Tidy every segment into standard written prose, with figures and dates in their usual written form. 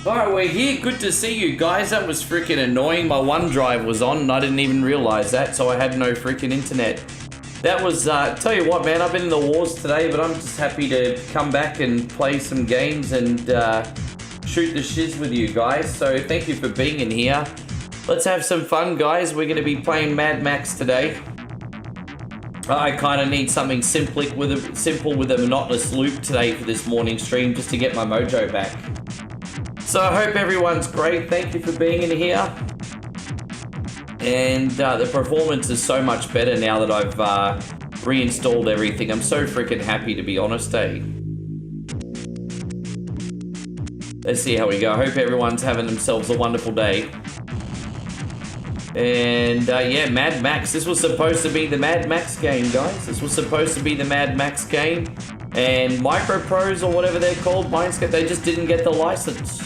Alright, we're here. Good to see you guys. That was freaking annoying. My OneDrive was on and I didn't even realize that, so I had no freaking internet. That was, tell you what, man, I've been in the wars today, but I'm just happy to come back and play some games and shoot the shiz with you guys. So thank you for being in here. Let's have some fun, guys. We're going to be playing Mad Max today. I kind of need something simple with a monotonous loop today for this morning stream just to get my mojo back. So I hope everyone's great. Thank you for being in here. And the performance is so much better now that I've reinstalled everything. I'm so freaking happy, to be honest, eh? Let's see how we go. I hope everyone's having themselves a wonderful day. And yeah, Mad Max. This was supposed to be the Mad Max game, guys. This was supposed to be the Mad Max game. And Microprose, or whatever they're called, Mindscape, they just didn't get the license.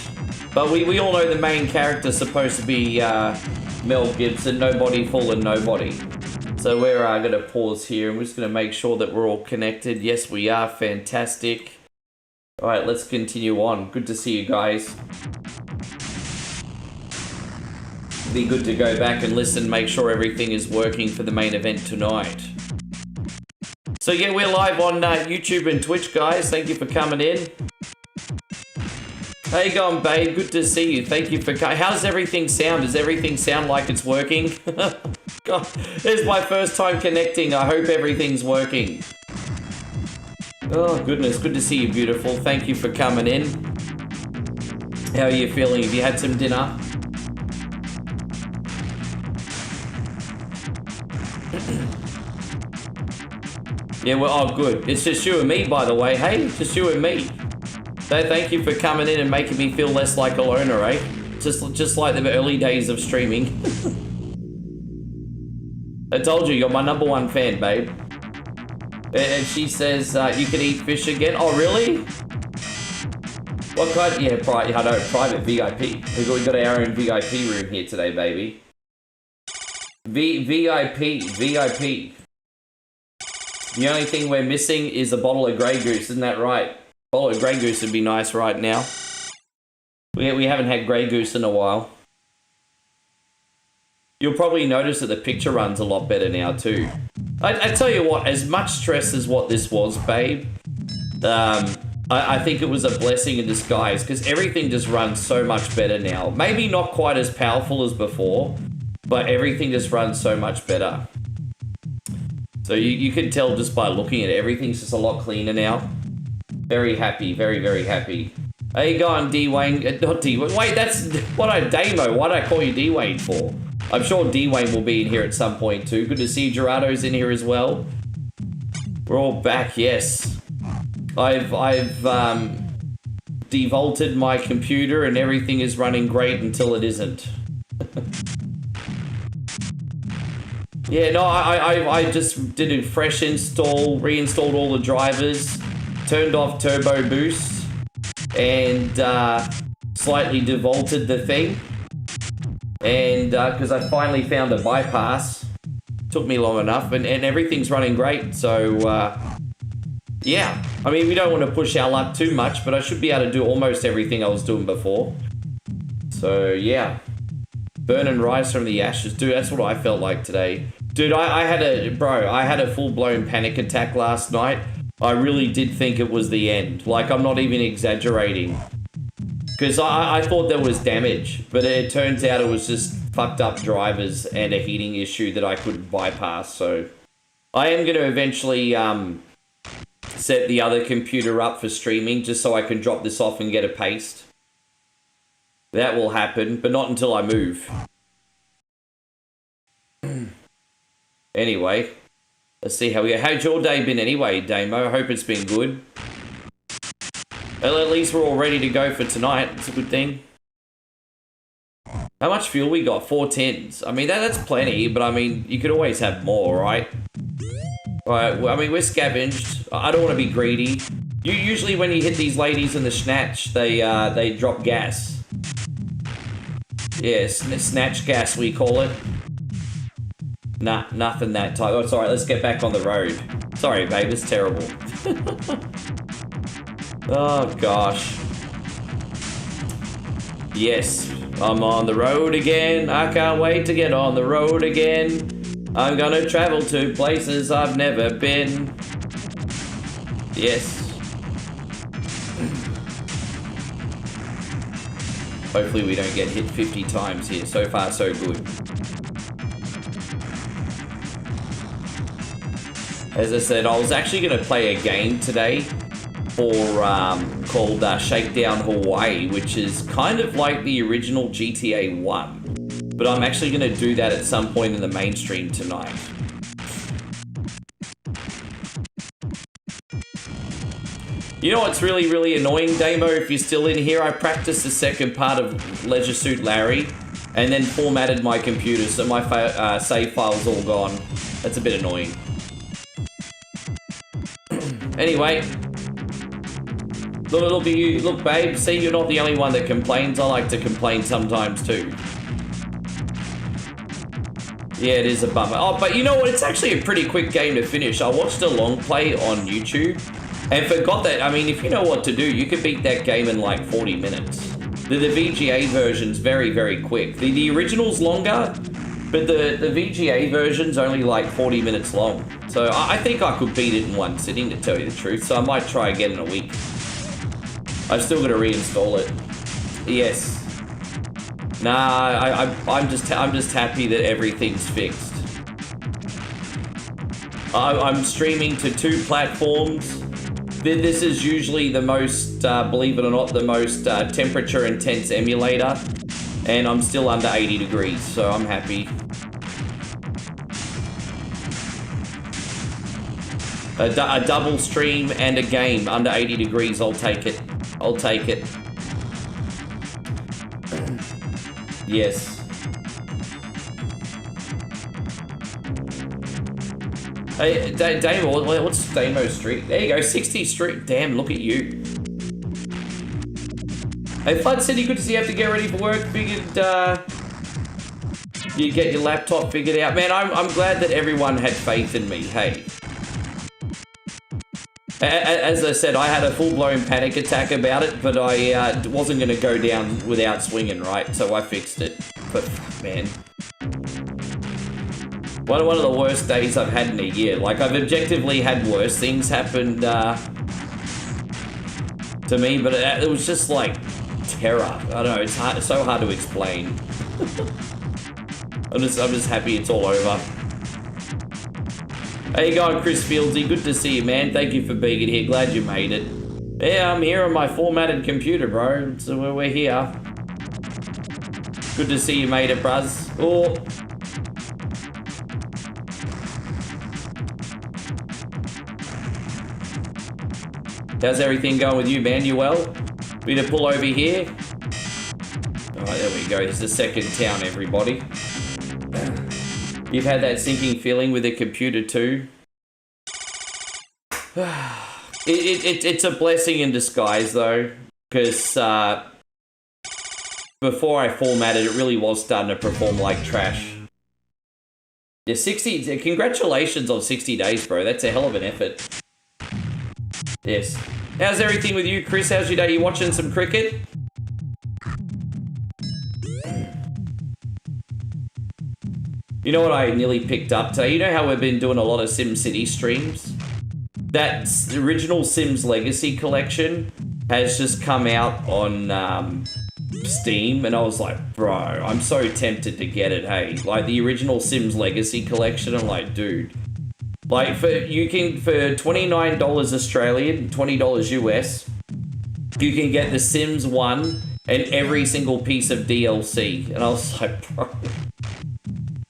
But we all know the main character's supposed to be Mel Gibson, nobody fooling nobody. So we're going to pause here, and we're just going to make sure that we're all connected. Yes, we are. Fantastic. All right, let's continue on. Good to see you guys. Be good to go back and listen, make sure everything is working for the main event tonight. So yeah, we're live on YouTube and Twitch, guys. Thank you for coming in. How you going, babe? Good to see you. Thank you for coming. How's everything sound? Does everything sound like it's working? God, it's my first time connecting. I hope everything's working. Oh, goodness. Good to see you, beautiful. Thank you for coming in. How are you feeling? Have you had some dinner? Yeah, well, oh, good. It's just you and me, by the way. Hey, just you and me. So thank you for coming in and making me feel less like a loner, eh? Just like the early days of streaming. I told you, you're my #1 fan, babe. And she says, you can eat fish again. Oh, really? What kind? Yeah, I know, private VIP. We got our own VIP room here today, baby. VIP. The only thing we're missing is a bottle of Grey Goose, isn't that right? A bottle of Grey Goose would be nice right now. We haven't had Grey Goose in a while. You'll probably notice that the picture runs a lot better now too. I tell you what, as much stress as what this was, babe, I think it was a blessing in disguise because everything just runs so much better now. Maybe not quite as powerful as before, but everything just runs so much better. So you can tell just by looking at it, everything's just a lot cleaner now. Very happy, very, very happy. How you going, D-Wayne? Not D-Wayne. Wait, that's what Damo. Why did I call you D-Wayne for? I'm sure D-Wayne will be in here at some point too. Good to see Gerardo's in here as well. We're all back, yes. I've devaulted my computer and everything is running great until it isn't. Yeah, no, I just did a fresh install, reinstalled all the drivers, turned off turbo boost, and slightly devaulted the thing. And because I finally found a bypass, took me long enough, and everything's running great. So yeah, I mean, we don't want to push our luck too much, but I should be able to do almost everything I was doing before. So yeah. Burning rice from the ashes. Dude, that's what I felt like today. Dude, I had a full-blown panic attack last night. I really did think it was the end. Like, I'm not even exaggerating. Because I thought there was damage, but it turns out it was just fucked up drivers and a heating issue that I couldn't bypass. So I am going to eventually set the other computer up for streaming just so I can drop this off and get a paste. That will happen, but not until I move. Anyway, let's see how we go. How's your day been anyway, Damo? I hope it's been good. Well, at least we're all ready to go for tonight. It's a good thing. How much fuel we got? 410s. I mean, that's plenty, but I mean, you could always have more, right? Alright, well, I mean, we're scavenged. I don't want to be greedy. Usually when you hit these ladies in the snatch, they drop gas. Yeah, snatch gas, we call it. Nah, nothing that type. Oh, sorry, let's get back on the road. Sorry, babe, it's terrible. Oh, gosh. Yes, I'm on the road again. I can't wait to get on the road again. I'm gonna travel to places I've never been. Yes. Hopefully we don't get hit 50 times here. So far, so good. As I said, I was actually gonna play a game today called Shakedown Hawaii, which is kind of like the original GTA 1. But I'm actually going to do that at some point in the mainstream tonight. You know what's really, really annoying, Damo, if you're still in here? I practiced the second part of Leisure Suit Larry and then formatted my computer, so my save file's all gone. That's a bit annoying. Anyway. Look, babe, see, you're not the only one that complains. I like to complain sometimes too. Yeah, it is a bummer. Oh, but you know what? It's actually a pretty quick game to finish. I watched a long play on YouTube and forgot that. I mean, if you know what to do, you could beat that game in like 40 minutes. The VGA version's very, very quick. The original's longer, but the VGA version's only like 40 minutes long. So I think I could beat it in one sitting, to tell you the truth. So I might try again in a week. I've still got to reinstall it. Yes. Nah, I'm just happy that everything's fixed. I'm streaming to 2 platforms. This is usually the most, believe it or not, the most temperature intense emulator, and I'm still under 80 degrees, so I'm happy. A double stream and a game under 80 degrees, I'll take it. I'll take it. Yes. Hey, Damo, what's Damo Street? There you go, 60 Street. Damn, look at you. Hey, Flood City, good to see you have to get ready for work. Figured, you get your laptop figured out. Man, I'm glad that everyone had faith in me, hey. As I said, I had a full-blown panic attack about it, but I wasn't going to go down without swinging, right? So I fixed it. But, man. One of the worst days I've had in a year. Like, I've objectively had worse things happen to me, but it was just, like, terror. I don't know, it's so hard to explain. I'm just happy it's all over. How you going, Chris Fieldsy? Good to see you, man. Thank you for being in here. Glad you made it. Yeah, I'm here on my formatted computer, bro. So we're here. Good to see you made it, bruz. Oh. How's everything going with you, man? You well? We to pull over here? Alright, there we go. This is the second town, everybody. You've had that sinking feeling with the computer too? It's a blessing in disguise though, because before I formatted, it really was starting to perform like trash. Yeah, 60, congratulations on 60 days, bro. That's a hell of an effort. Yes. How's everything with you, Chris? How's your day? You watching some cricket? You know what I nearly picked up today? You know how we've been doing a lot of SimCity streams? That original Sims Legacy collection has just come out on Steam, and I was like, bro, I'm so tempted to get it, hey. Like, the original Sims Legacy collection, I'm like, dude. Like, for $29 Australian, $20 US, you can get The Sims 1 and every single piece of DLC. And I was like, bro...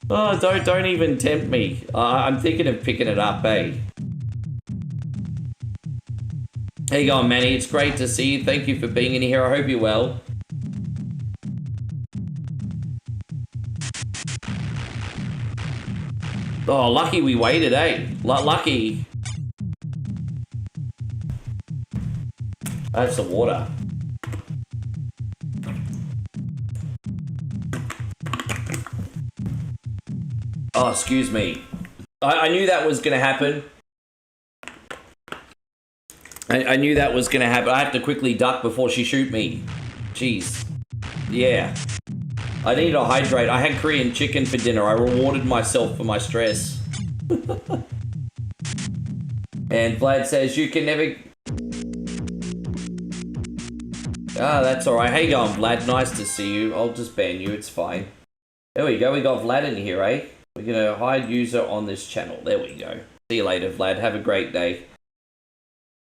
Oh, don't even tempt me. I'm thinking of picking it up, eh? How you going, Manny? It's great to see you. Thank you for being in here. I hope you're well. Oh, lucky we waited, eh? Lucky. I have some water. Oh, excuse me. I knew that was going to happen. I knew that was going to happen. I have to quickly duck before she shoot me. Jeez. Yeah. I need to hydrate. I had Korean chicken for dinner. I rewarded myself for my stress. And Vlad says, you can never... Ah, that's alright. How you going, Vlad? Nice to see you. I'll just ban you. It's fine. There we go. We got Vlad in here, eh? We're going to hide user on this channel. There we go. See you later, Vlad. Have a great day.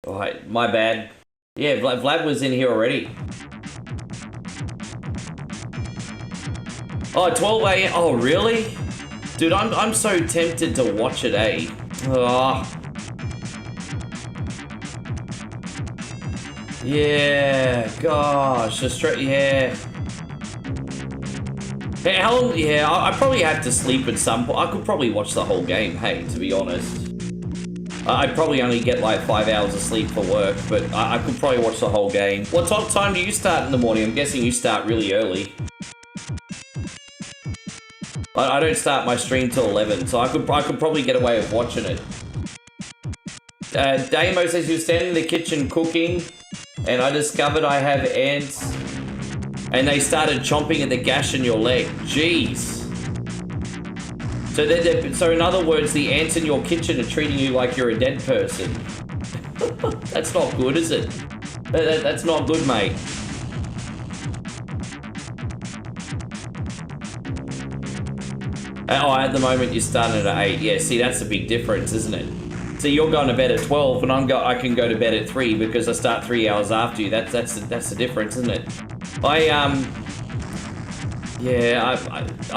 Alright, my bad. Yeah, Vlad was in here already. Oh, 12 a.m. Oh, really? Dude, I'm so tempted to watch it, eh? Oh. Yeah, gosh, yeah. Hey, how long? Yeah, I probably have to sleep at some point. I could probably watch the whole game, hey, to be honest. I'd probably only get like 5 hours of sleep for work, but I could probably watch the whole game. What time do you start in the morning? I'm guessing you start really early. I don't start my stream till 11, so I could probably get away with watching it. Damo says you're standing in the kitchen cooking, and I discovered I have ants, and they started chomping at the gash in your leg. Jeez. So in other words, the ants in your kitchen are treating you like you're a dead person. That's not good, is it? That's not good, mate. Oh, at the moment you're starting at 8. Yeah, see, that's a big difference, isn't it? See, you're going to bed at 12, and I can go to bed at 3 because I start 3 hours after you. That's the difference, isn't it? I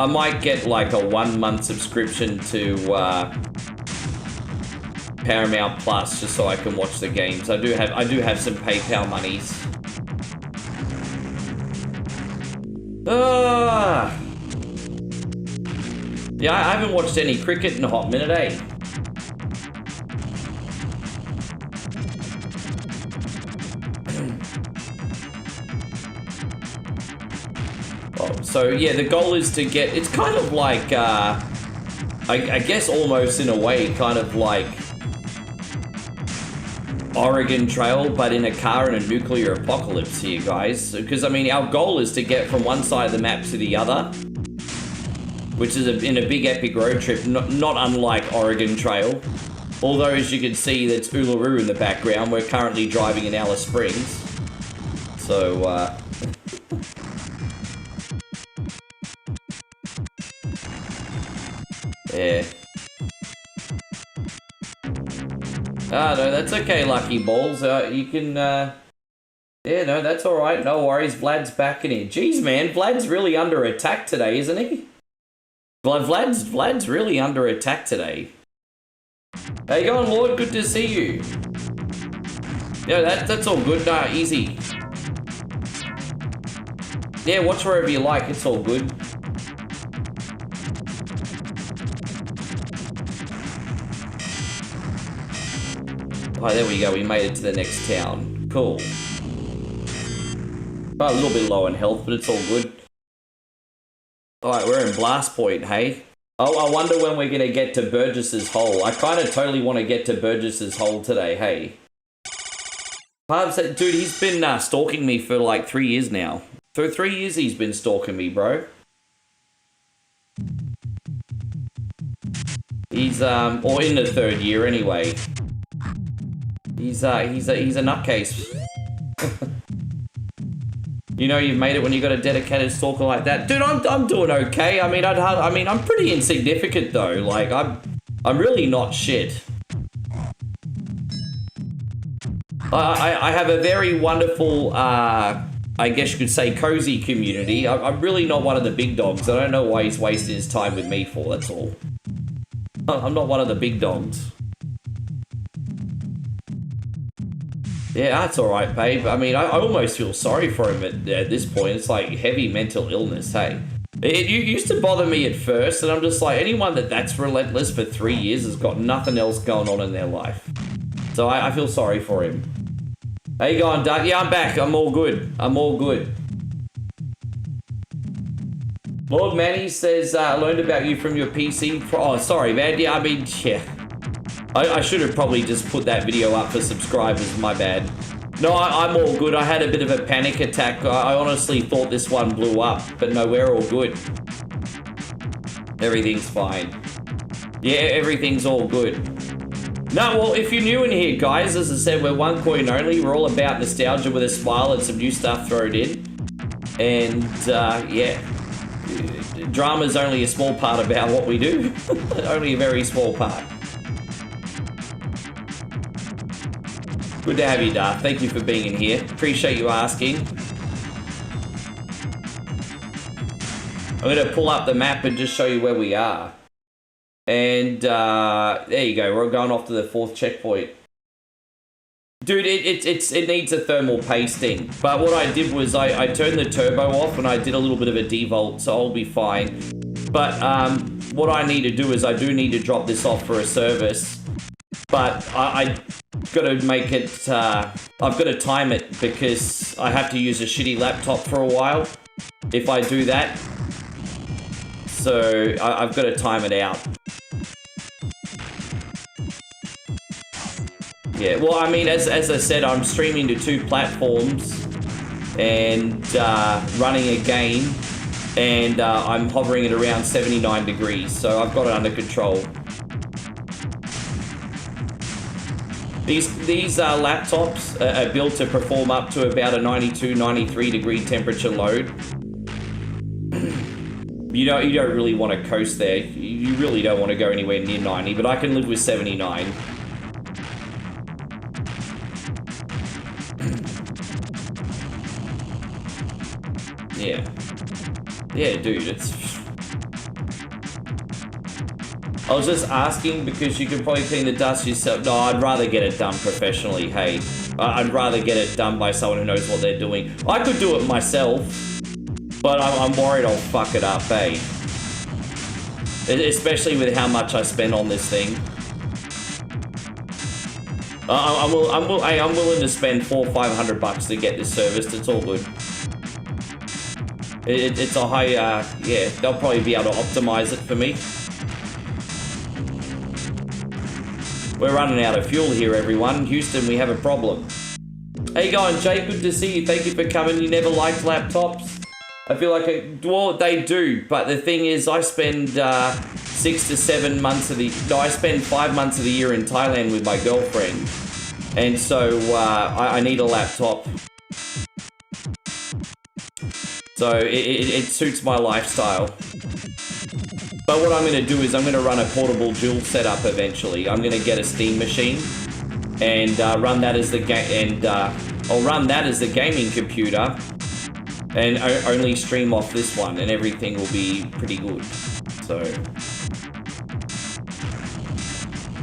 might get like a 1-month subscription to Paramount Plus just so I can watch the games. I do have some PayPal monies. Yeah, I haven't watched any cricket in a hot minute, eh? So yeah, the goal is to get, it's kind of like, I guess almost in a way, kind of like Oregon Trail, but in a car in a nuclear apocalypse here, guys. Because, I mean, our goal is to get from one side of the map to the other, which is in a big epic road trip, not unlike Oregon Trail. Although, as you can see, that's Uluru in the background. We're currently driving in Alice Springs. So, yeah. Ah, no, that's okay, Lucky Balls. You can, yeah, no, that's alright. No worries. Vlad's back in here. Jeez, man, Vlad's really under attack today, isn't he? Vlad's really under attack today. How you going, Lord? Good to see you. Yeah, that's all good. Nah, easy. Yeah, watch wherever you like. It's all good. Oh, there we go. We made it to the next town. Cool. Well, a little bit low in health, but it's all good. Alright, we're in Blast Point, hey? Oh, I wonder when we're going to get to Burgess's Hole. I kind of totally want to get to Burgess's Hole today, hey? Dude, he's been stalking me for like 3 years now. For 3 years he's been stalking me, bro. He's, or in the 3rd year anyway. He's a nutcase. You know you've made it when you got a dedicated stalker like that. Dude, I'm doing okay. I mean, I'm pretty insignificant though. Like, I'm really not shit. I have a very wonderful, I guess you could say, cozy community. I'm really not one of the big dogs. I don't know why he's wasting his time with me for, that's all. I'm not one of the big dogs. Yeah, that's alright, babe. I mean, I almost feel sorry for him at this point. It's like heavy mental illness, hey? It used to bother me at first, and I'm just like, anyone that's relentless for 3 years has got nothing else going on in their life. So I feel sorry for him. How you going, Doug? Yeah, I'm back. I'm all good. I'm all good. Lord Manny says, I learned about you from your PC. Oh, sorry, man. Yeah, I mean, yeah. I should have probably just put that video up for subscribers, my bad. No, I'm all good. I had a bit of a panic attack. I honestly thought this one blew up, but no, we're all good. Everything's fine. Yeah, everything's all good. No, well, if you're new in here, guys, as I said, we're one coin only. We're all about nostalgia with a smile and some new stuff thrown in. And, yeah. Drama's only a small part about what we do. Only a very small part. Good to have you, Darth. Thank you for being in here. Appreciate you asking. I'm going to pull up the map and just show you where we are. And there you go. We're going off to the 4th checkpoint. Dude, it needs a thermal pasting. But what I did was I turned the turbo off and I did a little bit of a devolt, so I'll be fine. But what I need to do is I do need to drop this off for a service. But I got to make it, I've got to time it because I have to use a shitty laptop for a while if I do that. So I've got to time it out. Yeah, well, I mean, as I said, I'm streaming to 2 platforms and running a game, and I'm hovering at around 79 degrees, so I've got it under control. These laptops are built to perform up to about a 92, 93 degree temperature load. You don't really want to coast there. You really don't want to go anywhere near 90, but I can live with 79. Yeah. Yeah, dude, it's... I was just asking because you can probably clean the dust yourself. No, I'd rather get it done professionally, hey. I'd rather get it done by someone who knows what they're doing. I could do it myself, but I'm worried I'll fuck it up, eh? Especially with how much I spend on this thing. I'm willing to spend $400 or $500 to get this serviced. It's all good. It's a high, yeah, they'll probably be able to optimize it for me. We're running out of fuel here, everyone. Houston, we have a problem. How you going, Jay? Good to see you. Thank you for coming. You never liked laptops? I feel like, well, they do, but the thing is, I spend 6 to 7 months of the, no, I spend 5 months of the year in Thailand with my girlfriend, and so I need a laptop. So it suits my lifestyle. But what I'm going to do is I'm going to run a portable dual setup eventually. I'm going to get a Steam machine and run that as the I'll run that as the gaming computer and only stream off this one, and everything will be pretty good. So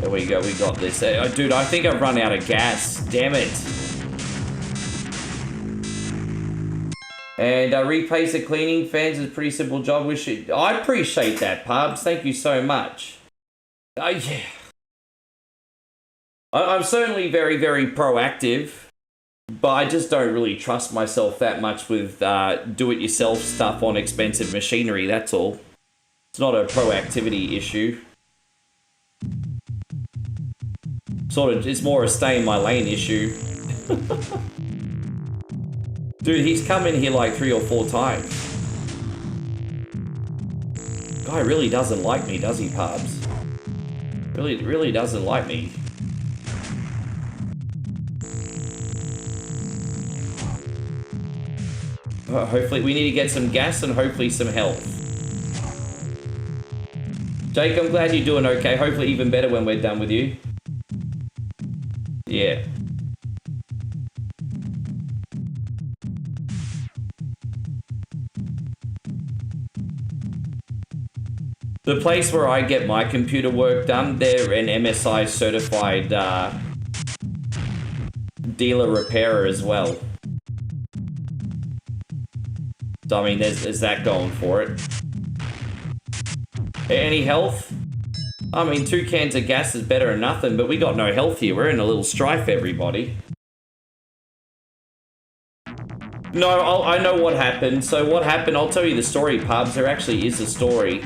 there we go. We got this. Dude, I think I've run out of gas. Damn it. And replace the cleaning fans is a pretty simple job. I appreciate that, Pubs. Thank you so much. Yeah. I'm certainly very, very proactive, but I just don't really trust myself that much with do-it-yourself stuff on expensive machinery, that's all. It's not a proactivity issue. Sort of, it's more a stay-in-my-lane issue. Dude, he's come in here like 3 or 4 times. Guy really doesn't like me, does he, Pubs? Really doesn't like me. Hopefully, we need to get some gas and hopefully some health. Jake, I'm glad you're doing okay. Hopefully even better when we're done with you. Yeah. The place where I get my computer work done, they're an MSI certified dealer repairer as well. So I mean, there's that going for it. Any health? I mean, 2 cans of gas is better than nothing, but we got no health here. We're in a little strife, everybody. No, I know what happened. So what happened, I'll tell you the story, Pubs. There actually is a story.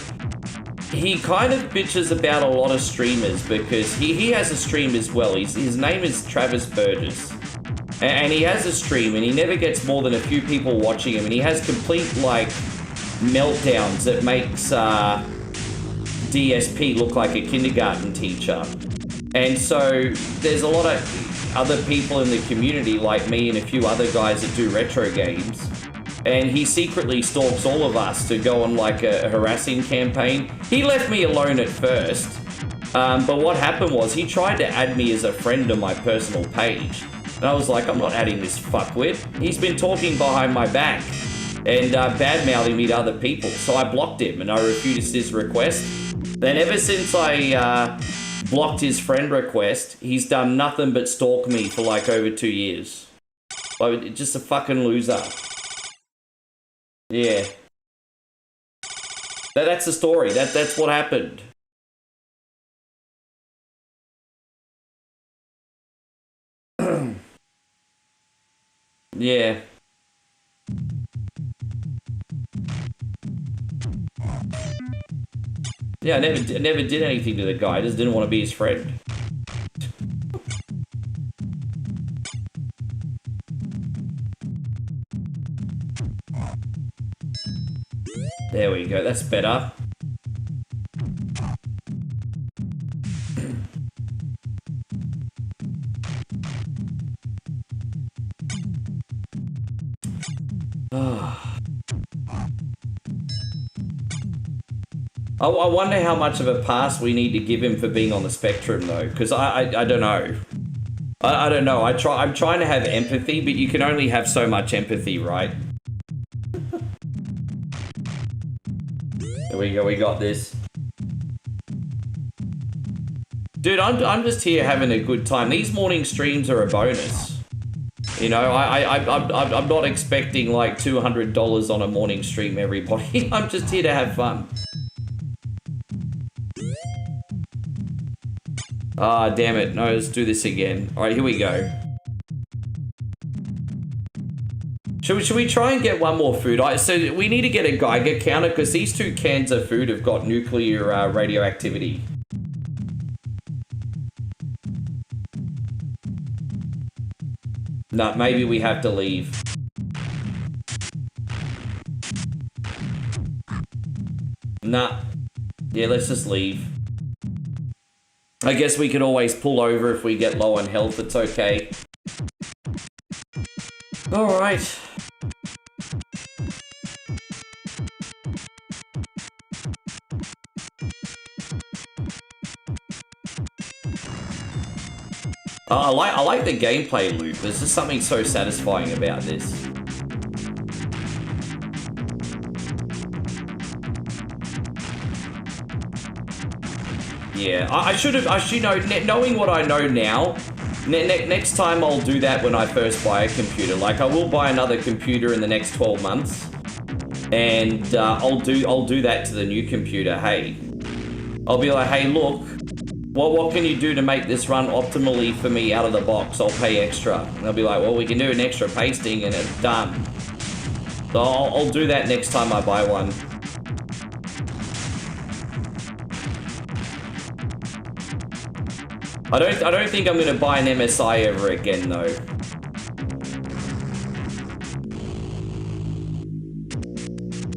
He kind of bitches about a lot of streamers because he has a stream as well. His name is Travis Burgess. And he has a stream, and he never gets more than a few people watching him, and he has complete, like, meltdowns that makes DSP look like a kindergarten teacher. And so there's a lot of other people in the community, like me and a few other guys that do retro games, and he secretly stalks all of us to go on, like, a harassing campaign. He left me alone at first, but what happened was he tried to add me as a friend on my personal page. And I was like, I'm not adding this fuckwit. He's been talking behind my back and bad-mouthing me to other people. So I blocked him and I refused his request. Then ever since I blocked his friend request, he's done nothing but stalk me for like over 2 years. Like, just a fucking loser. Yeah. That's the story. That's what happened. Yeah. Yeah, I never did anything to the guy. I just didn't want to be his friend. There we go. That's better. I wonder how much of a pass we need to give him for being on the spectrum, though, because I don't know. I don't know. I'm trying to have empathy, but you can only have so much empathy, right? There we go. We got this. Dude, I'm just here having a good time. These morning streams are a bonus. You know, I'm not expecting like $200 on a morning stream, everybody. I'm just here to have fun. Ah, damn it. No, let's do this again. Alright, here we go. Should we try and get one more food? So we need to get a Geiger counter because these 2 cans of food have got nuclear radioactivity. Nah, maybe we have to leave. Nah. Yeah, let's just leave. I guess we can always pull over if we get low on health. It's okay. Alright. I like the gameplay loop. There's just something so satisfying about this. Yeah, I should know, knowing what I know now, next time I'll do that when I first buy a computer. Like, I will buy another computer in the next 12 months, and I'll do that to the new computer. Hey, I'll be like, hey, look, what can you do to make this run optimally for me out of the box? I'll pay extra. And they'll be like, well, we can do an extra pasting, and it's done. So I'll do that next time I buy one. I don't think I'm gonna buy an MSI ever again, though.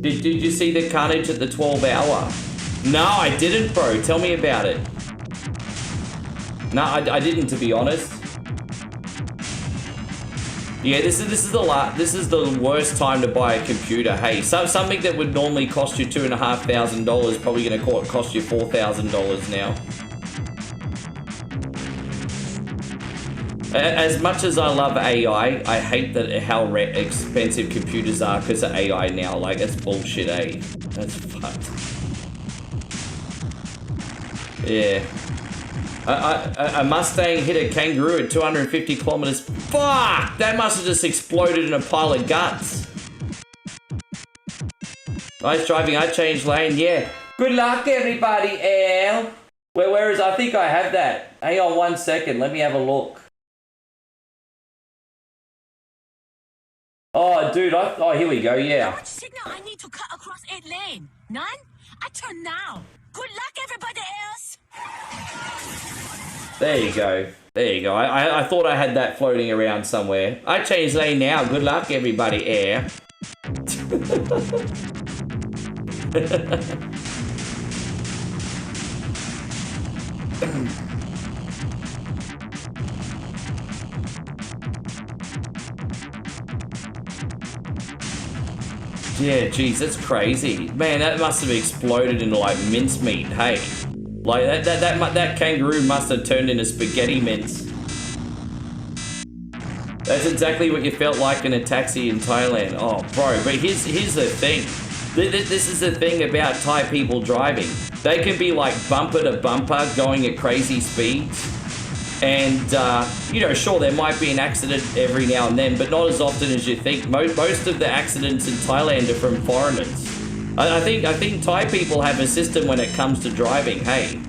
Did you see the carnage at the 12-hour? No, I didn't, bro. Tell me about it. No, I didn't, to be honest. Yeah, this is the worst time to buy a computer. Hey, something that would normally cost you $2,500 probably gonna cost you $4,000 now. As much as I love AI, I hate that how expensive computers are because of AI now. Like, that's bullshit, eh? That's fucked. Yeah. A Mustang hit a kangaroo at 250 kilometers. Fuck! That must have just exploded in a pile of guts. Nice driving. I changed lane. Yeah. Good luck, everybody, Al. Where is... I think I have that. Hang on 1 second. Let me have a look. Oh, dude, oh, here we go, yeah. How much signal I need to cut across 8 lane? None? I turn now. Good luck, everybody else. There you go. There you go. I thought I had that floating around somewhere. I changed lane now. Good luck, everybody. Air. Yeah, geez, that's crazy. Man, that must have exploded into like mincemeat, hey. Like that kangaroo must have turned into spaghetti mince. That's exactly what you felt like in a taxi in Thailand. Oh, bro, but here's the thing. This is the thing about Thai people driving. They can be like bumper to bumper going at crazy speeds. And, you know, sure, there might be an accident every now and then, but not as often as you think. Most of the accidents in Thailand are from foreigners. I think Thai people have a system when it comes to driving. Hey,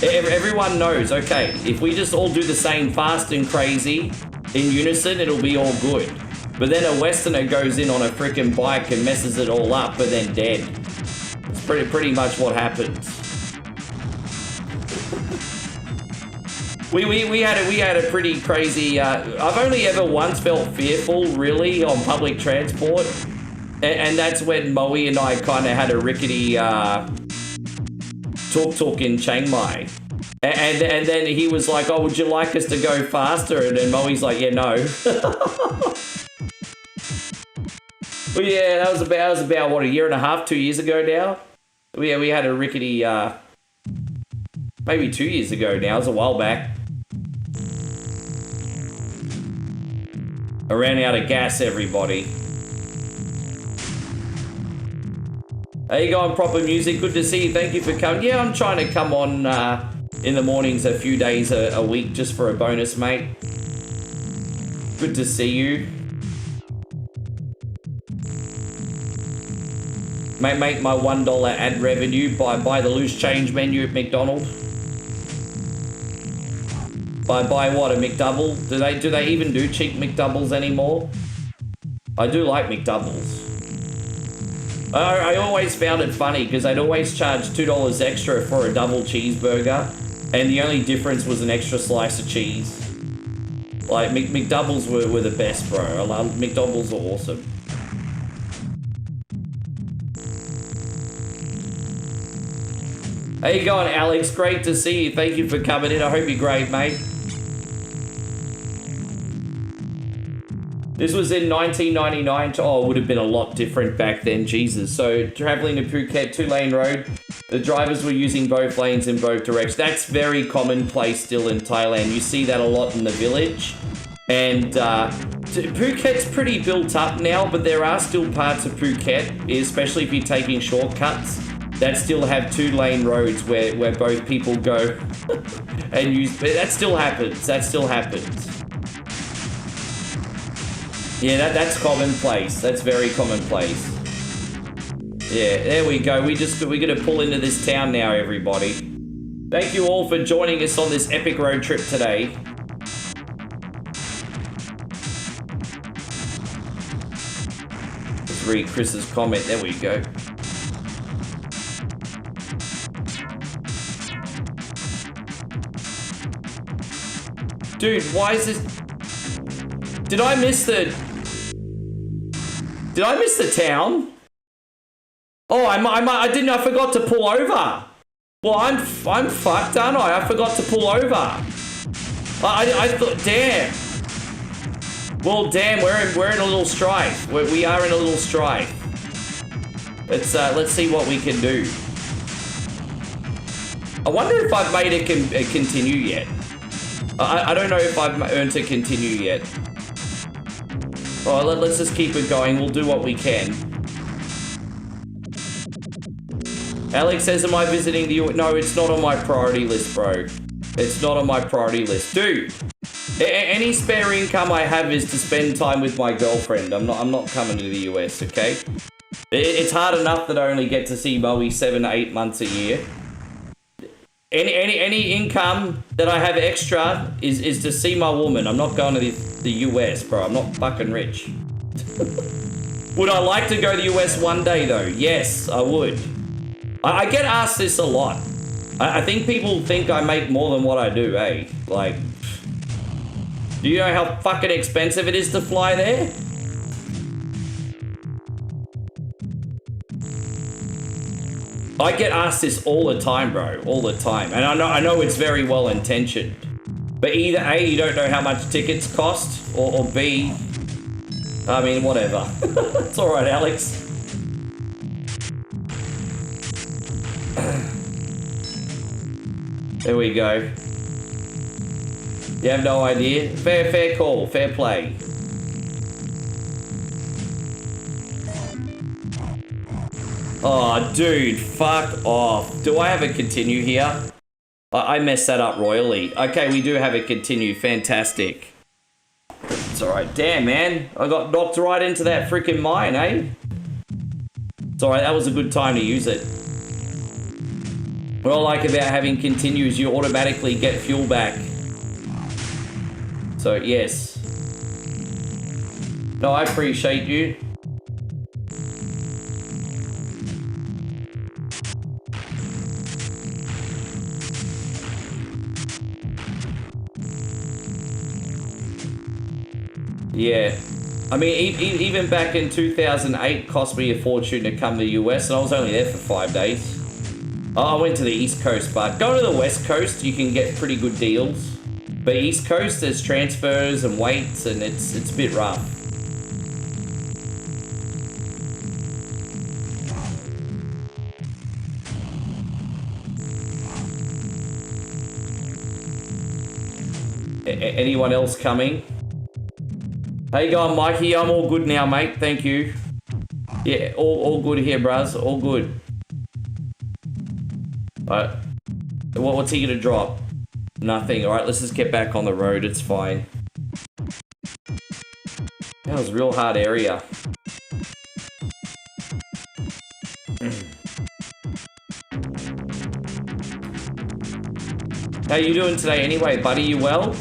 everyone knows, okay, if we just all do the same fast and crazy in unison, it'll be all good. But then a Westerner goes in on a freaking bike and messes it all up, but then dead. It's pretty much what happens. We had a pretty crazy. I've only ever once felt fearful, really, on public transport, and that's when Moe and I kind of had a rickety tuk-tuk in Chiang Mai, and then he was like, "Oh, would you like us to go faster?" And then Moe's like, "Yeah, no." Well, yeah, that was about what, a year and a half, 2 years ago now. Yeah, we had a rickety. Maybe 2 years ago now. It was a while back. I ran out of gas, everybody. How you going, Proper Music? Good to see you. Thank you for coming. Yeah, I'm trying to come on in the mornings a few days a week just for a bonus, mate. Good to see you. Make my $1 ad revenue buy the loose change menu at McDonald's. Buy what, a McDouble? Do they even do cheap McDoubles anymore? I do like McDoubles. I always found it funny because they'd always charge $2 extra for a double cheeseburger, and the only difference was an extra slice of cheese. Like McDoubles were the best, bro. I love McDoubles are awesome. How you going, Alex? Great to see you. Thank you for coming in. I hope you're great, mate. This was in 1999. Oh, it would have been a lot different back then. Jesus. So, traveling to Phuket, 2-lane road. The drivers were using both lanes in both directions. That's very commonplace still in Thailand. You see that a lot in the village. And Phuket's pretty built up now, but there are still parts of Phuket, especially if you're taking shortcuts, that still have 2-lane roads where both people go and use. But that still happens. That still happens. Yeah, that's commonplace. That's very commonplace. Yeah, there we go. We're gonna pull into this town now, everybody. Thank you all for joining us on this epic road trip today. Let's read Chris's comment. There we go. Dude, why is this? Did I miss the town? Oh, I didn't. I forgot to pull over. Well, I'm fucked, aren't I? I forgot to pull over. I thought, damn. Well, damn. We're in a little strife. We are in a little strife. Let's see what we can do. I wonder if I've made a continue yet. I don't know if I've earned to continue yet. Alright, let's just keep it going. We'll do what we can. Alex says, am I visiting the US? No, it's not on my priority list, bro. It's not on my priority list. Dude, any spare income I have is to spend time with my girlfriend. I'm not coming to the US, okay? It's hard enough that I only get to see Moe 7 to 8 months a year. Any income that I have extra is to see my woman. I'm not going to the US, bro. I'm not fucking rich. Would I like to go to the US one day, though? Yes, I would. I get asked this a lot. I think people think I make more than what I do, eh? Like, do you know how fucking expensive it is to fly there? I get asked this all the time, bro. All the time. And I know it's very well intentioned. But either A, you don't know how much tickets cost, or B, I mean, whatever. It's alright, Alex. There we go. You have no idea? Fair call, fair play. Oh, dude, fuck off. Do I have a continue here? I messed that up royally. Okay, we do have a continue. Fantastic. It's alright. Damn, man. I got knocked right into that freaking mine, eh? It's alright. That was a good time to use it. What I like about having continue is you automatically get fuel back. So, yes. No, I appreciate you. Yeah, I mean, even back in 2008, cost me a fortune to come to the US, and I was only there for 5 days. I went to the East Coast, but go to the West Coast, you can get pretty good deals. But East Coast, there's transfers and weights, and it's a bit rough. Anyone else coming? How you going, Mikey? I'm all good now, mate. Thank you. Yeah, all good here, bros. All good. Alright. What's he gonna drop? Nothing. Alright, let's just get back on the road. It's fine. That was a real hard area. How you doing today anyway, buddy? You well?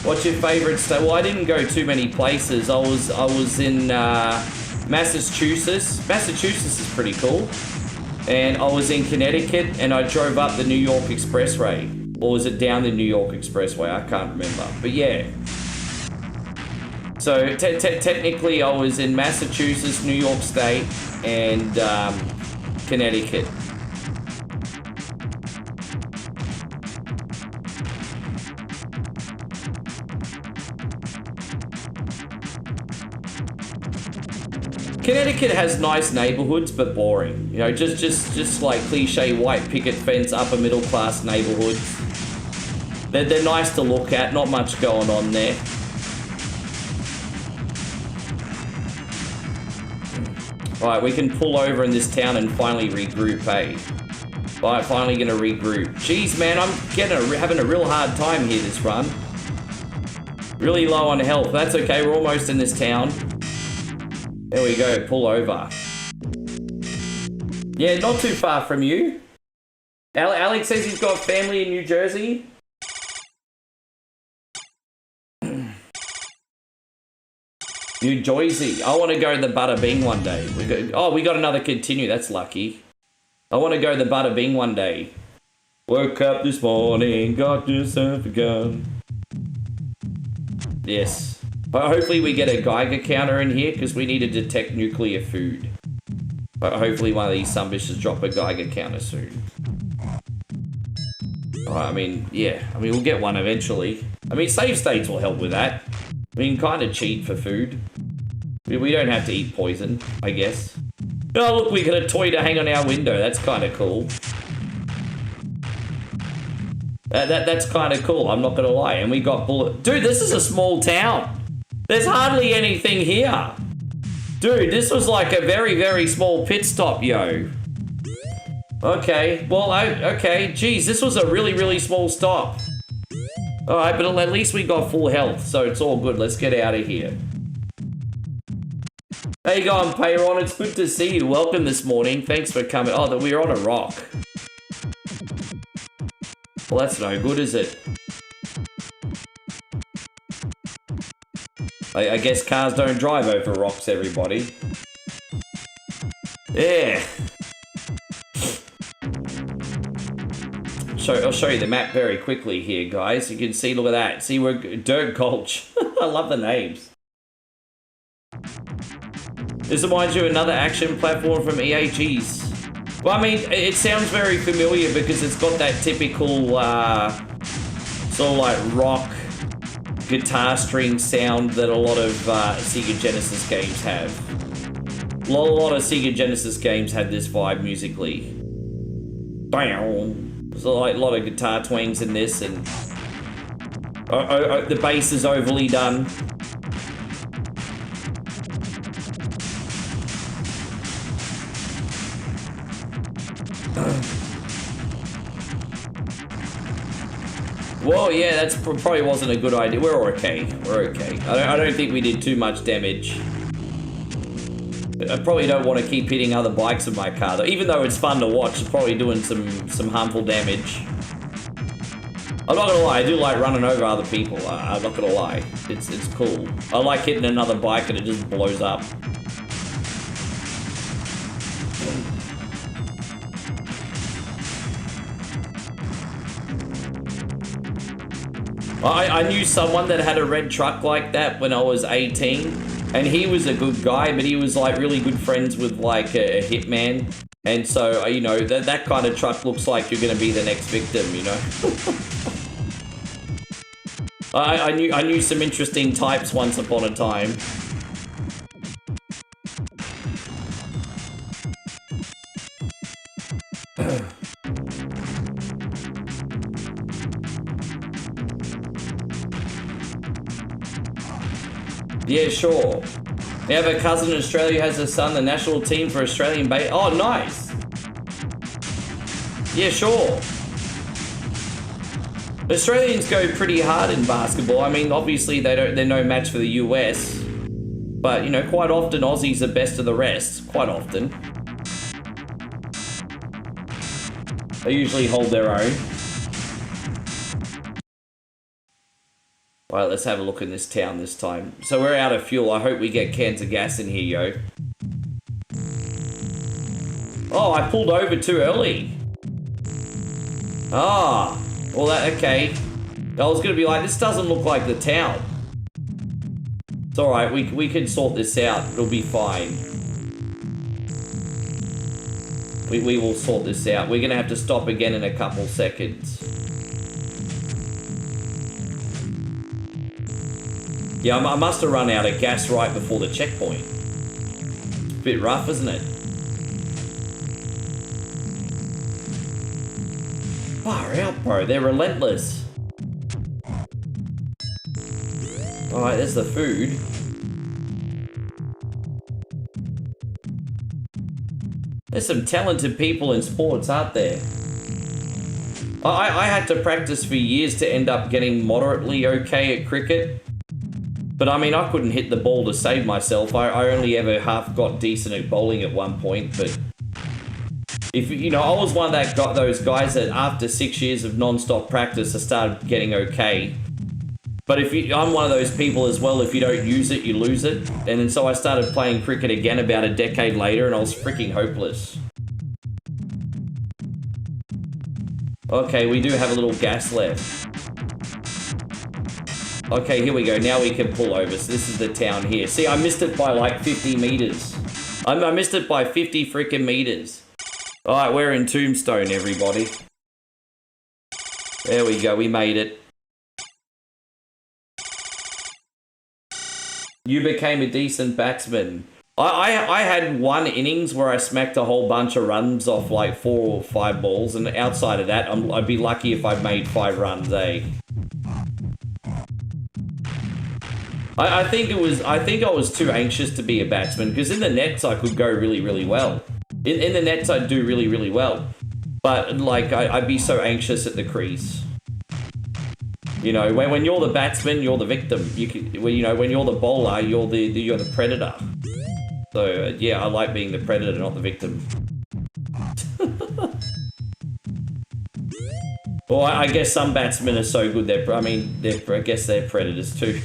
What's your favorite state? Well, I didn't go too many places. I was in Massachusetts. Massachusetts is pretty cool. And I was in Connecticut, and I drove up the New York Expressway. Or was it down the New York Expressway? I can't remember. But yeah. So technically, I was in Massachusetts, New York State, and Connecticut. Connecticut has nice neighborhoods, but boring. You know, just like cliche white picket fence, upper middle class neighborhoods. They're nice to look at, not much going on there. Alright, we can pull over in this town and finally regroup, eh? Alright, finally gonna regroup. Jeez, man, I'm having a real hard time here this run. Really low on health. That's okay, we're almost in this town. There we go, pull over. Yeah, not too far from you. Alex says he's got family in New Jersey. New Jersey. I want to go to the Bada Bing one day. We got another continue. That's lucky. I want to go to the Bada Bing one day. Woke up this morning, got yourself a gun. Yes. But hopefully we get a Geiger counter in here because we need to detect nuclear food. But hopefully one of these sumbitches drop a Geiger counter soon. I mean, yeah. I mean, we'll get one eventually. I mean, save states will help with that. We can kind of cheat for food. We don't have to eat poison, I guess. Oh, look, we got a toy to hang on our window. That's kind of cool. That's kind of cool, I'm not going to lie. And we got bullet... Dude, this is a small town. There's hardly anything here. Dude, this was like a very, very small pit stop, yo. Okay, well, okay. Geez, this was a really, really small stop. Alright, but at least we got full health, so it's all good. Let's get out of here. How you going, Payron? It's good to see you. Welcome this morning. Thanks for coming. Oh, we're on a rock. Well, that's no good, is it? I guess cars don't drive over rocks, everybody. Yeah. I'll show you the map very quickly here, guys. You can see, look at that. See, we're Dirt Gulch. I love the names. This reminds you of another action platform from EA. Geez. Well, I mean, it sounds very familiar because it's got that typical sort of like rock guitar string sound that a lot of Sega Genesis games have. A lot of Sega Genesis games had this vibe musically. There's like a lot of guitar twangs in this, and the bass is overly done. Well, yeah, that's probably wasn't a good idea. We're okay. We're okay. I don't think we did too much damage. I probably don't want to keep hitting other bikes in my car, though. Even though it's fun to watch, it's probably doing some harmful damage. I'm not gonna lie, I do like running over other people. I'm not gonna lie. It's cool. I like hitting another bike and it just blows up. I knew someone that had a red truck like that when I was 18, and he was a good guy, but he was like really good friends with like a hitman, and so you know that kind of truck looks like you're gonna be the next victim, you know. I knew some interesting types once upon a time. Yeah, sure. I have a cousin in Australia who has a son, the national team for Australian base. Oh, nice. Yeah, sure. Australians go pretty hard in basketball. I mean, obviously they're no match for the US, but you know, quite often Aussies are best of the rest. Quite often. They usually hold their own. Alright, let's have a look in this town this time. So we're out of fuel. I hope we get cans of gas in here, yo. Oh, I pulled over too early. Ah, well that, okay. I was gonna be like, this doesn't look like the town. It's alright, we can sort this out. It'll be fine. We will sort this out. We're gonna have to stop again in a couple seconds. Yeah, I must have run out of gas right before the checkpoint. It's a bit rough, isn't it? Far out, bro. They're relentless. Alright, there's the food. There's some talented people in sports, aren't there? I had to practice for years to end up getting moderately okay at cricket. But I mean, I couldn't hit the ball to save myself. I only ever half got decent at bowling at one point, but if you know, I was one of those guys that after 6 years of non-stop practice, I started getting okay. But I'm one of those people as well, if you don't use it, you lose it. And then so I started playing cricket again about a decade later, and I was freaking hopeless. Okay, we do have a little gas left. Okay, here we go. Now we can pull over. So this is the town here. See, I missed it by like 50 meters. I missed it by 50 freaking meters. All right, we're in Tombstone, everybody. There we go. We made it. You became a decent batsman. I had one innings where I smacked a whole bunch of runs off like 4 or 5 balls, and outside of that, I'd be lucky if I made 5 runs, eh? I think I was too anxious to be a batsman, because in the nets I could go really, really well. In the nets I'd do really, really well. But like I'd be so anxious at the crease. You know, when you're the batsman, you're the victim. You know, when you're the bowler, you're the predator. So yeah, I like being the predator, not the victim. Well, I guess some batsmen are so good. I guess they're predators too.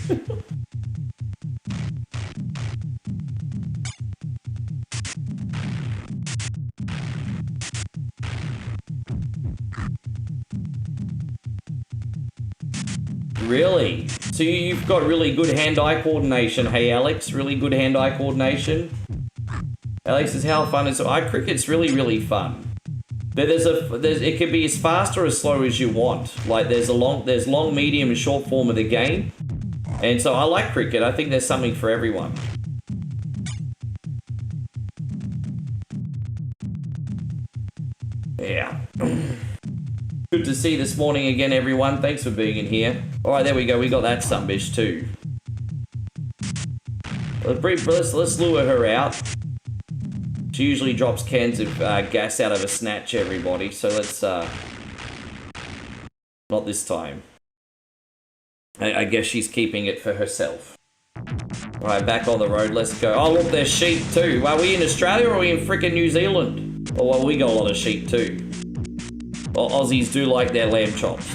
Really? So you've got really good hand-eye coordination, hey Alex? Really good hand-eye coordination? Alex says, how fun is it? Cricket's really, really fun. It can be as fast or as slow as you want. Like there's long, medium, and short form of the game. And so I like cricket. I think there's something for everyone. Yeah. Good to see you this morning again, everyone. Thanks for being in here. Alright, there we go. We got that sunbish too. Let's lure her out. She usually drops cans of gas out of a snatch, everybody. So let's... not this time. I guess she's keeping it for herself. Alright, back on the road. Let's go. Oh, look, there's sheep too. Are we in Australia or are we in frickin' New Zealand? Oh, well, we got a lot of sheep too. Well, Aussies do like their lamb chops.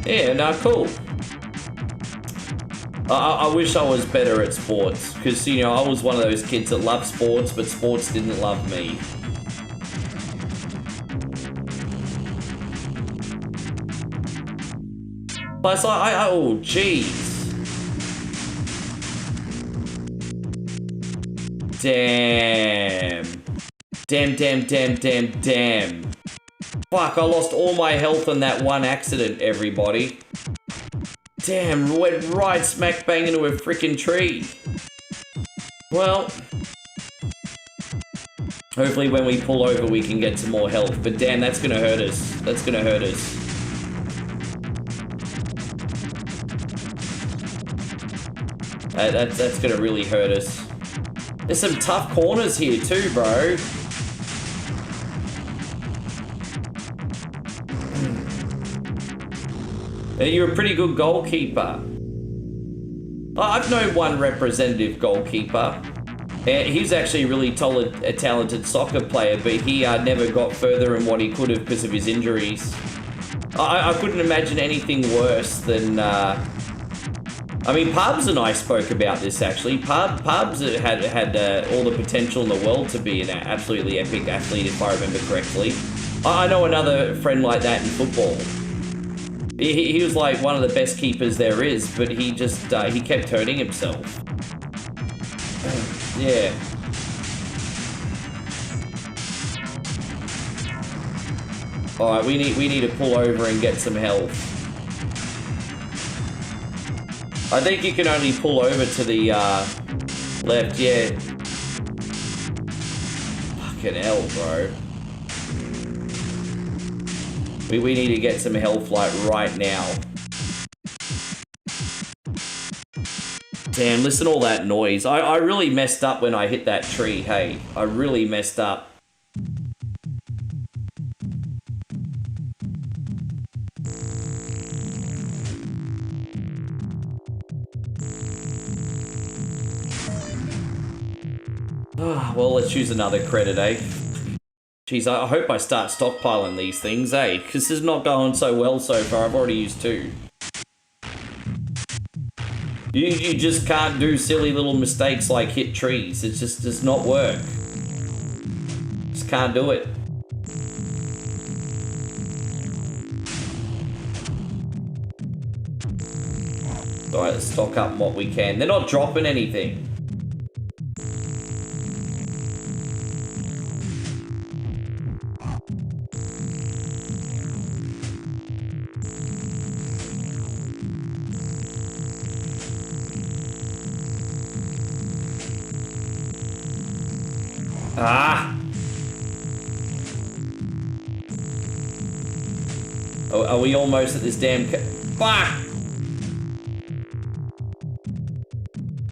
Yeah, no, cool. I wish I was better at sports, because, you know, I was one of those kids that loved sports, but sports didn't love me. Plus, oh, jeez. Damn. Damn. Fuck, I lost all my health in that one accident, everybody. Damn, went right smack bang into a freaking tree. Well, hopefully when we pull over we can get some more health. But damn, that's gonna hurt us. That's gonna hurt us. That's gonna really hurt us. There's some tough corners here too, bro. You're a pretty good goalkeeper. I've known one representative goalkeeper. He's actually a really talented soccer player, but he never got further in what he could have because of his injuries. I couldn't imagine anything worse than... I mean, Pubs and I spoke about this, actually. Pubs had all the potential in the world to be an absolutely epic athlete, if I remember correctly. I know another friend like that in football. He was like one of the best keepers there is, but he just, he kept hurting himself. Yeah. Alright, we need to pull over and get some health. I think you can only pull over to the left, yeah. Fucking hell, bro. We need to get some health, like, right now. Damn, listen to all that noise. I really messed up when I hit that tree, hey. I really messed up. Well, let's use another credit, eh? Jeez, I hope I start stockpiling these things, eh? Because this is not going so well so far. I've already used 2. You just can't do silly little mistakes like hit trees. It just does not work. Just can't do it. Alright, let's stock up what we can. They're not dropping anything. Ah! Are we almost at this damn fuck!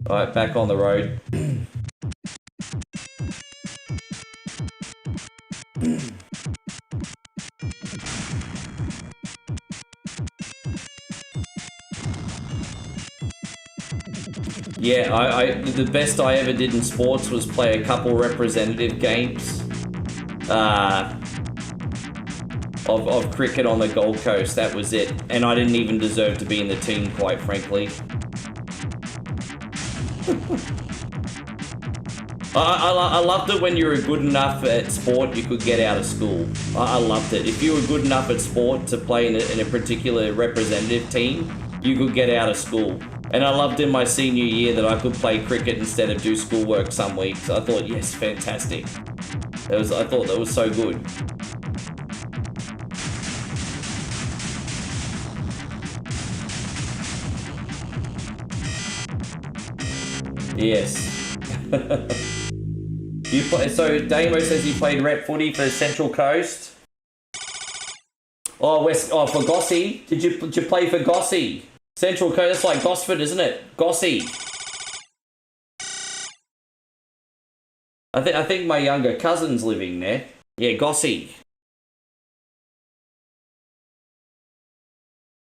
Alright, back on the road. Yeah, the best I ever did in sports was play a couple representative games of cricket on the Gold Coast. That was it. And I didn't even deserve to be in the team, quite frankly. I loved it when you were good enough at sport, you could get out of school. I loved it. If you were good enough at sport to play in a particular representative team, you could get out of school. And I loved in my senior year that I could play cricket instead of do schoolwork some weeks. I thought, yes, fantastic. I thought that was so good. Yes. So Damo says he played rep footy for Central Coast. Oh, for Gossie. Did you play for Gossie? Central Coast, that's like Gosford, isn't it? Gossie. I think my younger cousin's living there. Yeah, Gossie.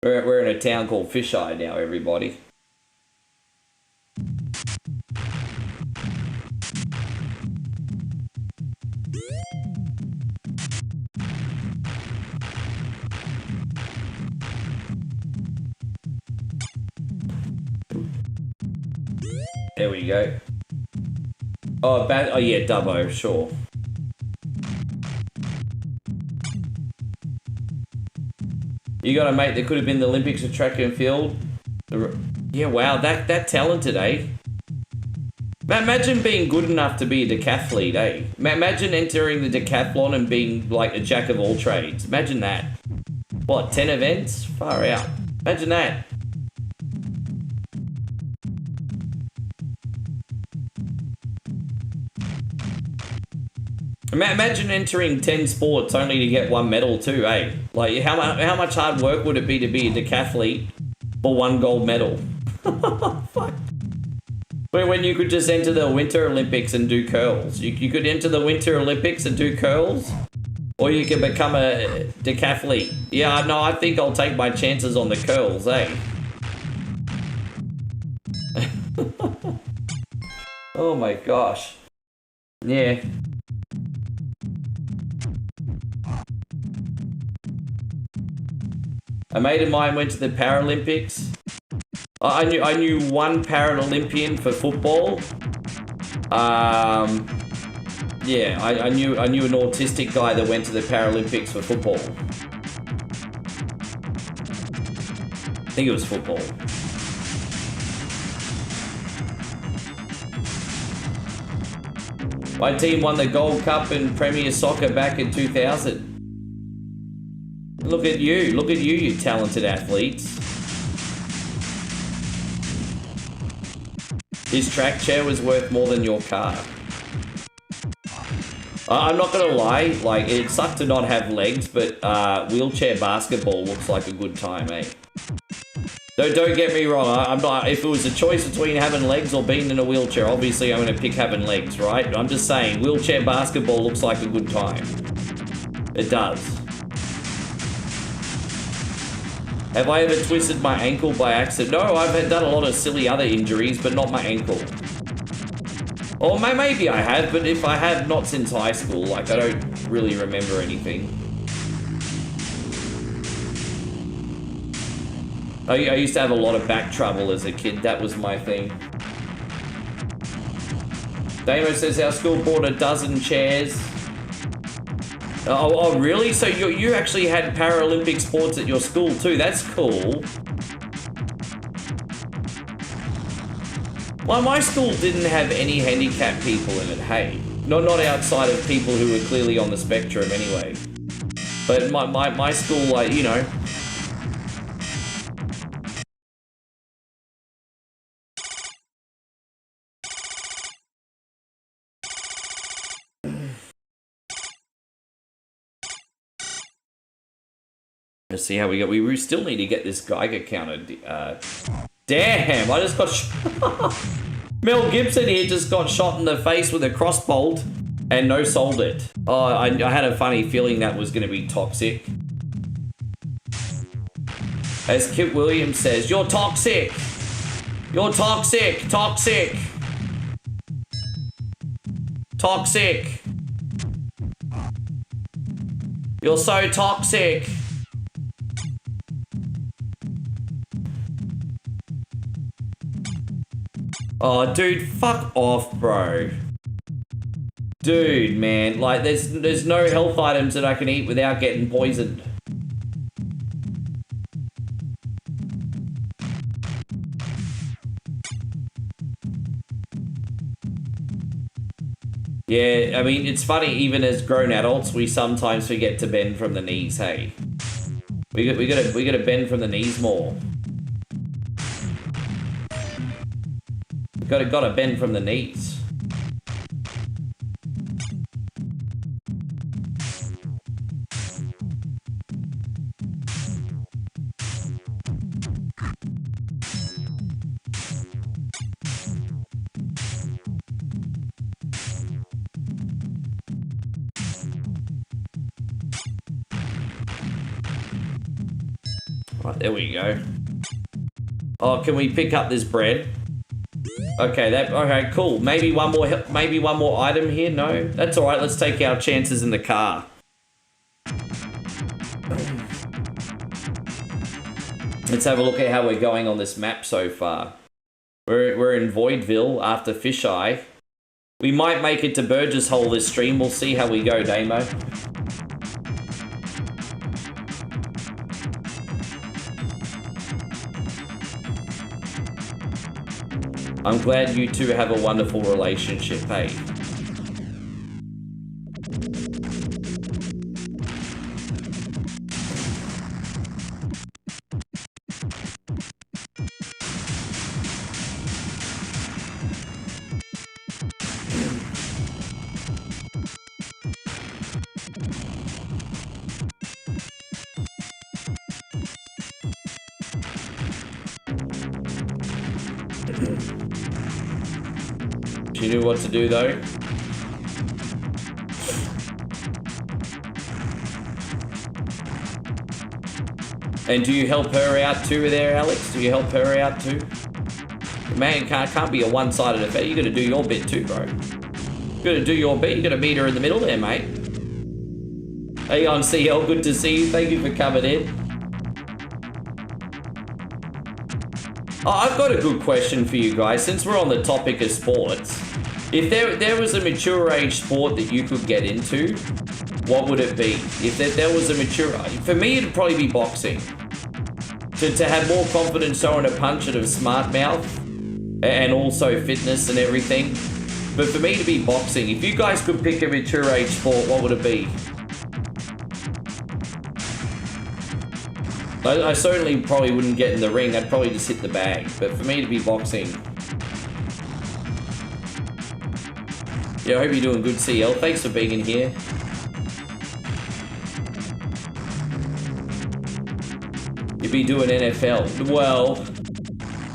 We're in a town called Fisheye now, everybody. There we go. Oh, yeah, Dubbo, sure. You got a mate that could have been the Olympics of track and field. Yeah, wow, that talented, eh? Imagine being good enough to be a decathlete, eh? Imagine entering the decathlon and being like a jack of all trades. Imagine that. What, 10 events? Far out. Imagine that. Imagine entering 10 sports only to get one medal too, eh? Like, how much hard work would it be to be a decathlete for one gold medal? Fuck. When you could just enter the Winter Olympics and do curls. You could enter the Winter Olympics and do curls, or you could become a decathlete. Yeah, no, I think I'll take my chances on the curls, eh? Oh my gosh. Yeah. A mate of mine went to the Paralympics. I knew one Paralympian for football. Yeah, I knew an autistic guy that went to the Paralympics for football. I think it was football. My team won the Gold Cup in Premier Soccer back in 2000. Look at you, you talented athletes. His track chair was worth more than your car. I'm not gonna lie, like, it sucked to not have legs, but wheelchair basketball looks like a good time, eh? Don't get me wrong, I'm not. If it was a choice between having legs or being in a wheelchair, obviously I'm gonna pick having legs, right? I'm just saying, wheelchair basketball looks like a good time. It does. Have I ever twisted my ankle by accident? No, I've done a lot of silly other injuries, but not my ankle. Or maybe I have, but if I have, not since high school. Like, I don't really remember anything. I used to have a lot of back trouble as a kid. That was my thing. Damo says our school bought a dozen chairs. Oh, really? So you actually had Paralympic sports at your school too? That's cool. Well, my school didn't have any handicapped people in it, hey. Not outside of people who were clearly on the spectrum anyway. But my school, like, you know... Let's see how we go. We still need to get this Geiger counter. Damn, I just got... Mel Gibson here just got shot in the face with a crossbolt and no sold it. Oh, I had a funny feeling that was going to be toxic. As Kip Williams says, you're toxic. You're toxic. Toxic. Toxic. You're so toxic. Oh, dude, fuck off, bro. Dude, man, like there's no health items that I can eat without getting poisoned. Yeah, I mean, it's funny, even as grown adults, we sometimes forget to bend from the knees, hey? We gotta bend from the knees more. Gotta bend from the knees. Right, there we go. Oh, can we pick up this bread? Okay, okay, cool. Maybe one more item here. No, that's all right. Let's take our chances in the car. Let's have a look at how we're going on this map so far. We're in Voidville after Fisheye. We might make it to Burgess Hole this stream. We'll see how we go, Damo. I'm glad you two have a wonderful relationship, hey? She knew what to do, though. And do you help her out too there, Alex? Do you help her out too? Man, can't be a one-sided affair. You gotta do your bit too, bro. You gotta do your bit. You gotta meet her in the middle there, mate. Hey on CL, good to see you. Thank you for coming in. Oh, I've got a good question for you guys. Since we're on the topic of sports, if there was a mature age sport that you could get into, what would it be? If there was a mature... For me, it'd probably be boxing. To have more confidence throwing a punch at a smart mouth, and also fitness and everything. But for me to be boxing, if you guys could pick a mature age sport, what would it be? I certainly probably wouldn't get in the ring. I'd probably just hit the bag. But for me to be boxing... Yeah, I hope you're doing good, CL. Thanks for being in here. You'd be doing NFL. Well,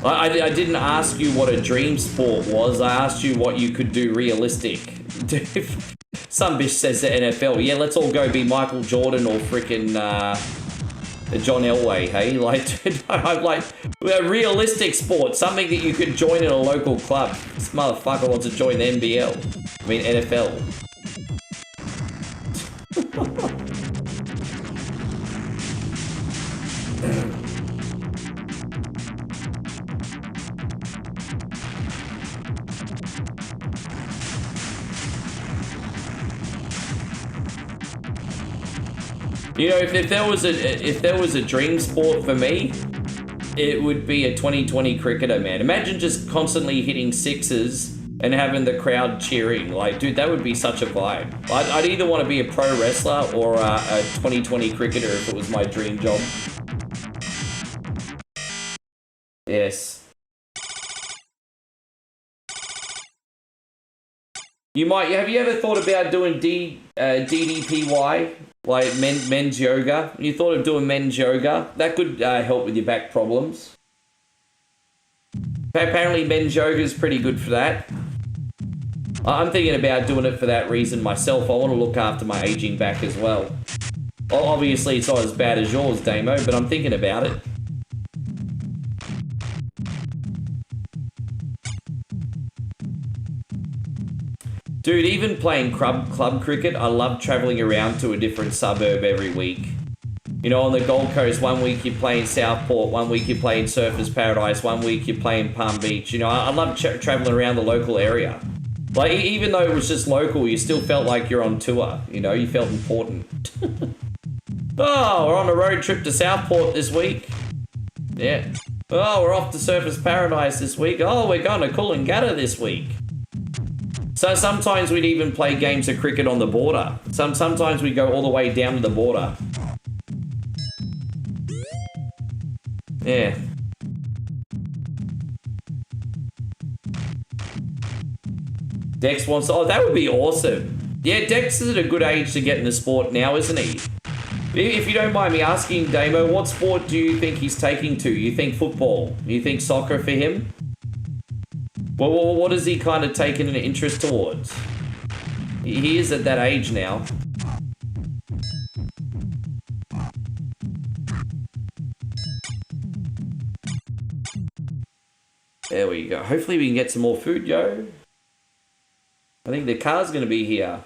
I didn't ask you what a dream sport was. I asked you what you could do realistic. Some bitch says the NFL. Yeah, let's all go be Michael Jordan or freaking John Elway, hey? I'm like, a realistic sport. Something that you could join in a local club. This motherfucker wants to join the NBL. I mean, NFL. You know, if there was a dream sport for me, it would be a 2020 cricketer, man. Imagine just constantly hitting sixes and having the crowd cheering. Like, dude, that would be such a vibe. I'd either want to be a pro wrestler or a 2020 cricketer if it was my dream job. Yes. Have you ever thought about doing DDPY? Like men's yoga? You thought of doing men's yoga? That could help with your back problems. Apparently men's yoga is pretty good for that. I'm thinking about doing it for that reason myself. I want to look after my aging back as well. Obviously it's not as bad as yours, Damo, but I'm thinking about it. Dude, even playing club cricket, I love travelling around to a different suburb every week. You know, on the Gold Coast, one week you're playing Southport, one week you're playing Surfers Paradise, one week you're playing Palm Beach. You know, I love travelling around the local area. Like, even though it was just local, you still felt like you're on tour, you know? You felt important. Oh, we're on a road trip to Southport this week. Yeah. Oh, we're off to Surfers Paradise this week. Oh, we're going to Coolangatta this week. So sometimes we'd even play games of cricket on the border. Sometimes we go all the way down to the border. Yeah. Dex wants... Oh, that would be awesome. Yeah, Dex is at a good age to get in the sport now, isn't he? If you don't mind me asking, Damo, what sport do you think he's taking to? You think football? You think soccer for him? Well, what has he kind of taken an interest towards? He is at that age now. There we go. Hopefully we can get some more food, yo. I think the car's going to be here.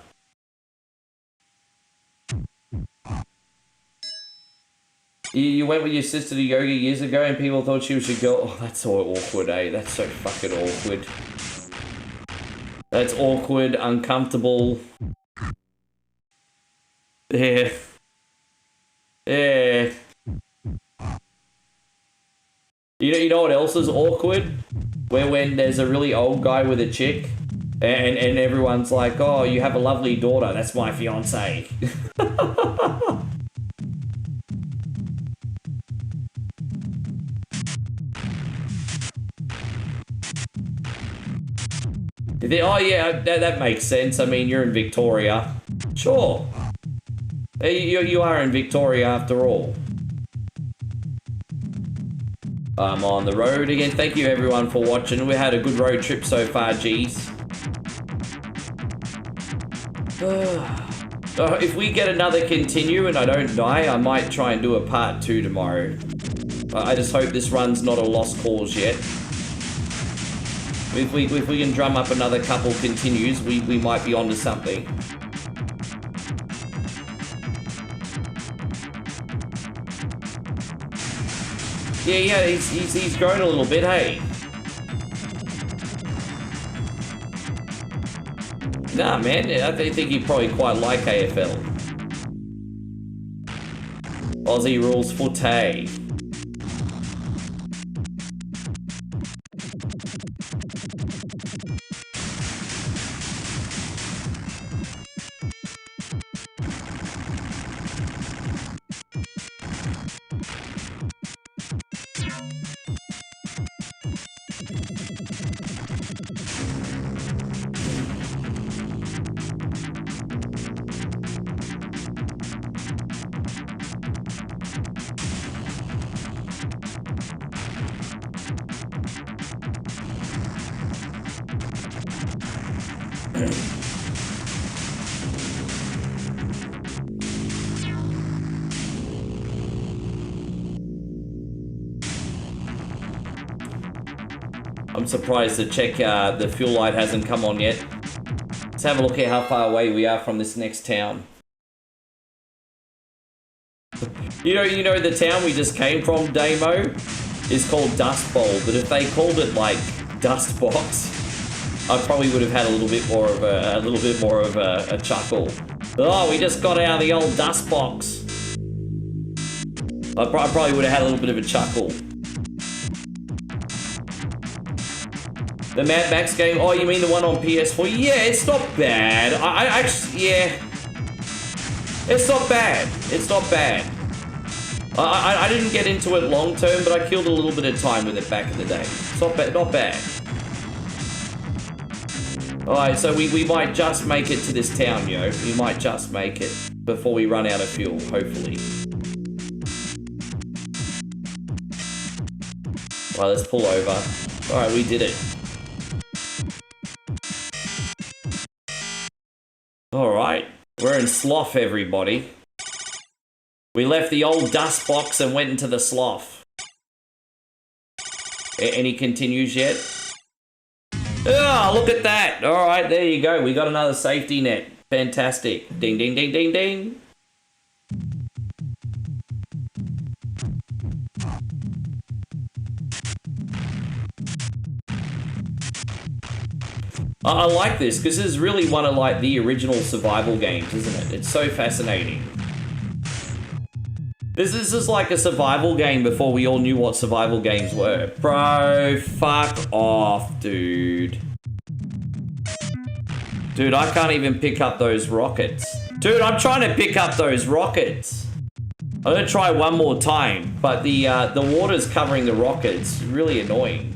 You went with your sister to yoga years ago and people thought she was your girl. Oh, that's so awkward, eh? That's so fucking awkward. That's awkward, uncomfortable. Yeah. Yeah. You know what else is awkward? When there's a really old guy with a chick and everyone's like, oh, you have a lovely daughter. That's my fiance. Oh yeah, that makes sense. I mean, you're in Victoria. Sure. You are in Victoria after all. I'm on the road again. Thank you everyone for watching. We had a good road trip so far, geez. If we get another continue and I don't die, I might try and do a part 2 tomorrow. I just hope this run's not a lost cause yet. If we can drum up another couple continues, we might be onto something. Yeah, he's grown a little bit, hey? Nah, man, I think he'd probably quite like AFL. Aussie rules footy. I'm surprised the the fuel light hasn't come on yet. Let's have a look at how far away we are from this next town. You know the town we just came from, Damo, is called Dust Bowl, but if they called it like Dust Box, I probably would have had a little bit more of a chuckle. Oh, we just got out of the old Dust Box. I probably would have had a little bit of a chuckle. The Mad Max game? Oh, you mean the one on PS4? Yeah, it's not bad. I actually, yeah. It's not bad. It's not bad. I didn't get into it long term, but I killed a little bit of time with it back in the day. It's not bad. Not bad. Alright, so we might just make it to this town, yo. We might just make it before we run out of fuel, hopefully. Alright, let's pull over. Alright, we did it. Alright, we're in Slough, everybody. We left the old Dust Box and went into the Slough. Any continues yet? Oh, look at that! Alright, there you go. We got another safety net. Fantastic. Ding, ding, ding, ding, ding. I like this because this is really one of like the original survival games, isn't it? It's so fascinating. This is like a survival game before we all knew what survival games were. Bro, fuck off, dude. Dude, I can't even pick up those rockets. Dude, I'm trying to pick up those rockets. I'm gonna try one more time, but the water's covering the rockets. Really annoying.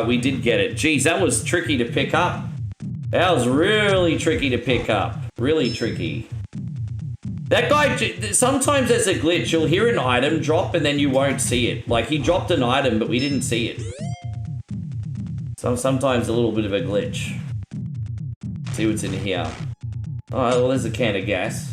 We did get it. Jeez, that was tricky to pick up. That was really tricky to pick up. Really tricky. That guy, sometimes there's a glitch. You'll hear an item drop and then you won't see it. Like, he dropped an item, but we didn't see it. So sometimes a little bit of a glitch. See what's in here. Oh, well, there's a can of gas.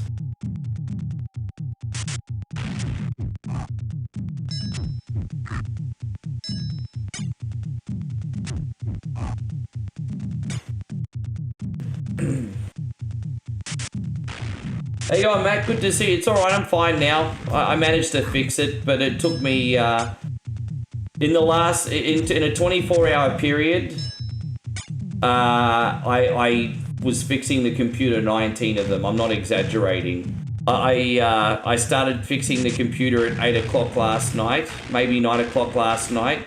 Hey, yo, Matt, good to see you. It's alright, I'm fine now. I managed to fix it, but it took me, in a 24-hour period, I was fixing the computer 19 of them. I'm not exaggerating. I started fixing the computer at 8 o'clock last night, maybe 9 o'clock last night,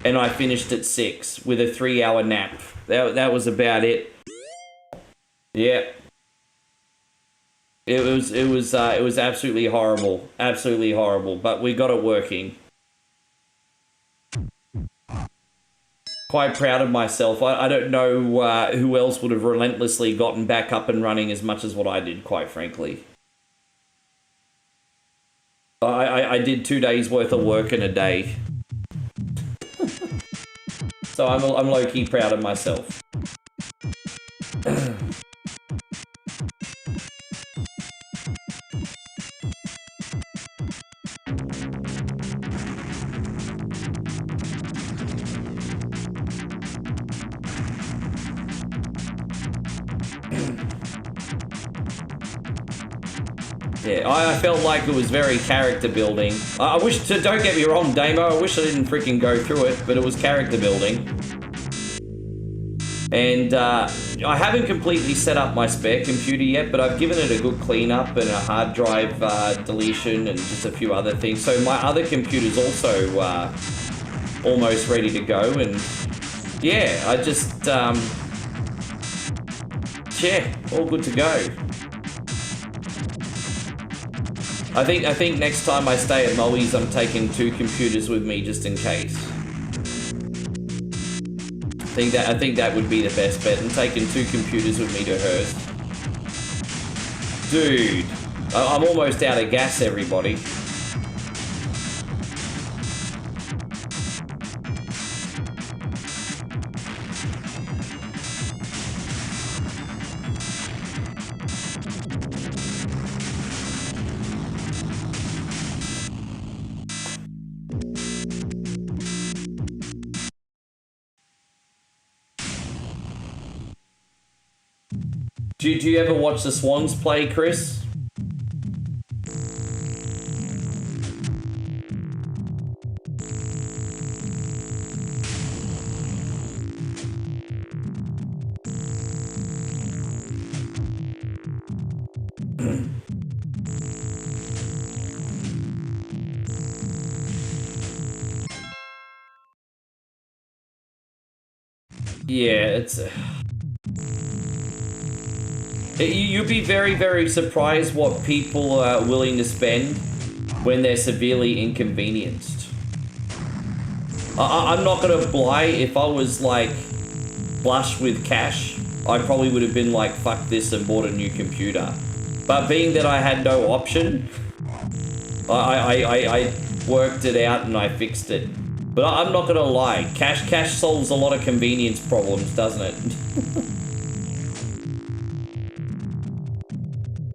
and I finished at 6 with a 3-hour nap. That was about it. Yeah. It was absolutely horrible, but we got it working. Quite proud of myself. I don't know who else would have relentlessly gotten back up and running as much as what I did, quite frankly. I did 2 days worth of work in a day. So I'm low-key proud of myself. Yeah, I felt like it was very character building. I wish, don't get me wrong, Damo, I wish I didn't freaking go through it, but it was character building. And I haven't completely set up my spare computer yet, but I've given it a good cleanup and a hard drive deletion and just a few other things. So my other computer's also almost ready to go, and yeah, I just, yeah, all good to go. I think next time I stay at Moe's, I'm taking 2 computers with me just in case. I think that would be the best bet. I'm taking 2 computers with me to hers. Dude, I'm almost out of gas, everybody. Do you ever watch the Swans play, Chris? Yeah, it's... You'd be very, very surprised what people are willing to spend when they're severely inconvenienced. I'm not gonna lie, if I was like flush with cash, I probably would have been like, fuck this, and bought a new computer. But being that I had no option, I worked it out and I fixed it. But I'm not gonna lie, cash solves a lot of convenience problems, doesn't it?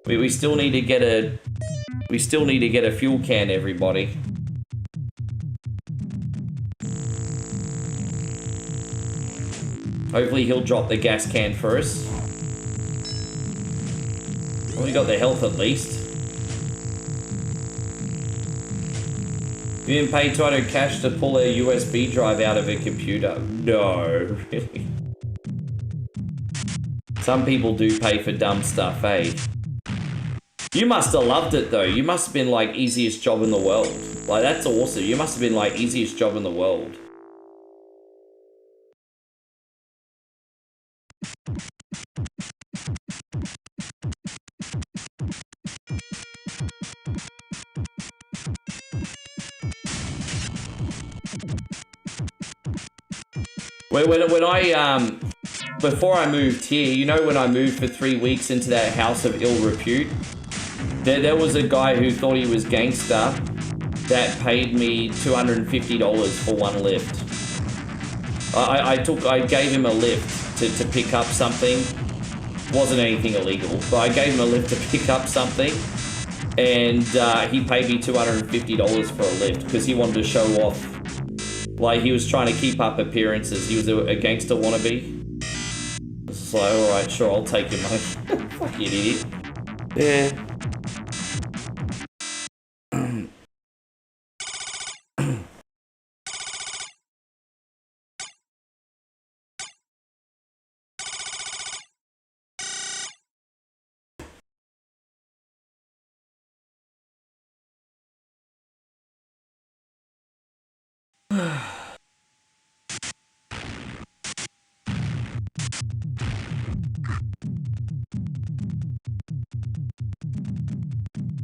We still need to get a fuel can, everybody. Hopefully he'll drop the gas can for us. Well, we got the health at least. You didn't pay 200 cash to pull a USB drive out of a computer. No, really. Some people do pay for dumb stuff, eh? You must have loved it though. You must have been like easiest job in the world. Like that's awesome. You must have been like easiest job in the world. When I before I moved here, you know when I moved for 3 weeks into that house of ill repute, there was a guy who thought he was gangster that paid me $250 for one lift. I gave him a lift to pick up something. Wasn't anything illegal, but I gave him a lift to pick up something, and he paid me $250 for a lift because he wanted to show off. Like, he was trying to keep up appearances. He was a gangster wannabe. It's just like, alright, sure, I'll take your money. Fuck you, idiot. Yeah.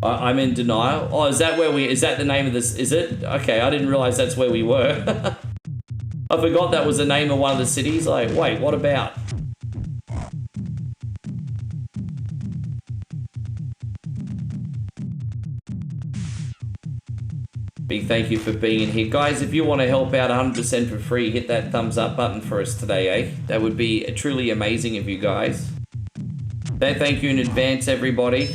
I'm in denial. Oh, is that the name of this? Is it? Okay, I didn't realize that's where we were. I forgot that was the name of one of the cities. Like, wait, what about? Big thank you for being in here. Guys, if you want to help out 100% for free, hit that thumbs up button for us today, eh? That would be truly amazing of you guys. Thank you in advance, everybody.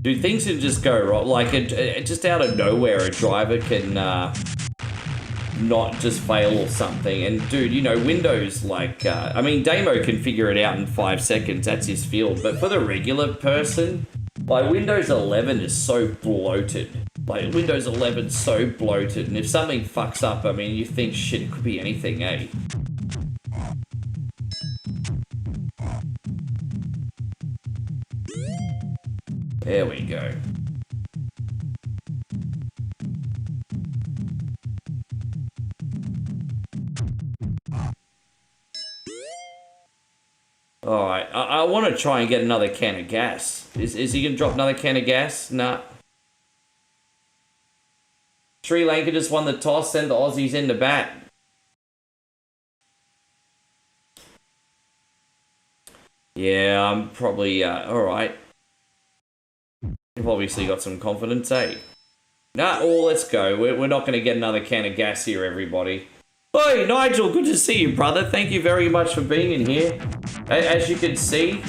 Dude, things can just go wrong. Like, just out of nowhere, a driver can not just fail or something. And, dude, you know, Windows, like... I mean, Damo can figure it out in 5 seconds. That's his field. But for the regular person, like, Windows 11 is so bloated. Like, Windows 11's so bloated. And if something fucks up, I mean, you think, shit, it could be anything, eh? There we go. Alright, I want to try and get another can of gas. Is he going to drop another can of gas? Nah. Sri Lanka just won the toss, send the Aussies in to bat. Yeah, I'm probably, alright. You've obviously got some confidence, eh? Nah, oh, let's go. We're not going to get another can of gas here, everybody. Hey, Nigel, good to see you, brother. Thank you very much for being in here. As you can see,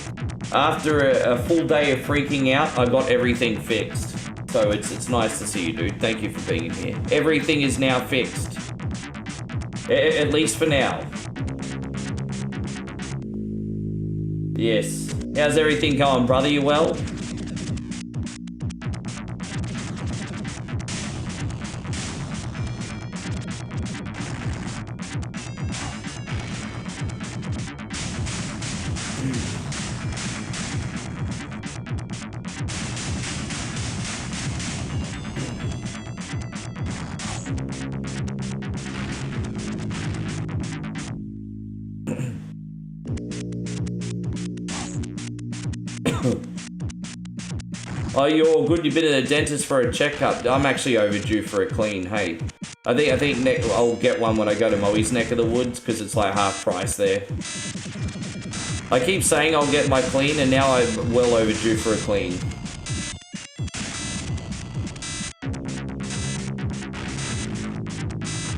after a full day of freaking out, I got everything fixed. So it's nice to see you, dude. Thank you for being in here. Everything is now fixed. At least for now. Yes. How's everything going, brother? You well? Oh, you're all good. You've been at the dentist for a checkup. I'm actually overdue for a clean, hey. I think I'll get one when I go to Moe's neck of the woods, because it's like half price there. I keep saying I'll get my clean, and now I'm well overdue for a clean.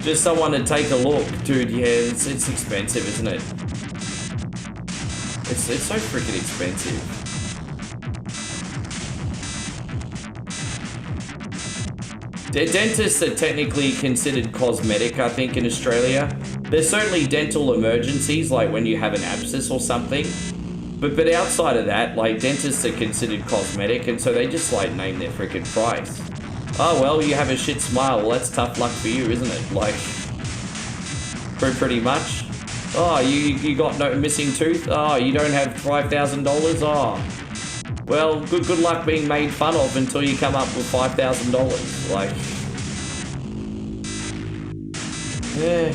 Just someone to take a look. Dude, yeah, it's expensive, isn't it? It's so freaking expensive. Dentists are technically considered cosmetic, I think, in Australia. There's certainly dental emergencies, like when you have an abscess or something. But outside of that, like, dentists are considered cosmetic, and so they just, like, name their freaking price. Oh, well, you have a shit smile. Well, that's tough luck for you, isn't it? Like, pretty much. Oh, you got no missing tooth? Oh, you don't have $5,000? Oh. Well, good luck being made fun of until you come up with $5,000. Like, yeah.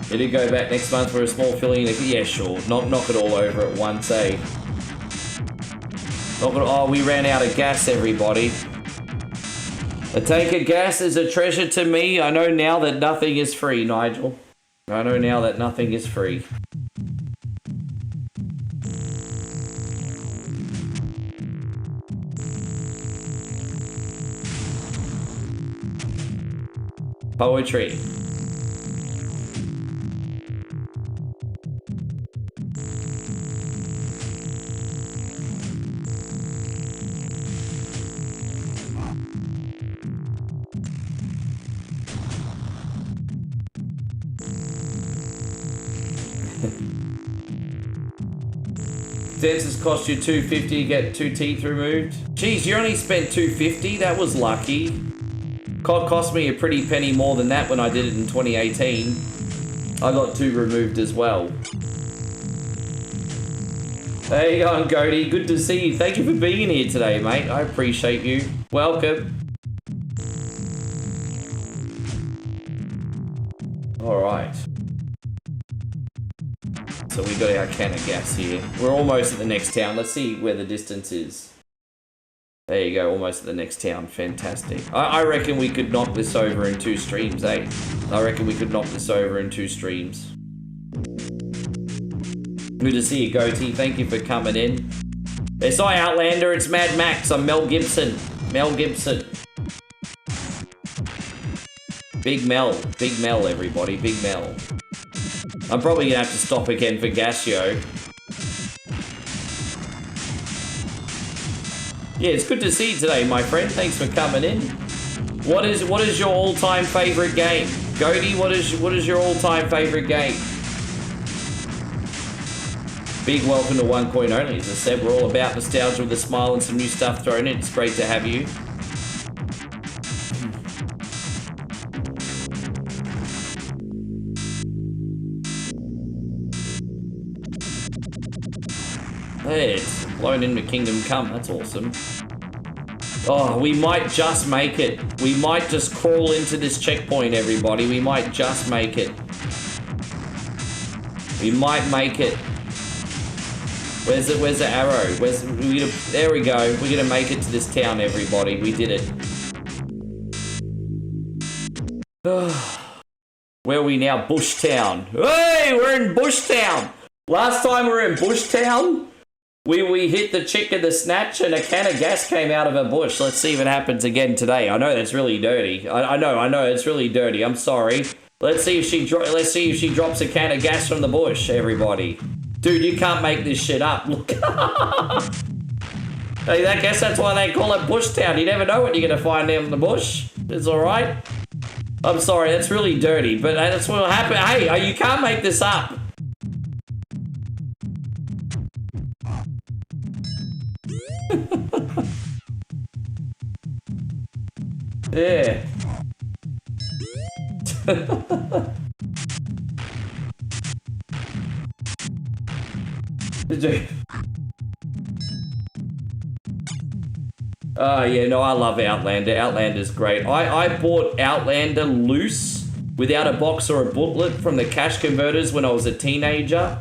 Did it go back next month for a small filling? Yeah, sure. Knock it all over at once, eh? Oh, we ran out of gas, everybody. A tank of gas is a treasure to me. I know now that nothing is free, Nigel. I know now that nothing is free. Poetry. Dentist cost you $250 to get 2 teeth removed. Jeez, you only spent $250? That was lucky. Cost me a pretty penny more than that when I did it in 2018. I got 2 removed as well. Hey, going, Goaty. Good to see you. Thank you for being here today, mate. I appreciate you. Welcome. All right. So we got our can of gas here. We're almost at the next town. Let's see where the distance is. There you go, almost at the next town. Fantastic. I reckon we could knock this over in 2 streams, eh? I reckon we could knock this over in 2 streams. Good to see you, Goatee. Thank you for coming in. It's not Outlander, it's Mad Max. I'm Mel Gibson. Mel Gibson. Big Mel, everybody. Big Mel. I'm probably gonna have to stop again for Gasio. Yeah, it's good to see you today, my friend. Thanks for coming in. What is your all-time favorite game? Goaty, what is your all-time favorite game? Big welcome to One Coin Only. As I said, we're all about nostalgia with a smile and some new stuff thrown in. It's great to have you. Hey, it's blown into Kingdom Come. That's awesome. Oh, we might just make it. We might just crawl into this checkpoint, everybody. We might just make it. We might make it. Where's the arrow? There we go. We're gonna make it to this town, everybody. We did it. Where are we now? Bushtown. Hey, we're in Bushtown. Last time we were in Bushtown, we hit the chick in the snatch and a can of gas came out of a bush. Let's see if it happens again today. I know that's really dirty. I know it's really dirty. I'm sorry. Let's see if she drops a can of gas from the bush, everybody. Dude, you can't make this shit up. Look. Hey, I guess that's why they call it Bushtown. You never know what you're gonna find out in the bush. It's all right. I'm sorry, that's really dirty, but that's what will happen. Hey, you can't make this up. Yeah. Oh, yeah, no, I love Outlander. Outlander's great. I bought Outlander loose without a box or a booklet from the cash converters when I was a teenager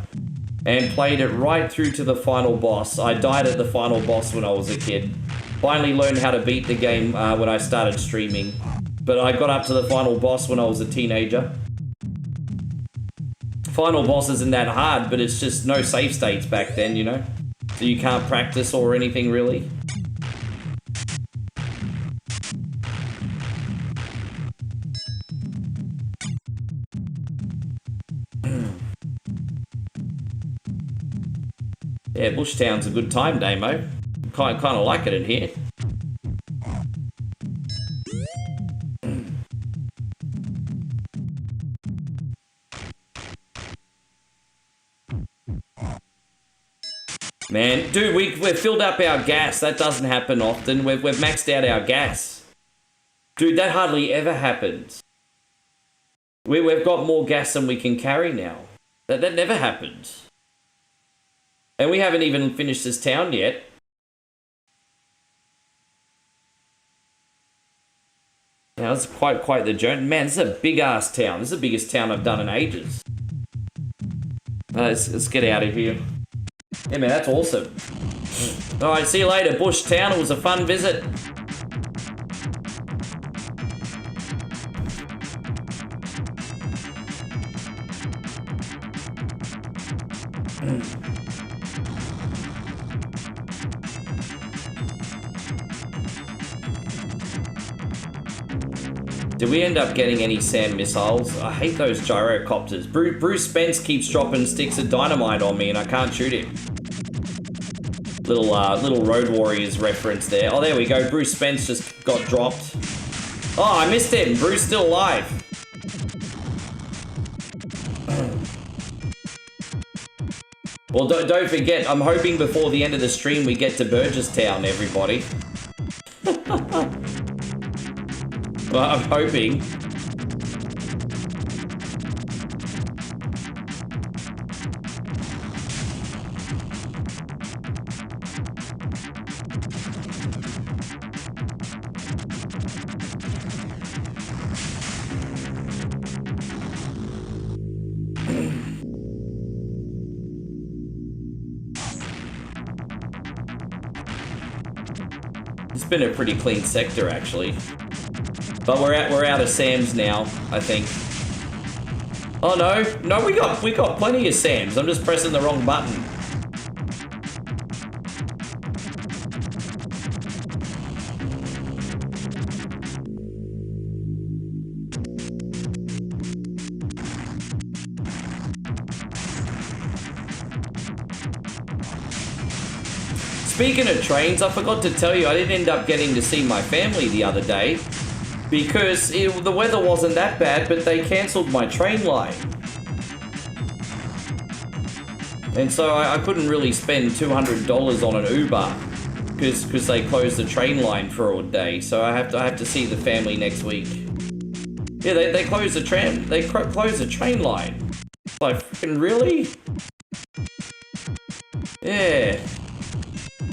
and played it right through to the final boss. I died at the final boss when I was a kid. Finally learned how to beat the game when I started streaming. But I got up to the final boss when I was a teenager. Final boss isn't that hard, but it's just no save states back then, you know? So you can't practice or anything really. Yeah, Bushtown's a good time, Damo. Kind of like it in here. Man, dude, we've filled up our gas. That doesn't happen often. We've maxed out our gas. Dude, that hardly ever happens. We've got more gas than we can carry now. That never happens. And we haven't even finished this town yet. Now, it's quite the journey. Man, this is a big-ass town. This is the biggest town I've done in ages. Let's get out of here. Yeah, man, that's awesome. Alright, see you later, Bush Town. It was a fun visit. Did we end up getting any SAM missiles? I hate those gyrocopters. Bruce Spence keeps dropping sticks of dynamite on me and I can't shoot him. Little Road Warriors reference there. Oh, there we go. Bruce Spence just got dropped. Oh, I missed him. Bruce still alive. Well, don't forget, I'm hoping before the end of the stream we get to Burgesstown, everybody. Well, I'm hoping. It's been a pretty clean sector, actually. But we're out of SAMs now, I think. Oh no, we got plenty of SAMs. I'm just pressing the wrong button. Speaking of trains, I forgot to tell you, I didn't end up getting to see my family the other day because the weather wasn't that bad, but they cancelled my train line. And so I couldn't really spend $200 on an Uber because they closed the train line for a day. So I have to see the family next week. Yeah, they closed closed the train line. Like, freaking really? Yeah.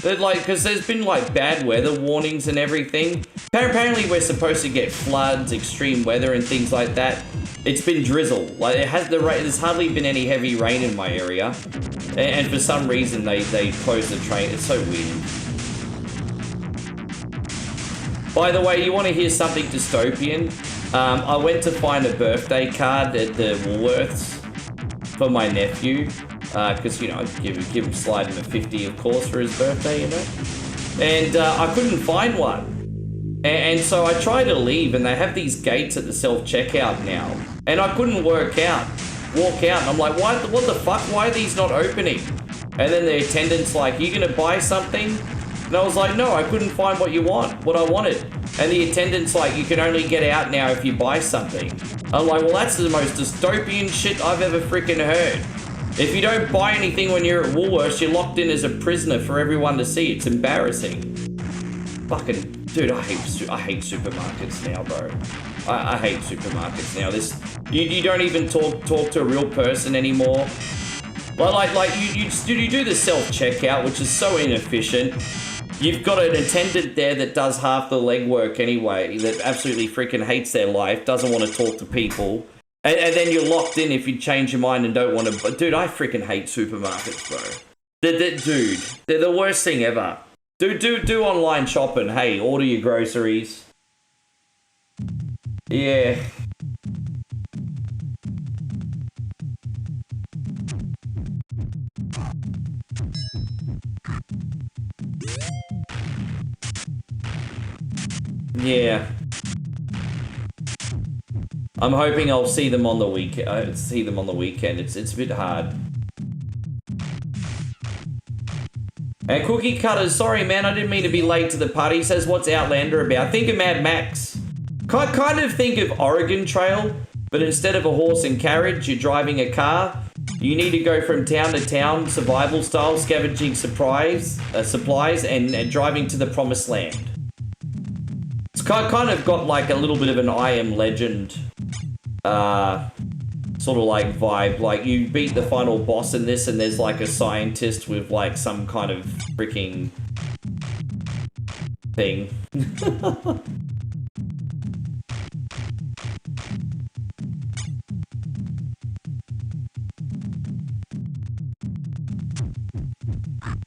But like, because there's been like bad weather warnings and everything. Apparently we're supposed to get floods, extreme weather and things like that. It's been drizzle. Like there's hardly been any heavy rain in my area. And for some reason they closed the train. It's so weird. By the way, you want to hear something dystopian? I went to find a birthday card at the Woolworths for my nephew. Because, you know, I'd give slide him a 50, of course, for his birthday, you know? And I couldn't find one. And so I tried to leave, and they have these gates at the self-checkout now. And I couldn't walk out. And I'm like, what the fuck? Why are these not opening? And then the attendant's like, you gonna buy something? And I was like, no, I couldn't find what I wanted. And the attendant's like, you can only get out now if you buy something. I'm like, well, that's the most dystopian shit I've ever freaking heard. If you don't buy anything when you're at Woolworths, you're locked in as a prisoner for everyone to see. It's embarrassing. Fucking, dude, I hate supermarkets now, bro. I hate supermarkets now. You don't even talk to a real person anymore. Like you do the self-checkout, which is so inefficient. You've got an attendant there that does half the legwork anyway, that absolutely freaking hates their life, doesn't want to talk to people. And then you're locked in if you change your mind and don't want to... Dude, I freaking hate supermarkets, bro. Dude, they're the worst thing ever. Do online shopping. Hey, order your groceries. Yeah. Yeah. I'm hoping I'll see them on the weekend. It's a bit hard. And Cookie Cutters, sorry man, I didn't mean to be late to the party. He says, what's Outlander about? Think of Mad Max. Kind of think of Oregon Trail, but instead of a horse and carriage, you're driving a car. You need to go from town to town, survival style, scavenging supplies, and driving to the promised land. It's kind of got like a little bit of an I Am Legend sort of like vibe. Like you beat the final boss in this and there's like a scientist with like some kind of freaking thing.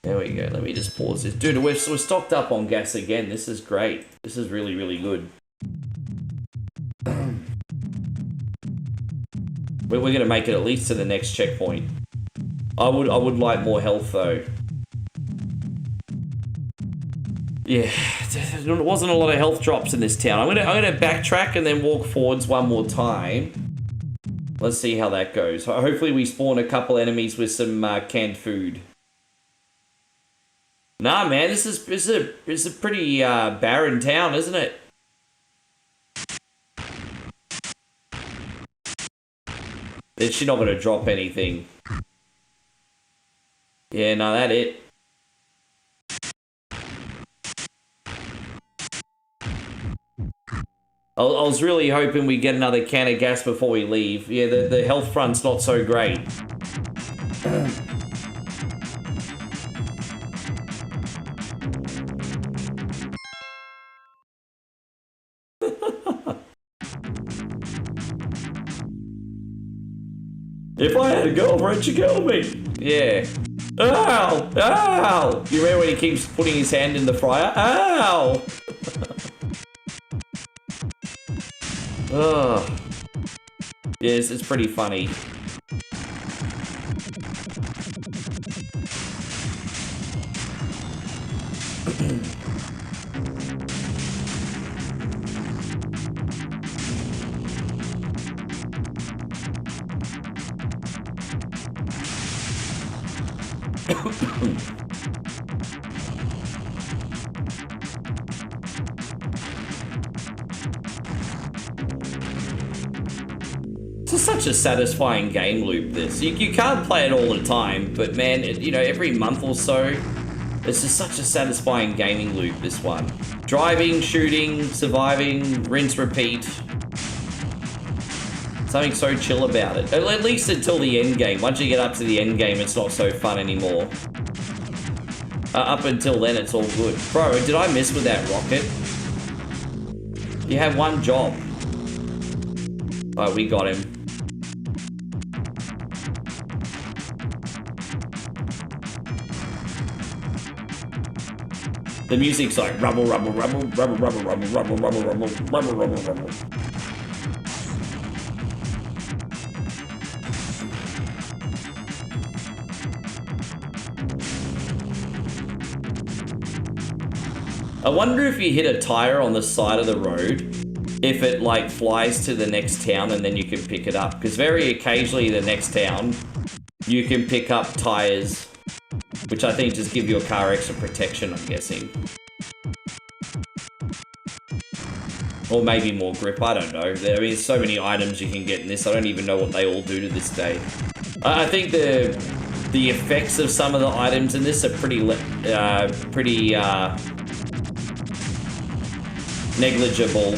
There we go. Let me just pause this. Dude, we're stocked up on gas again. This is great. This is really, really good. We're going to make it at least to the next checkpoint. I would like more health, though. Yeah, there wasn't a lot of health drops in this town. I'm gonna backtrack and then walk forwards one more time. Let's see how that goes. Hopefully we spawn a couple enemies with some canned food. Nah, man, this is a pretty barren town, isn't it? She's not gonna drop anything. Yeah, no, that it. I was really hoping we get another can of gas before we leave. Yeah, the health front's not so great. If I had a girlfriend, she'd kill me. Yeah. Ow! Ow! You remember when he keeps putting his hand in the fryer? Ow! Ugh. Yes, it's pretty funny. It's such a satisfying game loop, this. You can't play it all the time, but man, you know, every month or so, it's just such a satisfying gaming loop, this one. Driving, shooting, surviving, rinse, repeat. Something so chill about it. At least until the end game. Once you get up to the end game, it's not so fun anymore. Up until then, it's all good. Bro, did I miss with that rocket? You have one job. Alright, we got him. The music's like rumble, rumble, rumble, rumble, rumble, rumble, rumble, rumble, rumble, rumble, rumble, rumble. I wonder if you hit a tire on the side of the road, if it like flies to the next town and then you can pick it up. Because very occasionally the next town, you can pick up tires, which I think just give your car extra protection, I'm guessing. Or maybe more grip, I don't know. I mean, there's so many items you can get in this, I don't even know what they all do to this day. I think the effects of some of the items in this are pretty negligible.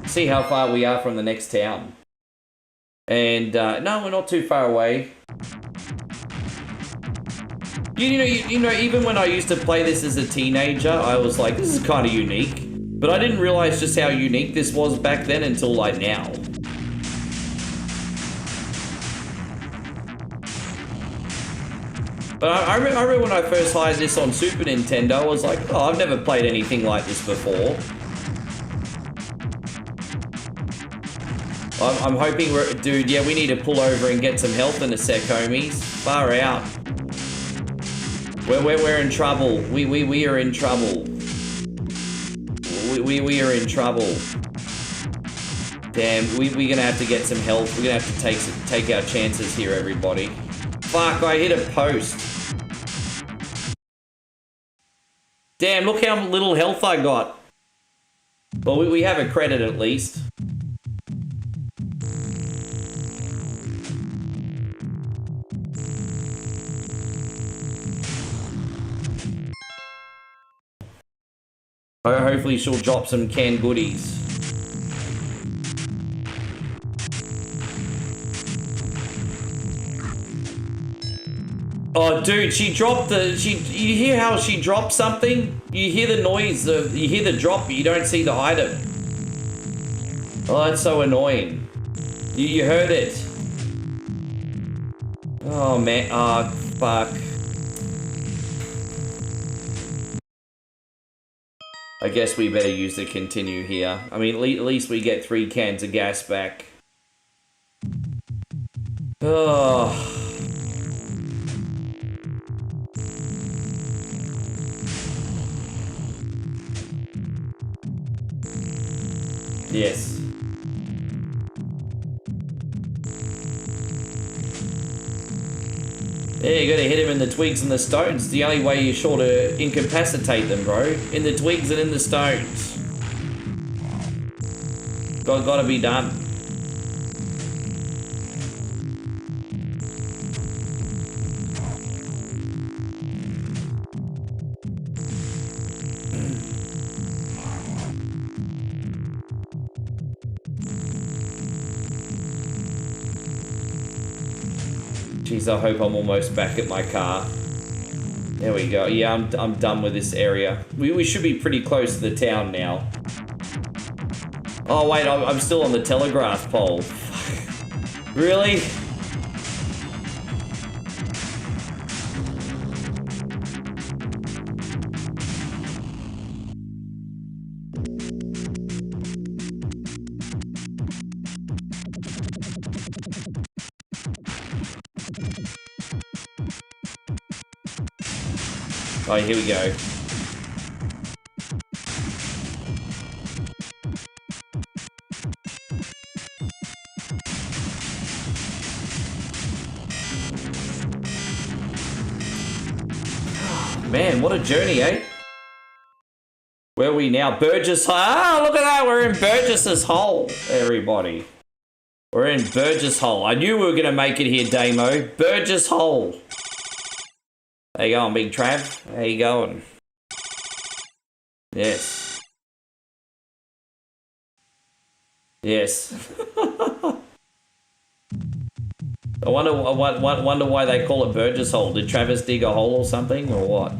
See how far we are from the next town. And no, we're not too far away. You know, even when I used to play this as a teenager, I was like, this is kind of unique. But I didn't realize just how unique this was back then until like now. But I remember when I first hired this on Super Nintendo, I was like, oh, I've never played anything like this before. I'm hoping dude, yeah, we need to pull over and get some health in a sec, homies. Far out. We're in trouble. We are in trouble. We are in trouble. Damn, we're gonna have to get some health. We're gonna have to take our chances here, everybody. fuck, I hit a post. Damn, look how little health I got. Well, we have a credit at least. Hopefully she'll drop some canned goodies. Oh, dude, she dropped the... You hear how she dropped something? You hear the noise, you hear the drop, but you don't see the item. Oh, that's so annoying. You heard it. Oh, man. Oh, fuck. I guess we better use the continue here. I mean, at least we get 3 cans of gas back. Oh... Yes. Yeah, you gotta hit him in the twigs and the stones. The only way you're sure to incapacitate them, bro. In the twigs and in the stones. Gotta be done. Jeez, I hope I'm almost back at my car. There we go. Yeah, I'm done with this area. We should be pretty close to the town now. Oh wait, I'm still on the telegraph pole. Really? Oh, here we go. Man, what a journey, eh? Where are we now? Burgess Hole. Ah, look at that. We're in Burgess's Hole, everybody. We're in Burgess Hole. I knew we were going to make it here, Damo. Burgess Hole. How you going, Big Trav? How you going? Yes. Yes. I wonder why they call it Burgess Hole. Did Travis dig a hole or something, or what?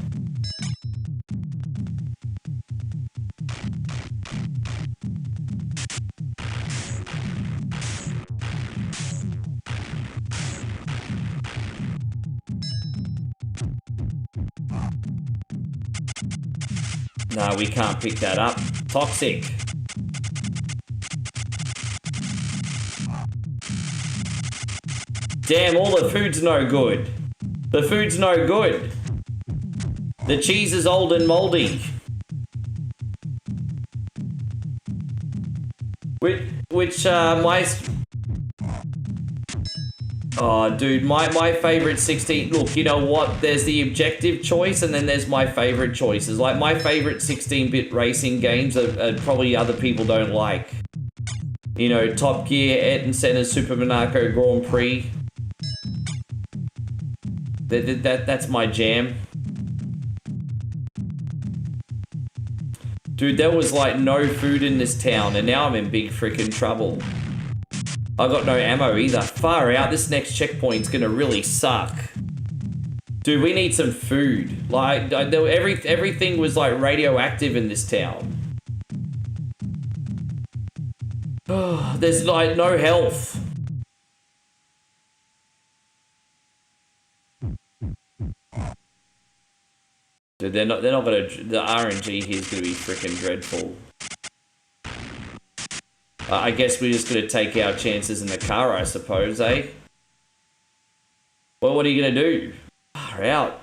No, we can't pick that up. Toxic. Damn, all the food's no good. The food's no good. The cheese is old and moldy. Oh, dude, my favorite 16... Look, you know what? There's the objective choice, and then there's my favorite choices. Like, my favorite 16-bit racing games are probably other people don't like. You know, Top Gear, Ayrton Senna's Super Monaco Grand Prix. That's my jam. Dude, there was, like, no food in this town, and now I'm in big freaking trouble. I got no ammo either. Far out, this next checkpoint's gonna really suck. Dude, we need some food. Like, everything was like radioactive in this town. There's like no health. Dude, they're not gonna, the RNG here is gonna be freaking dreadful. I guess we're just going to take our chances in the car, I suppose, eh? Well, what are you going to do? Far out.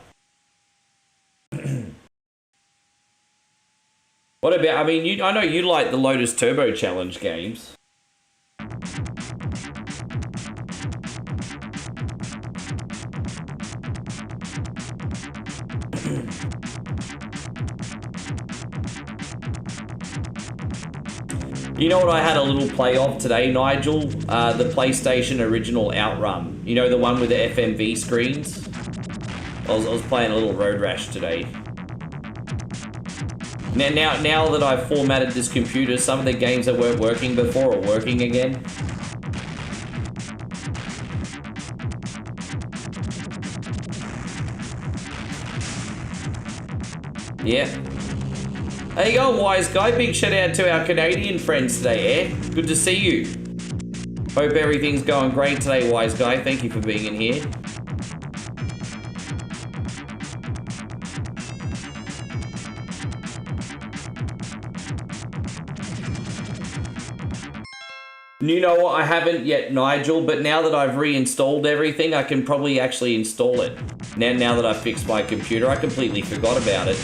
What about, I mean, I know you like the Lotus Turbo Challenge games. You know what I had a little play of today, Nigel? The PlayStation original Outrun. You know, the one with the FMV screens? I was playing a little Road Rash today. Now that I've formatted this computer, some of the games that weren't working before are working again. Yeah. How you going, Wise Guy? Big shout out to our Canadian friends today, eh? Good to see you. Hope everything's going great today, Wise Guy. Thank you for being in here. You know what? I haven't yet, Nigel, but now that I've reinstalled everything, I can probably actually install it. Now that I've fixed my computer, I completely forgot about it.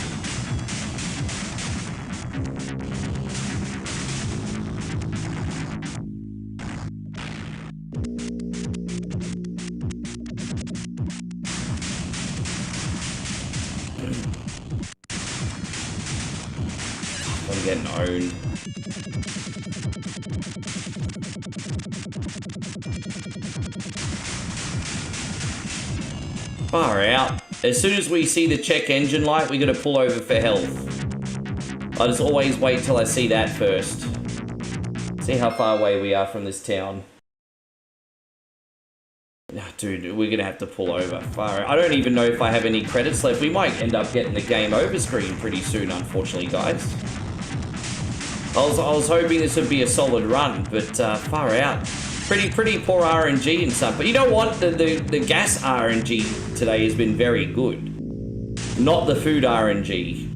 I'm getting owned. Far out. As soon as we see the check engine light, we gotta pull over for health. I just always wait till I see that first. See how far away we are from this town. Dude, we're gonna have to pull over. Far out. I don't even know if I have any credits left. We might end up getting the game over screen pretty soon, unfortunately, guys. I was hoping this would be a solid run, but far out. Pretty poor RNG and stuff. But you know what? The gas RNG today has been very good. Not the food RNG.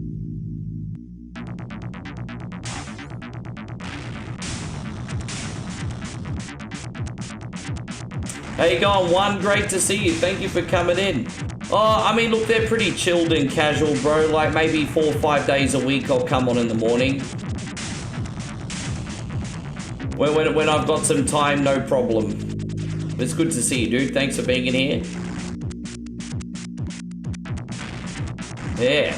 How you going, One? Great to see you. Thank you for coming in. Oh, I mean, look, they're pretty chilled and casual, bro. Like maybe 4 or 5 days a week I'll come on in the morning. When I've got some time, no problem. It's good to see you, dude. Thanks for being in here. Yeah.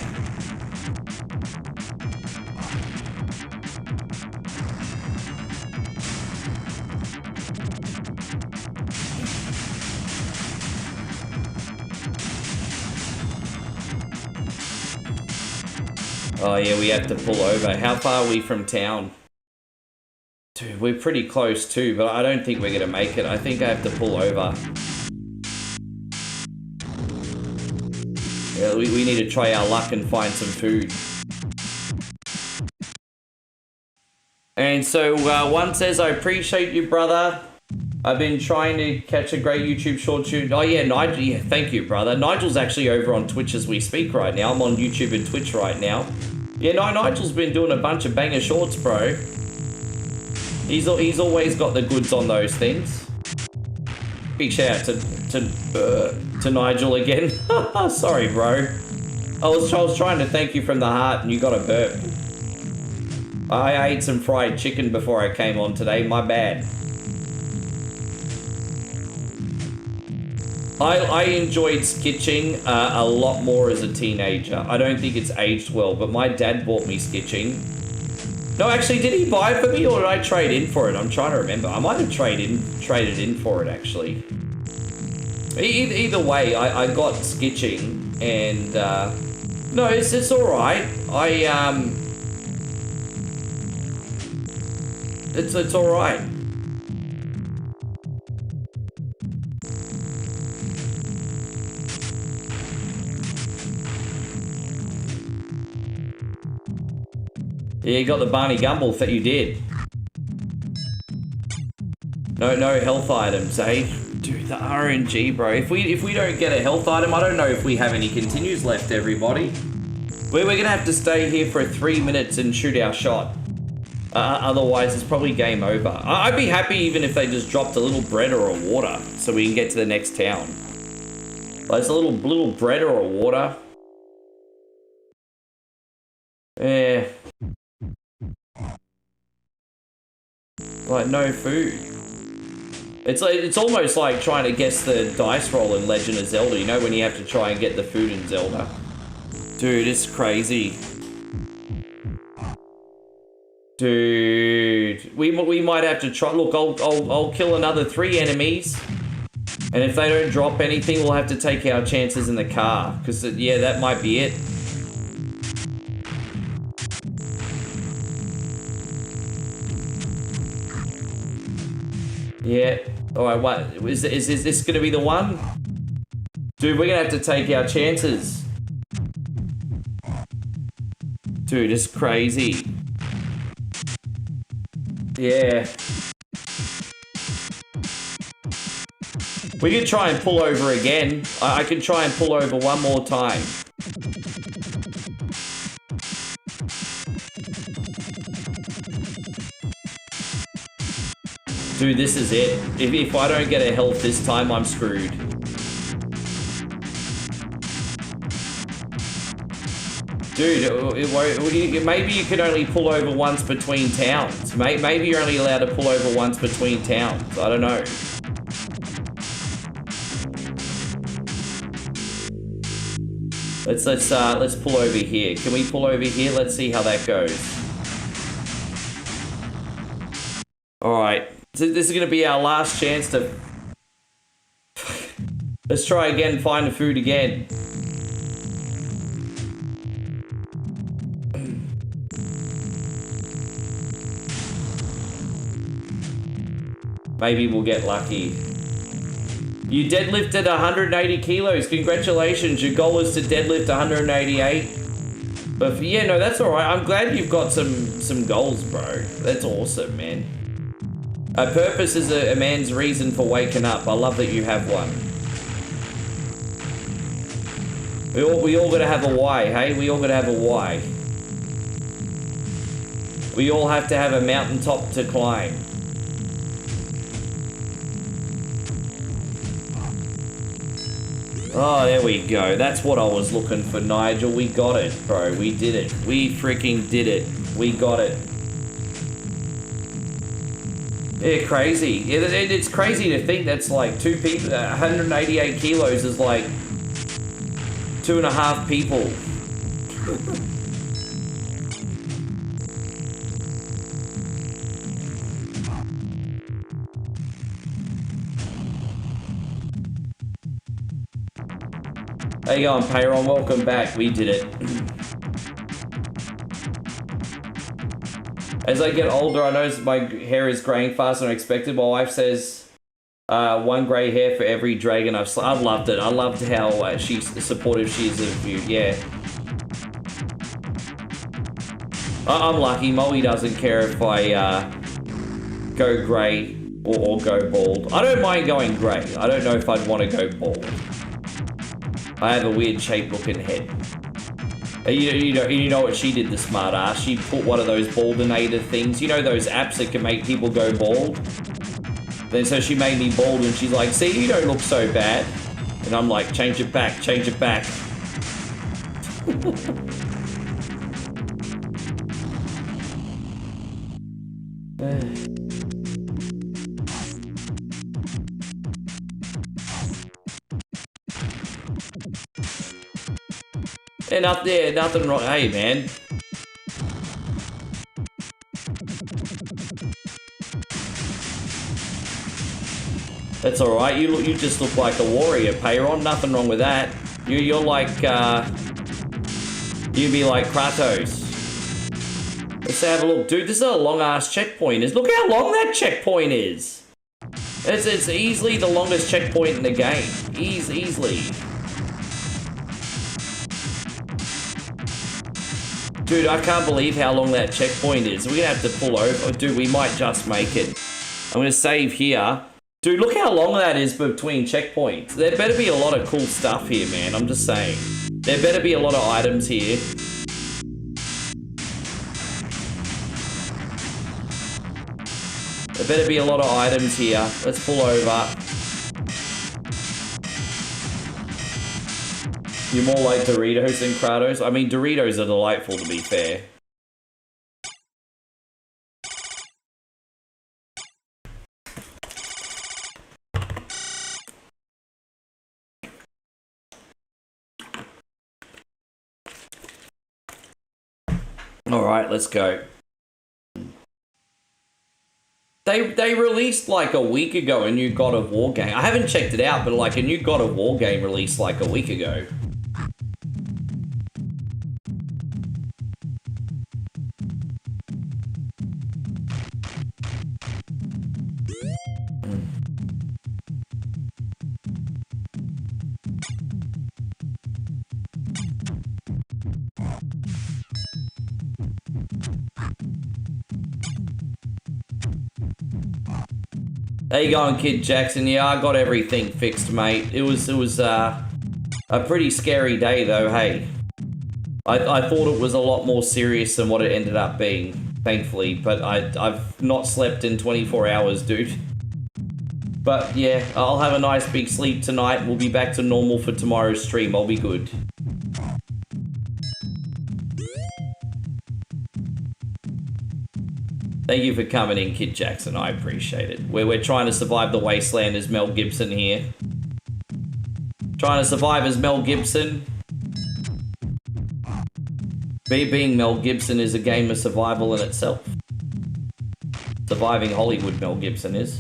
Oh yeah, we have to pull over. How far are we from town? Dude, we're pretty close too, but I don't think we're gonna make it. I think I have to pull over. Yeah, we need to try our luck and find some food. And so One says, I appreciate you, brother. I've been trying to catch a great YouTube short shoot. Oh yeah, Nigel, yeah, thank you, brother. Nigel's actually over on Twitch as we speak right now. I'm on YouTube and Twitch right now. Yeah, no, Nigel's been doing a bunch of banger shorts, bro. He's always got the goods on those things. Big shout out to Nigel again. Sorry, bro. I was trying to thank you from the heart, and you got a burp. I ate some fried chicken before I came on today. My bad. I enjoyed skitching a lot more as a teenager. I don't think it's aged well, but my dad bought me skitching. No, actually, did he buy it for me or did I trade in for it? I'm trying to remember. I might have traded in for it, actually. Either way, I got sketching and... no, it's alright. It's alright. Yeah, you got the Barney Gumble that you did. No health items, eh? Dude, the RNG, bro. If we don't get a health item, I don't know if we have any continues left, everybody. We're gonna have to stay here for 3 minutes and shoot our shot. Otherwise, it's probably game over. I'd be happy even if they just dropped a little bread or a water so we can get to the next town. Like, it's a little bread or a water. Yeah. Like, no food. It's almost like trying to guess the dice roll in Legend of Zelda, you know, when you have to try and get the food in Zelda. Dude, it's crazy. Dude. we might have to try. Look, I'll kill another 3 enemies, and if they don't drop anything, we'll have to take our chances in the car. Because yeah, that might be it. Yeah. All right. What is this going to be the one? Dude, we're gonna have to take our chances. Dude, it's crazy. Yeah. We could try and pull over again. I can try and pull over one more time. Dude, this is it. If I don't get a health this time, I'm screwed. Dude, maybe you can only pull over once between towns. Maybe you're only allowed to pull over once between towns. I don't know. Let's pull over here. Can we pull over here? Let's see how that goes. All right. So this is gonna be our last chance to. Let's try again. Find the food again. Maybe we'll get lucky. You deadlifted 180 kilos. Congratulations. Your goal is to deadlift 188. But yeah, no, that's all right. I'm glad you've got some goals, bro. That's awesome, man. A purpose is a man's reason for waking up. I love that you have one. We all gotta have a why, hey? We all gotta have a why. We all have to have a mountaintop to climb. Oh, there we go. That's what I was looking for, Nigel. We got it, bro. We did it. We freaking did it. We got it. Yeah, crazy. It's crazy to think that's like 2 people. 188 kilos is like 2.5 people. How you going, Payron? Welcome back. We did it. As I get older, I notice my hair is graying faster than expected. My wife says 1 grey hair for every dragon I've loved it. I loved how she's supportive she is of you. Yeah. I'm lucky. Molly doesn't care if I go grey or go bald. I don't mind going grey. I don't know if I'd want to go bald. I have a weird shaped looking head. You know what she did, the smart ass? She put one of those baldinator things. You know those apps that can make people go bald? Then so she made me bald and she's like, see, you don't look so bad. And I'm like, change it back, change it back. Yeah, nothing wrong. Hey, man. That's all right. You just look like a warrior, Payron. Nothing wrong with that. You're like you'd be like Kratos. Let's have a look, dude. This is a long ass checkpoint. Look how long that checkpoint is. It's easily the longest checkpoint in the game. Easily. Dude, I can't believe how long that checkpoint is. We're gonna have to pull over. Dude, we might just make it. I'm gonna save here. Dude, look how long that is between checkpoints. There better be a lot of cool stuff here, man. I'm just saying. There better be a lot of items here. There better be a lot of items here. Let's pull over. You're more like Doritos than Kratos? I mean, Doritos are delightful, to be fair. Alright, let's go. They released like a week ago a new God of War game. I haven't checked it out, but like a new God of War game released like a week ago. How you going, Kid Jackson? Yeah, I got everything fixed, mate. It was a pretty scary day, though. Hey, I thought it was a lot more serious than what it ended up being, thankfully. But I've not slept in 24 hours, dude. But yeah, I'll have a nice big sleep tonight. We'll be back to normal for tomorrow's stream. I'll be good. Thank you for coming in, Kid Jackson. I appreciate it. We're trying to survive the wasteland as Mel Gibson here. Trying to survive as Mel Gibson. Being Mel Gibson is a game of survival in itself. Surviving Hollywood Mel Gibson is.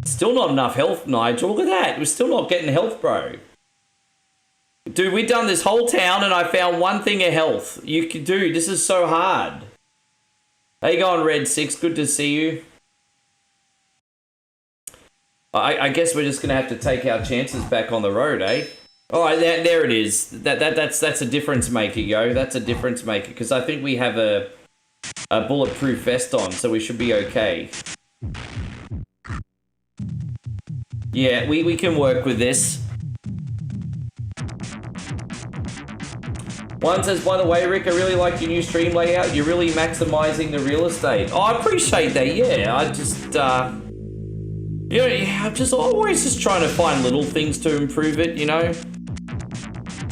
Still not enough health, Nigel. Look at that. We're still not getting health, bro. Dude, we've done this whole town and I found one thing of health. Dude, this is so hard. How you going, Red 6? Good to see you. I guess we're just going to have to take our chances back on the road, eh? All right, there it is. That's a difference maker, yo. That's a difference maker. Because I think we have a bulletproof vest on, so we should be okay. Yeah, we can work with this. One says, by the way, Rick, I really like your new stream layout. You're really maximizing the real estate. Oh, I appreciate that, yeah. I just, you know, I'm just always just trying to find little things to improve it, you know?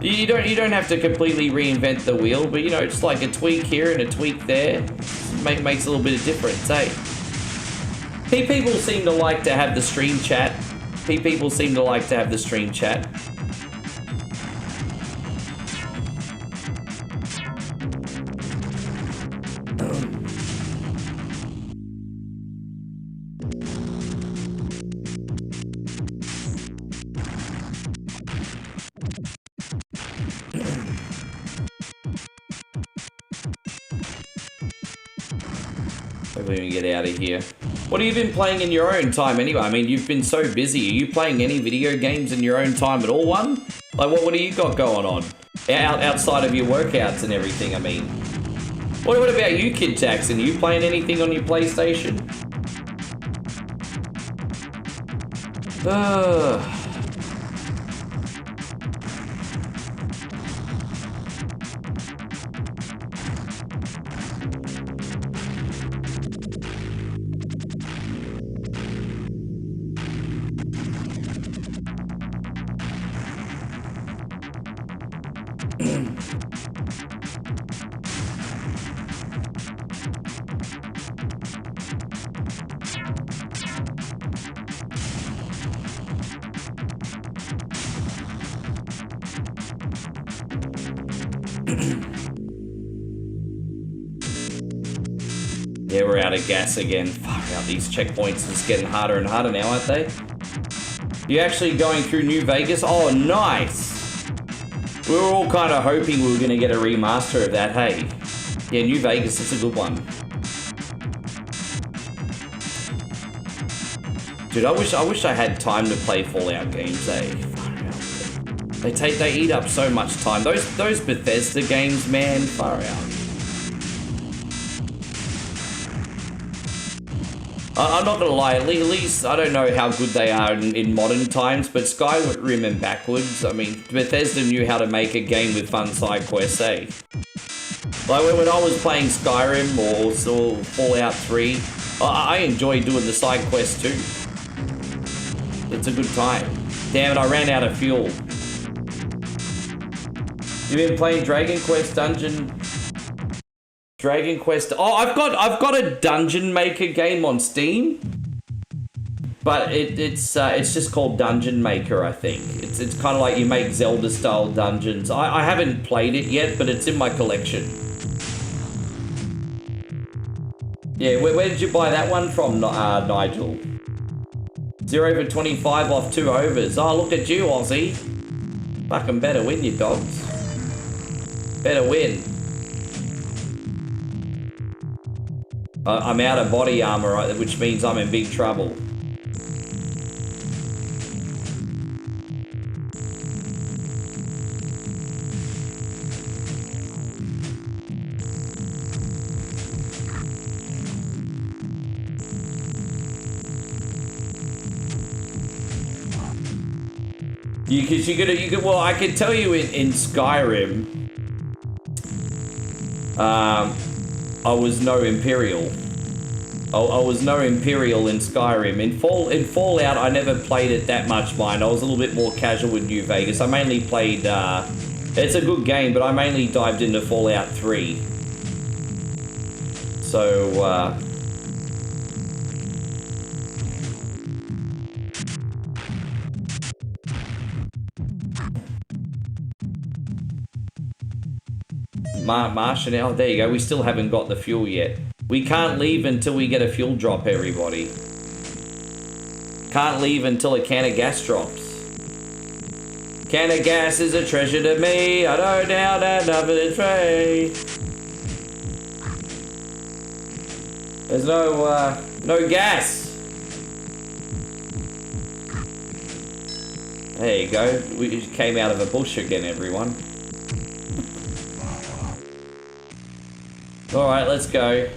You don't have to completely reinvent the wheel, but, you know, just like a tweak here and a tweak there makes a little bit of difference, eh? People seem to like to have the stream chat. People seem to like to have the stream chat. Hopefully we can get out of here. What have you been playing in your own time anyway? I mean, you've been so busy. Are you playing any video games in your own time at all, one? Like, what do you got going on? Outside of your workouts and everything, I mean. What about you, Kid Jackson? Are you playing anything on your PlayStation? Yeah, we're out of gas again. Fuck out, these checkpoints are just getting harder and harder now, aren't they? You're actually going through New Vegas? Oh, nice! We were all kind of hoping we were going to get a remaster of that, hey? Yeah, New Vegas, it's a good one. Dude, I wish I had time to play Fallout games, eh? They eat up so much time. Those Bethesda games, man, far out. I'm not gonna lie, at least I don't know how good they are in modern times, but Skyrim and backwards, I mean, Bethesda knew how to make a game with fun side quests, eh? Like when I was playing Skyrim or Fallout 3, I enjoyed doing the side quests too. It's a good time. Damn it, I ran out of fuel. You've been playing Dragon Quest. Oh, I've got a Dungeon Maker game on Steam. But it's just called Dungeon Maker, I think. It's kind of like you make Zelda-style dungeons. I haven't played it yet, but it's in my collection. Yeah, where did you buy that one from, Nigel? 0 for 25 off 2 overs. Oh, look at you, Aussie. Fucking better win, you dogs. Better win. I'm out of body armor, which means I'm in big trouble. Well, I can tell you in Skyrim, I was no Imperial. I was no Imperial in Skyrim. In Fallout, I never played it that much, mine. I was a little bit more casual with New Vegas. I mainly played, it's a good game, but I mainly dived into Fallout 3. So, Martian, oh, there you go. We still haven't got the fuel yet. We can't leave until we get a fuel drop, everybody. Can't leave until a can of gas drops. Can of gas is a treasure to me. I don't doubt another tray. There's no gas. There you go. We came out of a bush again, everyone. All right, let's go.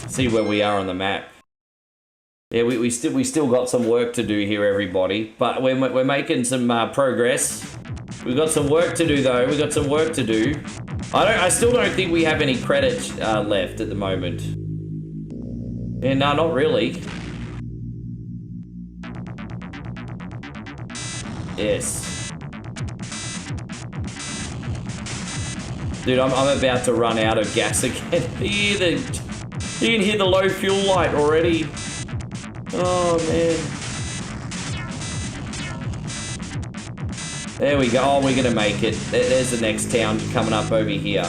See where we are on the map. Yeah, we still got some work to do here, everybody. But we're making some progress. We've got some work to do, though. We've got some work to do. I still don't think we have any credits left at the moment. Yeah, no, not really. Yes. Dude, I'm about to run out of gas again. You can hear the low fuel light already. Oh, man. There we go. Oh, we're going to make it. There's the next town coming up over here.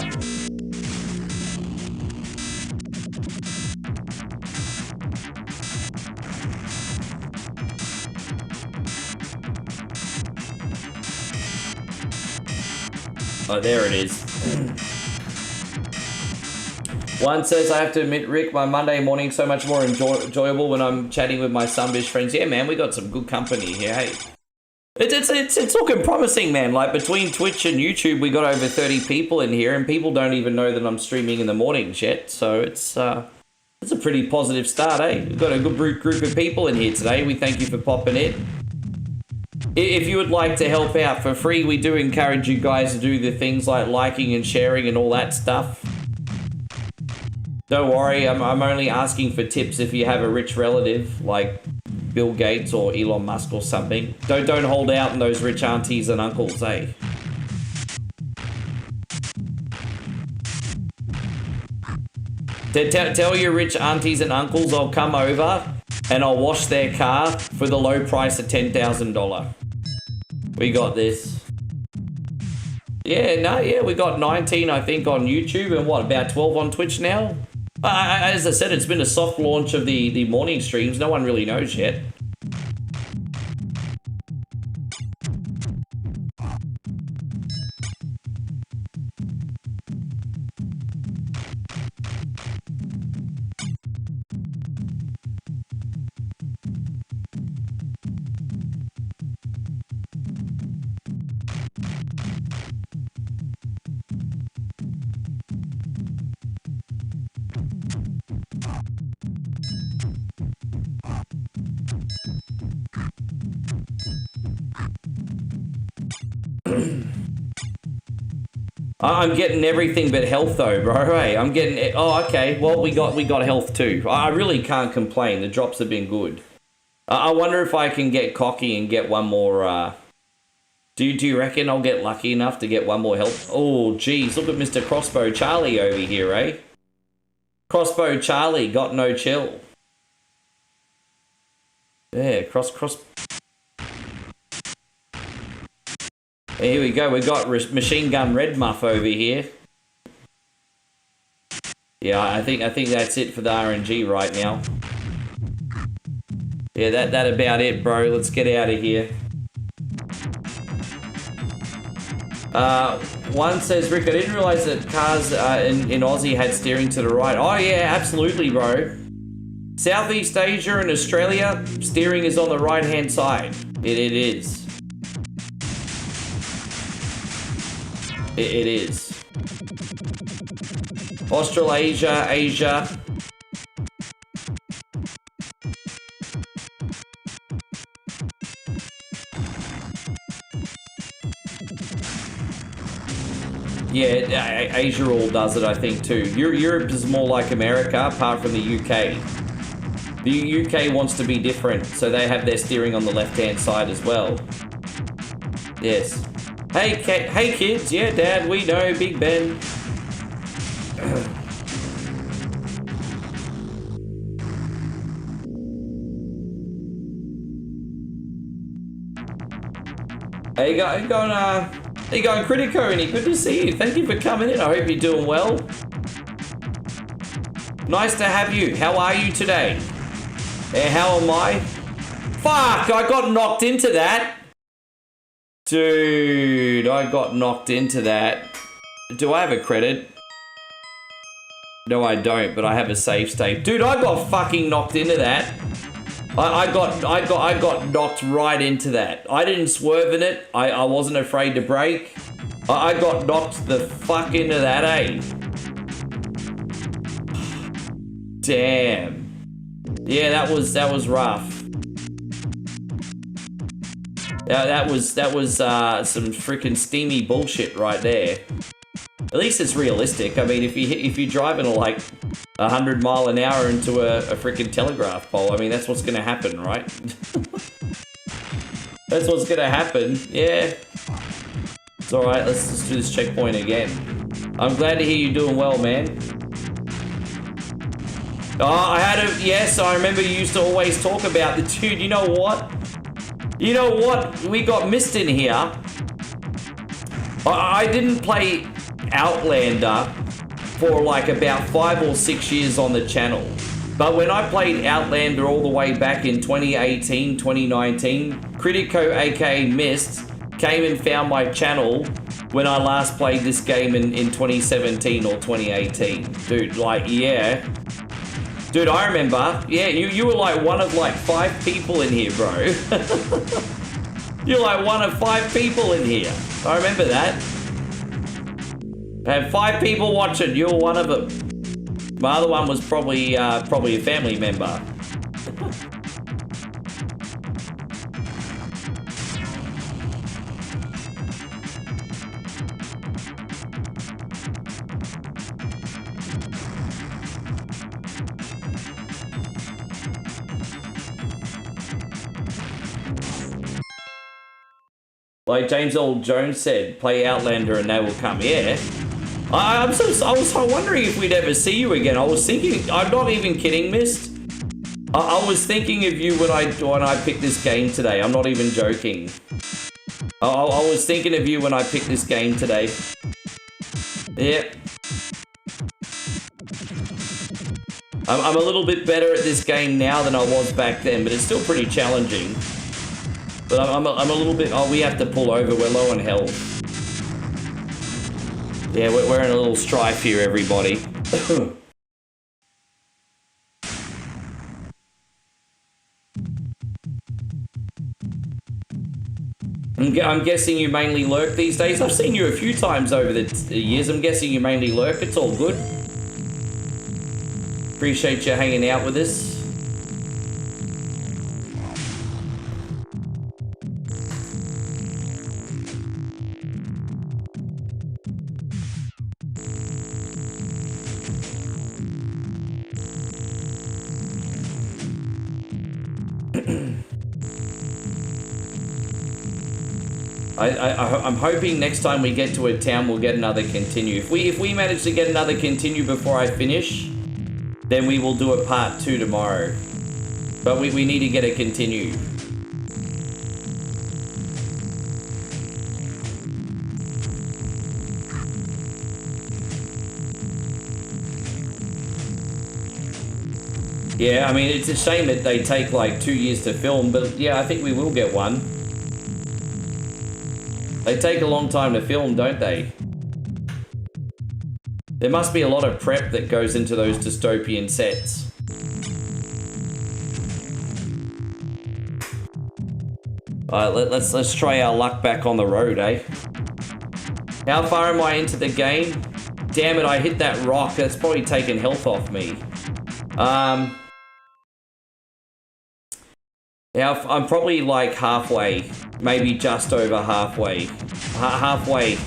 Oh, there it is. One says, I have to admit, Rick, my Monday morning's so much more enjoyable when I'm chatting with my Sunbish friends. Yeah, man, we got some good company here, hey. It's looking promising, man. Like, between Twitch and YouTube, we got over 30 people in here, and people don't even know that I'm streaming in the mornings yet. So it's a pretty positive start, eh? We've got a good group of people in here today. We thank you for popping in. If you would like to help out for free, we do encourage you guys to do the things like liking and sharing and all that stuff. Don't worry, I'm only asking for tips if you have a rich relative, like Bill Gates or Elon Musk or something. Don't hold out on those rich aunties and uncles, eh? Tell your rich aunties and uncles I'll come over and I'll wash their car for the low price of $10,000. We got this. Yeah, we got 19, I think, on YouTube and what, about 12 on Twitch now? As I said, it's been a soft launch of the morning streams. No one really knows yet. I'm getting everything but health though, bro. Hey, I'm getting... Oh, okay. Well, we got health too. I really can't complain. The drops have been good. I wonder if I can get cocky and get one more... Do you reckon I'll get lucky enough to get one more health? Oh, geez. Look at Mr. Crossbow Charlie over here, eh? Crossbow Charlie got no chill. Yeah, cross... Here we go. We got Machine Gun Red Muff over here. Yeah, I think that's it for the RNG right now. Yeah, that about it, bro. Let's get out of here. One says, Rick, I didn't realize that cars in Aussie had steering to the right. Oh yeah, absolutely, bro. Southeast Asia and Australia, steering is on the right-hand side. It is. It is. Australasia, Asia. Yeah, Asia all does it, I think, too. Europe is more like America, apart from the UK. The UK wants to be different, so they have their steering on the left-hand side as well. Yes. Hey kids, yeah, Dad, we know, Big Ben. How you going, Critico? Any good to see you. Thank you for coming in. I hope you're doing well. Nice to have you. How are you today? How am I? Fuck! I got knocked into that. Dude, I got knocked into that. Do I have a credit? No, I don't, but I have a save state. Dude, I got fucking knocked into that. I got knocked right into that. I didn't swerve in it. I wasn't afraid to brake. I got knocked the fuck into that, eh? Damn. Yeah, that was rough. That was some freaking steamy bullshit right there. At least it's realistic. I mean, if you're driving at like 100 mile an hour into a freaking telegraph pole, I mean, that's what's gonna happen, right? That's what's gonna happen. Yeah. It's all right. Let's just do this checkpoint again. I'm glad to hear you're doing well, man. Oh, yes, I remember you used to always talk about the dude. You know what? You know what? We got missed in here. I didn't play Outlander for like about 5 or 6 years on the channel. But when I played Outlander all the way back in 2018, 2019, Critico aka Mist came and found my channel when I last played this game in 2017 or 2018. Dude, like, yeah. Dude, I remember. Yeah, you were like one of like 5 people in here, bro. You're like one of 5 people in here. I remember that. I had 5 people watching. You were one of them. My other one was probably a family member. Like James Earl Jones said, play Outlander and they will come. Yeah. I was wondering if we'd ever see you again. I was thinking, I'm not even kidding, Mist. I was thinking of you when I picked this game today. I'm not even joking. I was thinking of you when I picked this game today. Yep. I'm a little bit better at this game now than I was back then, but it's still pretty challenging. But I'm a little bit... Oh, we have to pull over. We're low on health. Yeah, we're in a little strife here, everybody. I'm guessing you mainly lurk these days. I've seen you a few times over the years. I'm guessing you mainly lurk. It's all good. Appreciate you hanging out with us. I'm hoping next time we get to a town, we'll get another continue. If we manage to get another continue before I finish, then we will do a part 2 tomorrow. But we need to get a continue. Yeah, I mean, it's a shame that they take like 2 years to film, but yeah, I think we will get one. They take a long time to film, don't they? There must be a lot of prep that goes into those dystopian sets. Alright, let's try our luck back on the road, eh? How far am I into the game? Damn it, I hit that rock. That's probably taken health off me. Yeah, I'm probably like halfway. Maybe just over halfway. Halfway.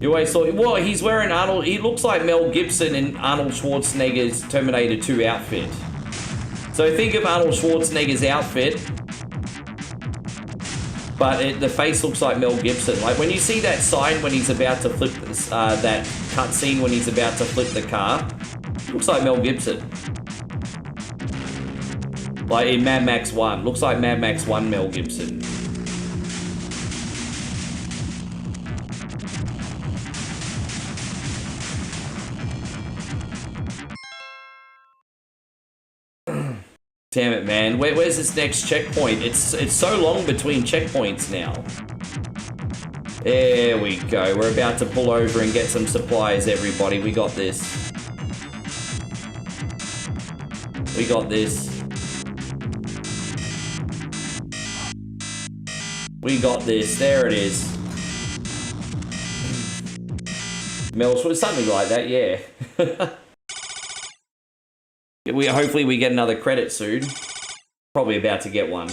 You always thought, what? He's wearing Arnold. He looks like Mel Gibson in Arnold Schwarzenegger's Terminator 2 outfit. So think of Arnold Schwarzenegger's outfit, but the face looks like Mel Gibson. Like when you see that sign when he's about to flip that cutscene when he's about to flip the car, it looks like Mel Gibson. Like in Mad Max 1, looks like Mad Max 1 Mel Gibson. Damn it, man. Where's this next checkpoint? It's so long between checkpoints now. There we go. We're about to pull over and get some supplies, everybody. We got this. We got this. We got this. There it is. Mel's something like that, yeah. Hopefully we get another credit soon. Probably about to get one.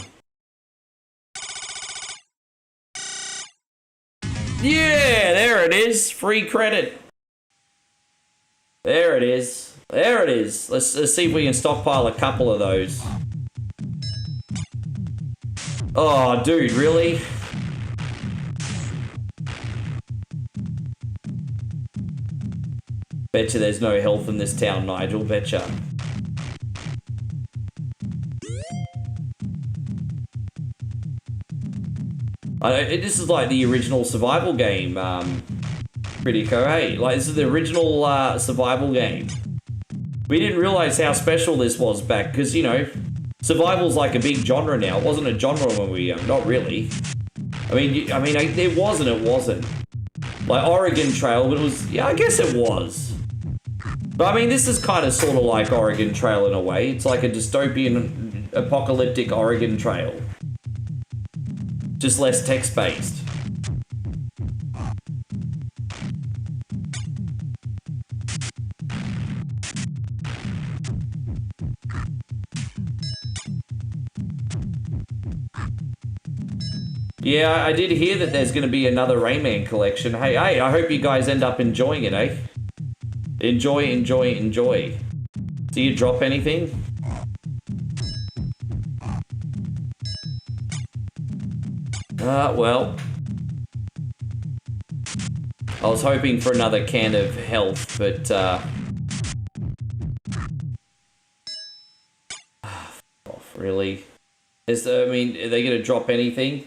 Yeah, there it is. Free credit. There it is. There it is. Let's see if we can stockpile a couple of those. Oh, dude, really? Betcha there's no health in this town, Nigel. Betcha. This is like the original survival game, Critico, hey? Like, this is the original survival game. We didn't realize how special this was back, because, you know, survival's like a big genre now. It wasn't a genre when we were young, not really. I mean, it was and it wasn't. Like Oregon Trail, but it was, yeah, I guess it was. But I mean, this is kind of sort of like Oregon Trail in a way. It's like a dystopian, apocalyptic Oregon Trail. Just less text-based. Yeah, I did hear that there's going to be another Rayman collection. Hey, I hope you guys end up enjoying it, eh? Enjoy, enjoy, enjoy. Do you drop anything? Well. I was hoping for another can of health, but, off, really? I mean, are they gonna drop anything?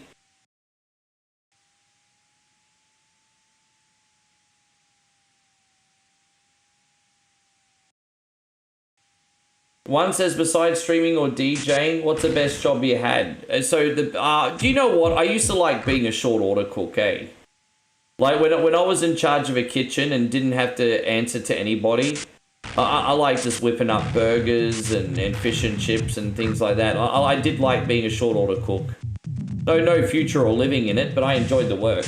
One says, besides streaming or DJing, what's the best job you had? So, do you know what? I used to like being a short order cook, eh? Like, when I was in charge of a kitchen and didn't have to answer to anybody, I like just whipping up burgers and fish and chips and things like that. I did like being a short order cook. No future or living in it, but I enjoyed the work.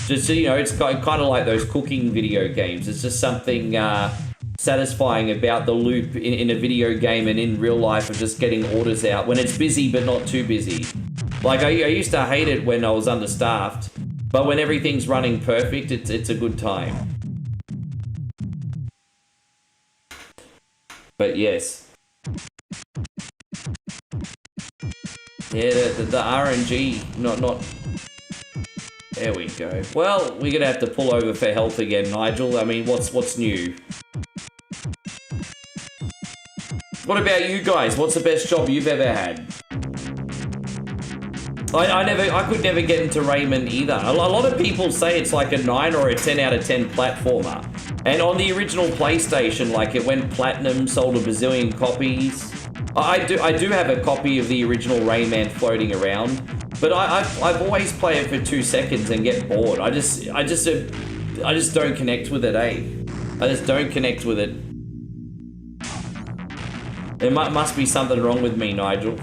Just, you know, it's kind of like those cooking video games. It's just something satisfying about the loop in a video game and in real life of just getting orders out when it's busy but not too busy. Like, I used to hate it when I was understaffed, but when everything's running perfect, it's a good time. But yes. Yeah, the RNG, not... There we go. Well, we're gonna have to pull over for health again, Nigel. I mean, what's new? What about you guys? What's the best job you've ever had? I could never get into Rayman either. A lot of people say it's like a 9 or a 10 out of 10 platformer. And on the original PlayStation, like, it went platinum, sold a bazillion copies. I do have a copy of the original Rayman floating around, but I've always played it for 2 seconds and get bored. I just don't connect with it, eh? I just don't connect with it. There must be something wrong with me, Nigel.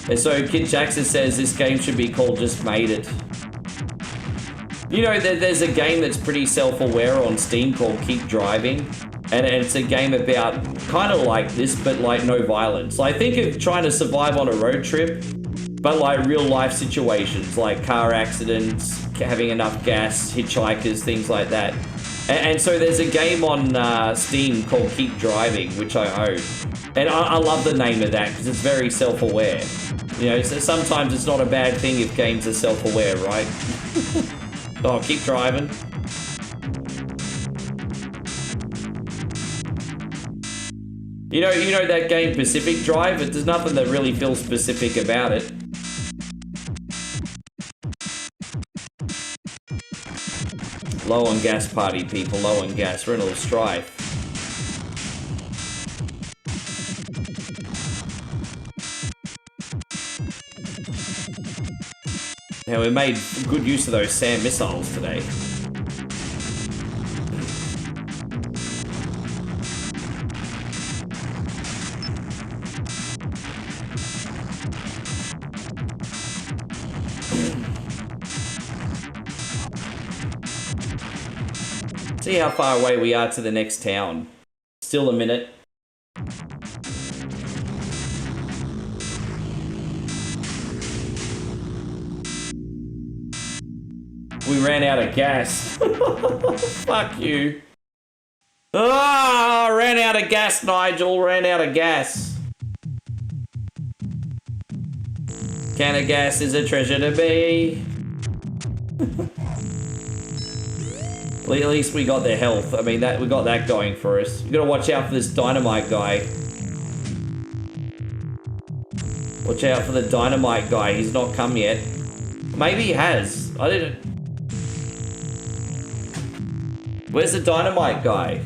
And so Kid Jackson says this game should be called Just Made It. You know, there's a game that's pretty self-aware on Steam called Keep Driving. And it's a game about kind of like this, but like no violence. I think of trying to survive on a road trip, but like real life situations, like car accidents, having enough gas, hitchhikers, things like that. And so there's a game on Steam called Keep Driving, which I own. And I love the name of that because it's very self-aware. You know, so sometimes it's not a bad thing if games are self-aware, right? Oh, keep driving. You know that game Pacific Drive? There's nothing that really feels specific about it. Low on gas, party people, low on gas. We're in a little strife. Now, we made good use of those SAM missiles today. See how far away we are to the next town. Still a minute. We ran out of gas. Fuck you. Ah, ran out of gas, Nigel. Ran out of gas. Can of gas is a treasure to be. At least we got their health. I mean, we got that going for us. We gotta watch out for this dynamite guy. Watch out for the dynamite guy. He's not come yet. Maybe he has. I didn't. Where's the dynamite guy?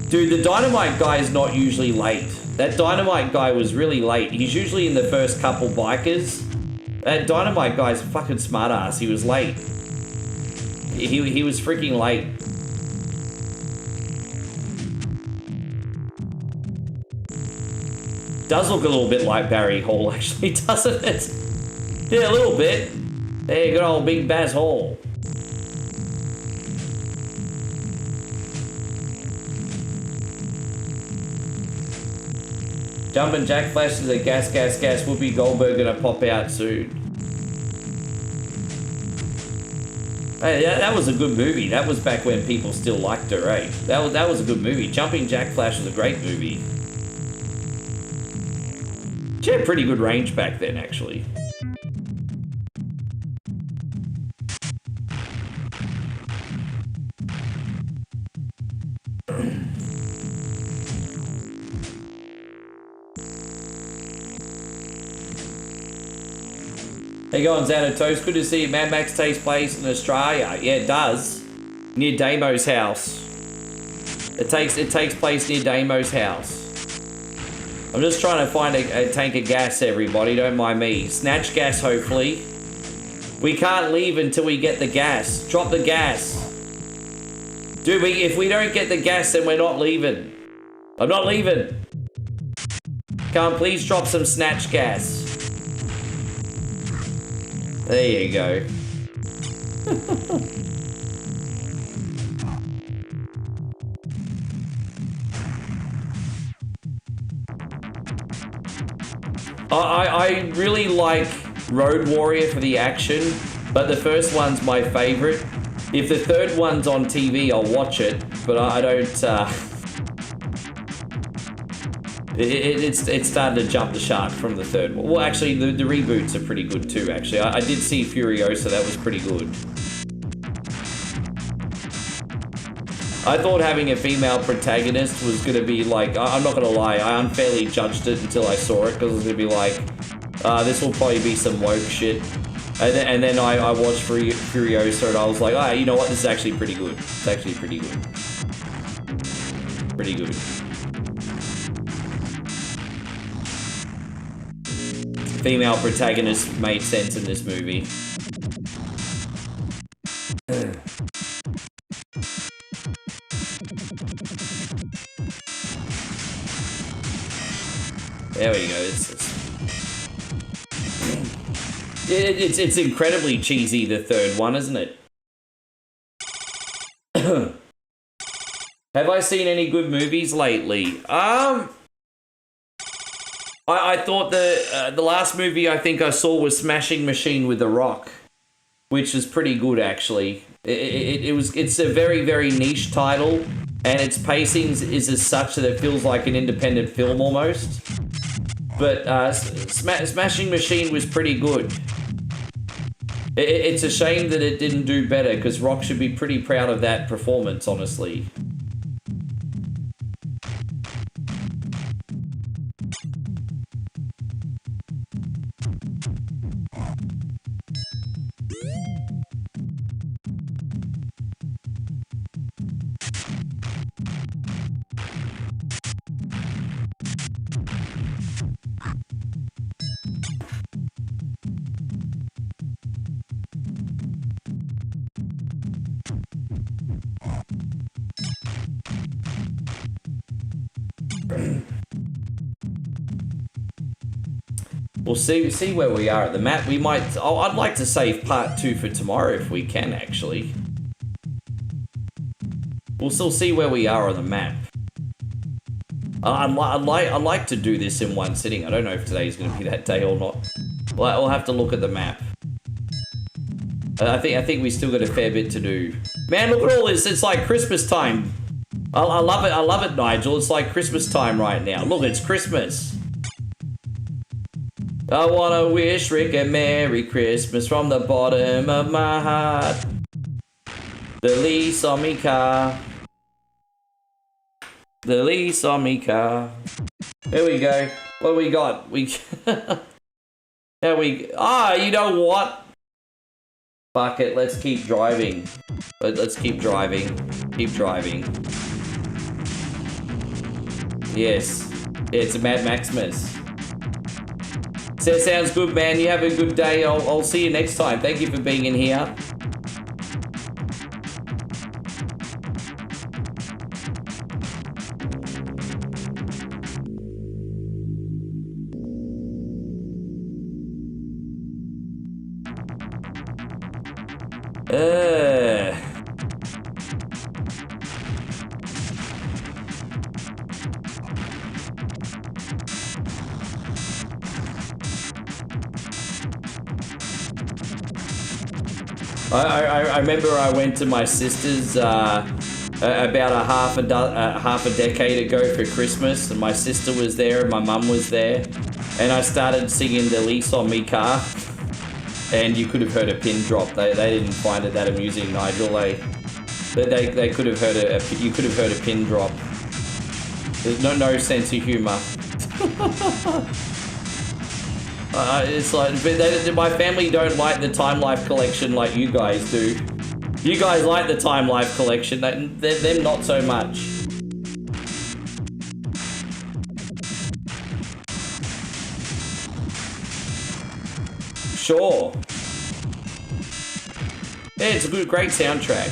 Dude, the dynamite guy is not usually late. That dynamite guy was really late. He's usually in the first couple bikers. That dynamite guy's a fucking smartass. He was late. He was freaking late. Does look a little bit like Barry Hall, actually, doesn't it? Yeah, a little bit. There, good old Big Baz Hall. Jumpin' Jack flashes a gas. Whoopi Goldberg gonna pop out soon. Hey, that was a good movie. That was back when people still liked her, eh? That was a good movie. Jumping Jack Flash was a great movie. She had pretty good range back then, actually. How you going, Xanatos? Good to see you. Mad Max takes place in Australia. Yeah, it does. Near Damo's house. It takes place near Damo's house. I'm just trying to find a tank of gas, everybody. Don't mind me. Snatch gas, hopefully. We can't leave until we get the gas. Drop the gas. Dude, if we don't get the gas, then we're not leaving. I'm not leaving. Can't please drop some snatch gas. There you go. I really like Road Warrior for the action, but the first one's my favorite. If the third one's on TV, I'll watch it, but I don't. It's starting to jump the shark from the third one. Well, actually, the reboots are pretty good too. Actually, I did see Furiosa. That was pretty good. I thought having a female protagonist was going to be like, I'm not going to lie, I unfairly judged it until I saw it, because it was going to be like, this will probably be some woke shit. And then I watched Furiosa and I was like, you know what, this is actually pretty good. It's actually pretty good. Pretty good. Female protagonist made sense in this movie. There we go. It's incredibly cheesy, the third one, isn't it? Have I seen any good movies lately? I thought the last movie I think I saw was Smashing Machine with The Rock, which is pretty good actually. It's a very, very niche title, and its pacing is as such that it feels like an independent film almost. But Smashing Machine was pretty good. It's a shame that it didn't do better, because Rock should be pretty proud of that performance, honestly. We'll see where we are at the map. We might... I'd like to save part 2 for tomorrow if we can, actually. We'll still see where we are on the map. I'd like to do this in one sitting. I don't know if today's going to be that day or not. We'll have to look at the map. I think we still got a fair bit to do. Man, look at all this. It's like Christmas time. I love it. I love it, Nigel. It's like Christmas time right now. Look, it's Christmas. I wanna wish Rick a Merry Christmas from the bottom of my heart. The lease on me car. The lease on me car. There we go. What do we got? There we... you know what? Fuck it, let's keep driving. Let's keep driving. Keep driving. Yes. It's a Mad Maximus. So sounds good, man. You have a good day. I'll see you next time. Thank you for being in here. I remember I went to my sister's about a half a decade ago for Christmas, and my sister was there and my mum was there, and I started singing the lease on me car, and you could have heard a pin drop. They didn't find it that amusing, Nigel. They could have heard you could have heard a pin drop. There's no sense of humour. It's like, but my family don't like the Time Life collection like you guys do. You guys like the Time Life collection, them not so much. Sure. Yeah, it's a great soundtrack.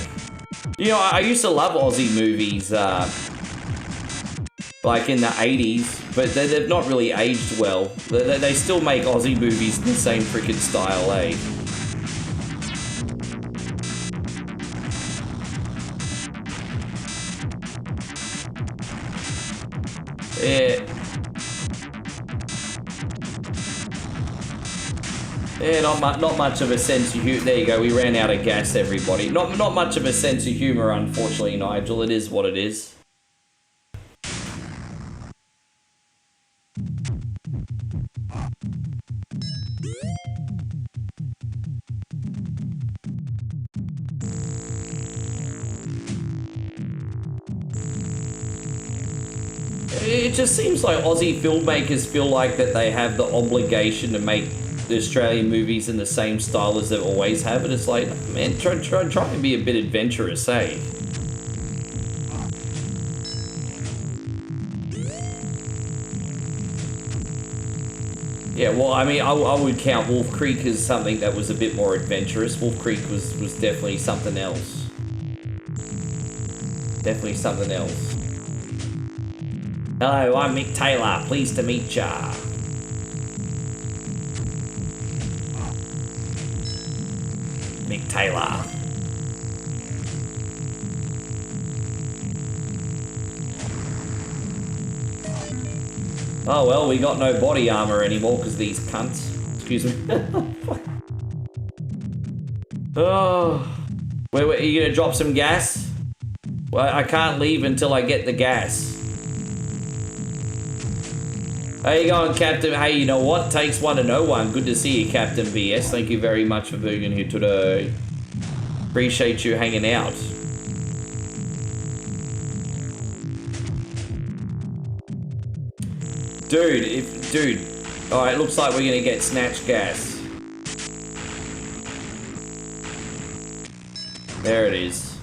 You know, I used to love Aussie movies, like in the 80s, but they've not really aged well. They still make Aussie movies in the same freaking style, eh? Yeah. Yeah, not much of a sense of humor. There you go, we ran out of gas, everybody. Not much of a sense of humor, unfortunately, Nigel. It is what it is. It just seems like Aussie filmmakers feel like that they have the obligation to make the Australian movies in the same style as they always have, and it's like, man, try and be a bit adventurous, eh? Yeah, well, I mean, I would count Wolf Creek as something that was a bit more adventurous. Wolf Creek was definitely something else. Definitely something else. Hello, I'm Mick Taylor. Pleased to meet ya. Mick Taylor. Oh well, we got no body armor anymore because these cunts. Excuse me. Oh, wait, are you gonna drop some gas? Well, I can't leave until I get the gas. How you going, Captain? Hey, you know what? Takes one to know one. Good to see you, Captain BS. Thank you very much for being here today. Appreciate you hanging out. Dude. Alright, looks like we're gonna get snatch gas. There it is.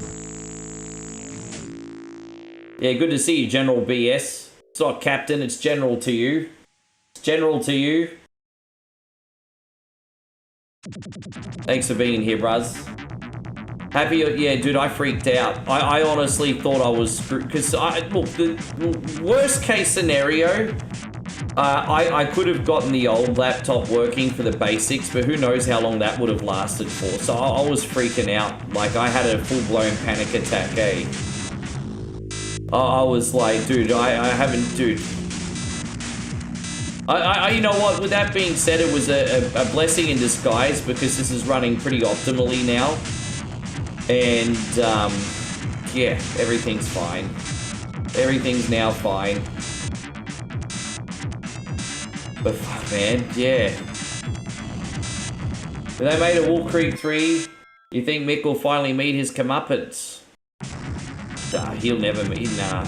Yeah, good to see you, General BS. It's not Captain, it's General to you. It's General to you. Thanks for being here, bruz. Happy, yeah, dude, I freaked out. I honestly thought I was screwed. Because, look, the worst case scenario, I could have gotten the old laptop working for the basics, but who knows how long that would have lasted for. So I was freaking out. Like, I had a full-blown panic attack, eh? I was like, dude, I haven't, dude. You know what, with that being said, it was a blessing in disguise because this is running pretty optimally now. And, yeah, everything's fine. Everything's now fine. But fuck, man, yeah. If they made a Wolf Creek 3, you think Mick will finally meet his comeuppance? Nah, he'll never meet, nah.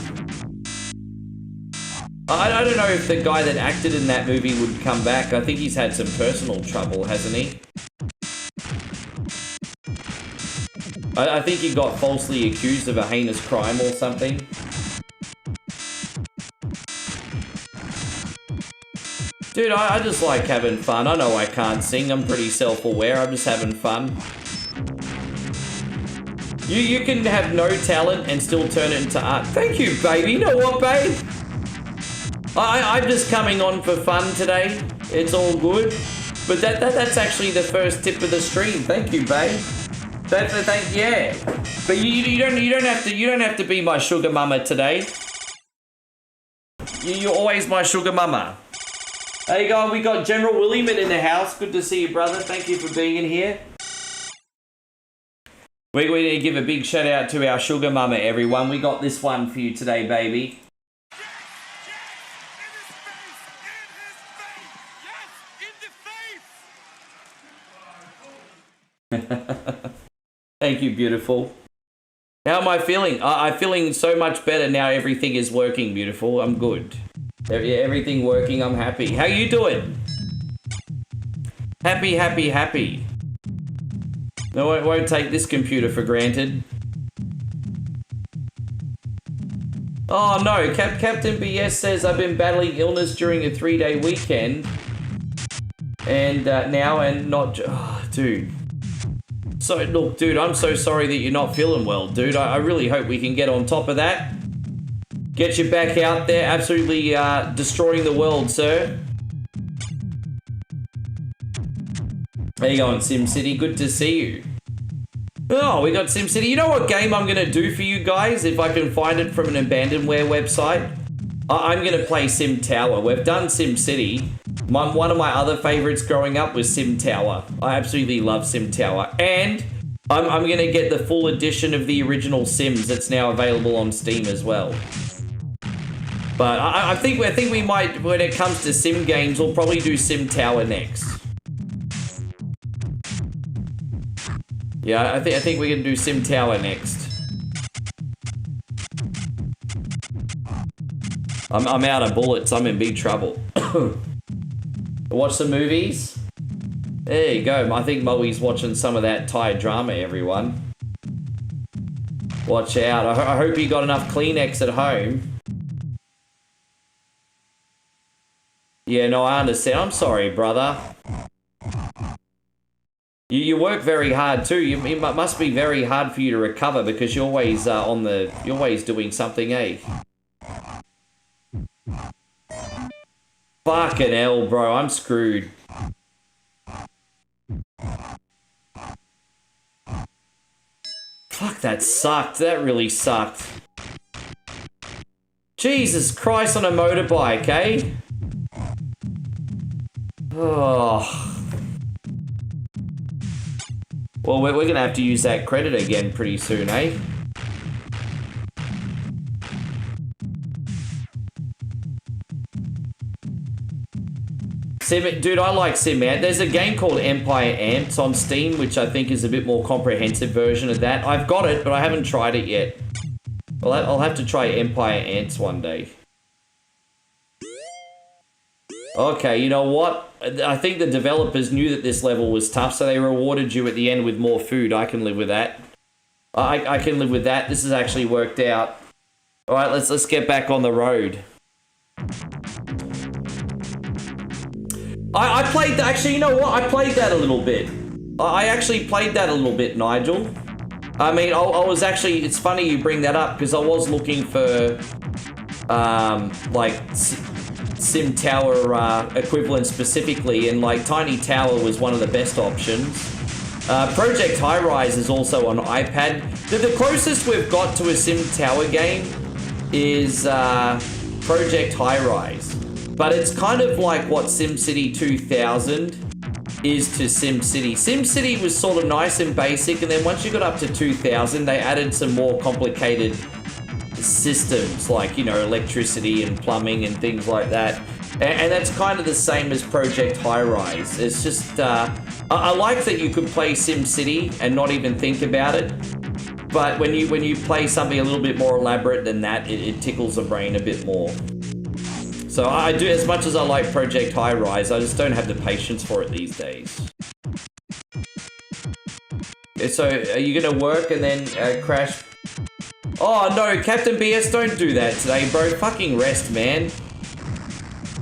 I don't know if the guy that acted in that movie would come back. I think he's had some personal trouble, hasn't he? I think he got falsely accused of a heinous crime or something. Dude, I just like having fun. I know I can't sing. I'm pretty self-aware. I'm just having fun. You can have no talent and still turn it into art. Thank you, baby. You know what, babe? I'm just coming on for fun today. It's all good. But that's actually the first tip of the stream. Thank you, babe. Yeah. But you don't have to be my sugar mama today. You're always my sugar mama. There you go. We got General William in the house. Good to see you, brother. Thank you for being in here. We need to give a big shout out to our sugar mama, everyone. We got this one for you today, baby. Thank you, beautiful. How am I feeling? I'm feeling so much better now. Everything is working, beautiful. I'm good. Everything working. I'm happy. How you doing? Happy. No, I won't take this computer for granted. Oh no, Captain BS says I've been battling illness during a 3-day weekend. And now and not... Oh, dude. So, look, dude, I'm so sorry that you're not feeling well, dude. I really hope we can get on top of that. Get you back out there, absolutely destroying the world, sir. How you going, SimCity? Good to see you. Oh, we got SimCity. You know what game I'm going to do for you guys, if I can find it from an abandonware website? I'm going to play Sim Tower. We've done Sim City. One of my other favorites growing up was Sim Tower. I absolutely love Sim Tower. And I'm going to get the full edition of the original Sims that's now available on Steam as well. But I think we might, when it comes to Sim games, we'll probably do Sim Tower next. Yeah, I think we're going to do Sim Tower next. I'm out of bullets. I'm in big trouble. Watch some movies. There you go. I think Moe's watching some of that Thai drama, everyone. Watch out. I hope you got enough Kleenex at home. Yeah, no, I understand. I'm sorry, brother. You work very hard too. It must be very hard for you to recover because you're always you're always doing something, eh? Fucking hell, bro. I'm screwed. Fuck, that sucked. That really sucked. Jesus Christ on a motorbike, eh? Oh. Well, we're going to have to use that credit again pretty soon, eh? Dude, I like Sim Ant. There's a game called Empire Ants on Steam, which I think is a bit more comprehensive version of that. I've got it, but I haven't tried it yet. Well, I'll have to try Empire Ants one day. Okay, you know what? I think the developers knew that this level was tough, so they rewarded you at the end with more food. I can live with that. I can live with that. This has actually worked out. All right, let's get back on the road. I played, actually, you know what? I played that a little bit. I actually played that a little bit, Nigel. I mean, I was actually, it's funny you bring that up because I was looking for, like, Sim Tower equivalent specifically, and like Tiny Tower was one of the best options. Project High Rise is also on iPad. The closest we've got to a Sim Tower game is Project High Rise. But it's kind of like what SimCity 2000 is to SimCity. SimCity was sort of nice and basic, and then once you got up to 2000, they added some more complicated systems like, you know, electricity and plumbing and things like that. And that's kind of the same as Project High Rise. It's just, I like that you could play SimCity and not even think about it. But when you play something a little bit more elaborate than that, it tickles the brain a bit more. So I do, as much as I like Project High Rise, I just don't have the patience for it these days. So are you gonna work and then crash? Oh no, Captain BS, don't do that today, bro. Fucking rest, man.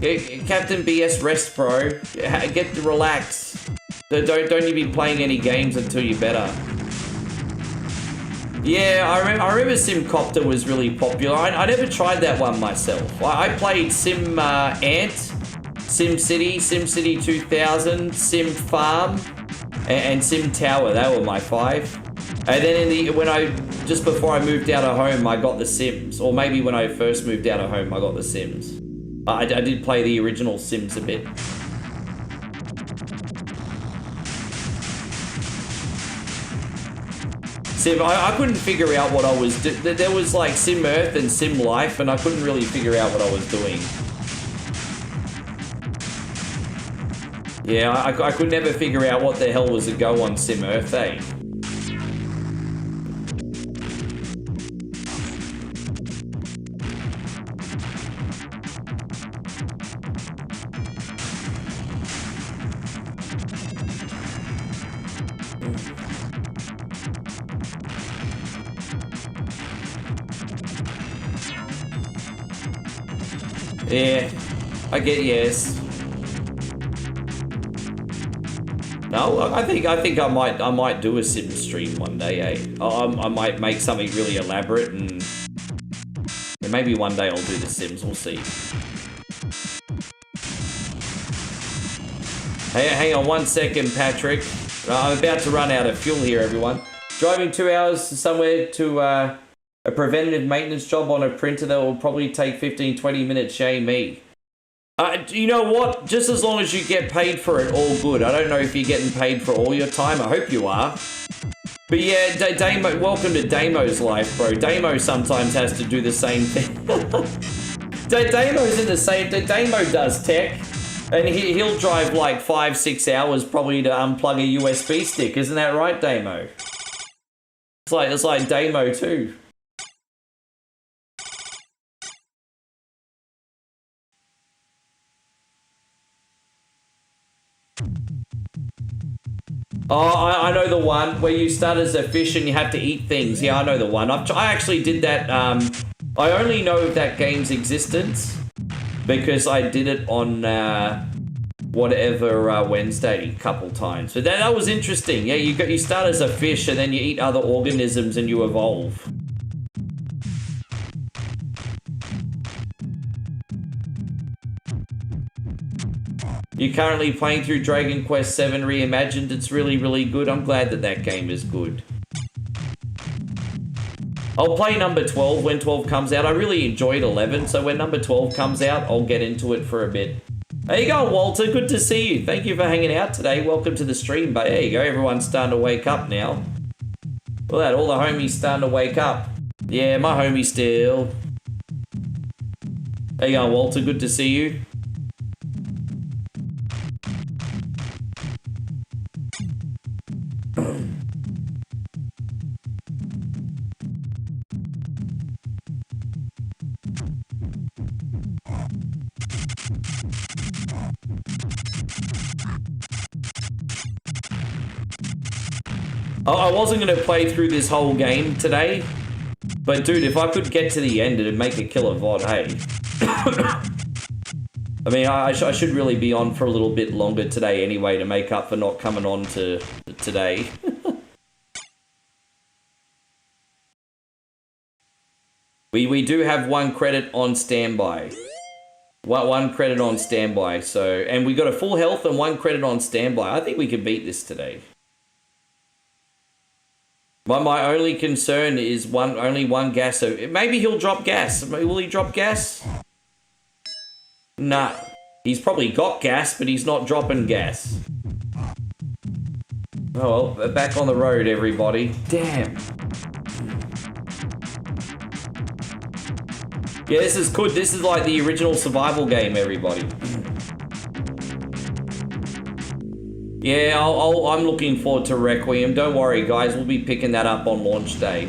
Captain BS, rest, bro. Get relax. Don't you be playing any games until you're better. Yeah, I remember Simcopter was really popular. I never tried that one myself. I played Sim Ant, SimCity, SimCity 2000, Sim Farm, and Sim Tower. They were my 5. And then just before I moved out of home, I got the Sims. Or maybe when I first moved out of home, I got the Sims. I did play the original Sims a bit. Sim, I couldn't figure out what I was doing. There was like Sim Earth and Sim Life, and I couldn't really figure out what I was doing. Yeah, I could never figure out what the hell was a go on Sim Earth, eh? Yeah, I get yes. No, I think I might do a Sim stream one day, eh? I might make something really elaborate, and maybe one day I'll do the Sims. We'll see. Hey, hang on 1 second, Patrick. I'm about to run out of fuel here, everyone. Driving 2 hours somewhere to A preventative maintenance job on a printer that will probably take 15, 20 minutes, shame me. You know what? Just as long as you get paid for it, all good. I don't know if you're getting paid for all your time. I hope you are. But yeah, Damo, welcome to Damo's life, bro. Damo sometimes has to do the same thing. Damo's in the same... Damo does tech. And he'll drive like 5-6 hours probably to unplug a USB stick. Isn't that right, Damo? It's like Damo too. Oh, I know the one where you start as a fish and you have to eat things. Yeah, I know the one. I actually did that. I only know of that game's existence because I did it on whatever Wednesday a couple times. So that was interesting. Yeah, you start as a fish and then you eat other organisms and you evolve. You're currently playing through Dragon Quest VII Reimagined. It's really, really good. I'm glad that game is good. I'll play number 12 when 12 comes out. I really enjoyed 11, so when number 12 comes out, I'll get into it for a bit. There you go, Walter. Good to see you. Thank you for hanging out today. Welcome to the stream, but there you go. Everyone's starting to wake up now. Look at that. All the homies starting to wake up. Yeah, my homie still. There you go, Walter. Good to see you. I wasn't going to play through this whole game today, but dude, if I could get to the end, it'd make a killer VOD, hey. I mean, I should really be on for a little bit longer today anyway to make up for not coming on to today. We do have 1 credit on standby. One credit on standby, so... And we got a full health and 1 credit on standby. I think we can beat this today. My only concern is only one gas. So maybe he'll drop gas. Will he drop gas? Nah. He's probably got gas, but he's not dropping gas. Oh well, back on the road, everybody. Damn. Yeah, this is good. This is like the original survival game, everybody. Yeah, I'm looking forward to Requiem. Don't worry, guys. We'll be picking that up on launch day.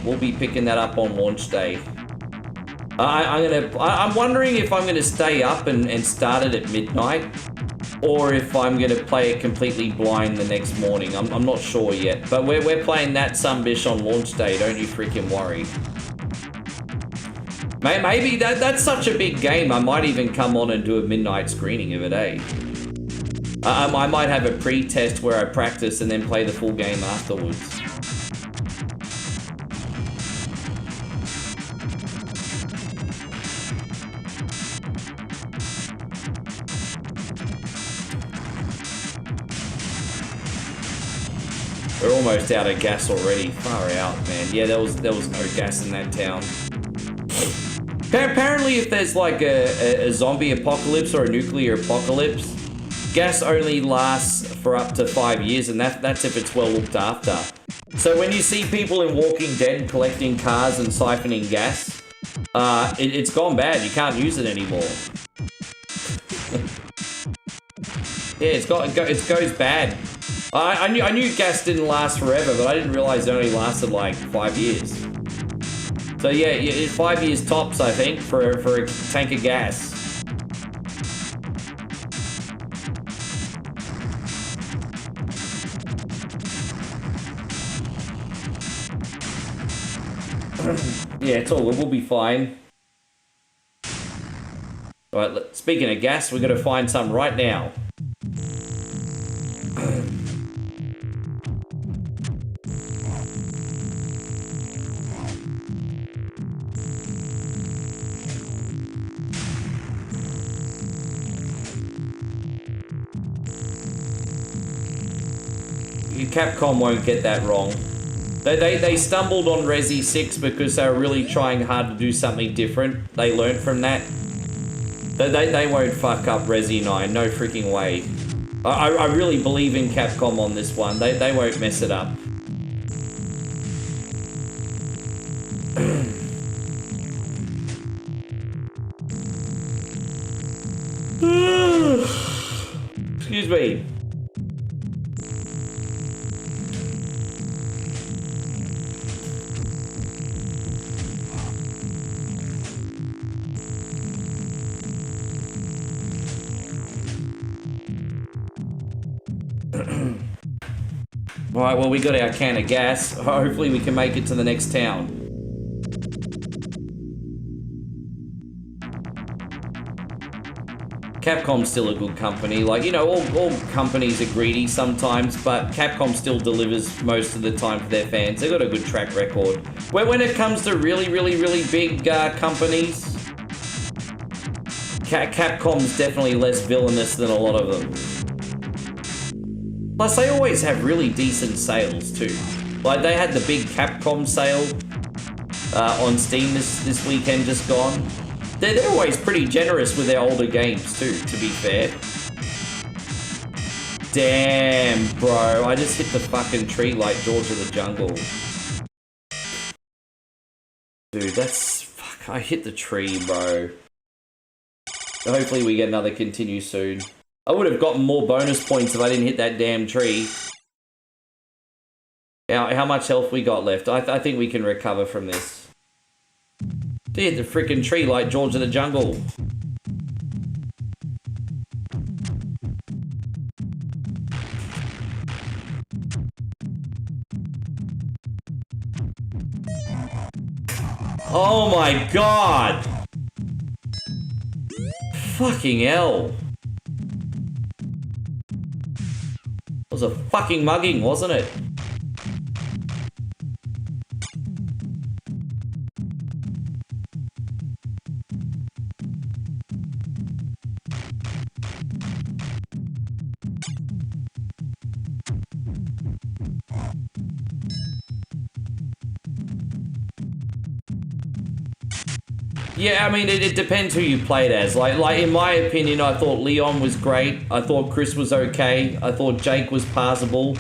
I'm wondering if I'm gonna stay up and start it at midnight, or if I'm gonna play it completely blind the next morning. I'm not sure yet. But we're playing that sunbish on launch day. Don't you freaking worry. Maybe that's such a big game. I might even come on and do a midnight screening of it, eh? I might have a pre-test where I practice and then play the full game afterwards. We're almost out of gas already. Far out, man. Yeah, there was no gas in that town. Apparently, if there's like a zombie apocalypse or a nuclear apocalypse, gas only lasts for up to 5 years, and that's if it's well looked after. So when you see people in Walking Dead collecting cars and siphoning gas, it's gone bad. You can't use it anymore. Yeah, it goes bad. I knew gas didn't last forever, but I didn't realize it only lasted like 5 years. So yeah, 5 years tops, I think, for a tank of gas. Yeah, it's all good. We'll be fine. Alright, speaking of gas, we're going to find some right now. Capcom won't get that wrong. They stumbled on Resi 6 because they were really trying hard to do something different. They learned from that. They won't fuck up Resi 9, no freaking way. I really believe in Capcom on this one. They won't mess it up. Excuse me. Alright, well, we got our can of gas. Hopefully we can make it to the next town. Capcom's still a good company. Like, you know, all companies are greedy sometimes, but Capcom still delivers most of the time for their fans. They've got a good track record. When it comes to really big companies, Capcom's definitely less villainous than a lot of them. Plus, they always have really decent sales, too. Like, they had the big Capcom sale on Steam this weekend just gone. They're always pretty generous with their older games, too, to be fair. Damn, bro. I just hit the fucking tree like George of the Jungle. Dude, that's... Fuck, I hit the tree, bro. Hopefully we get another continue soon. I would have gotten more bonus points if I didn't hit that damn tree. How much health we got left? I think we can recover from this. They hit the freaking tree like George of the Jungle. Oh my god! Fucking hell. It was a fucking mugging, wasn't it? Yeah, I mean, it depends who you played as. Like in my opinion, I thought Leon was great. I thought Chris was okay. I thought Jake was passable.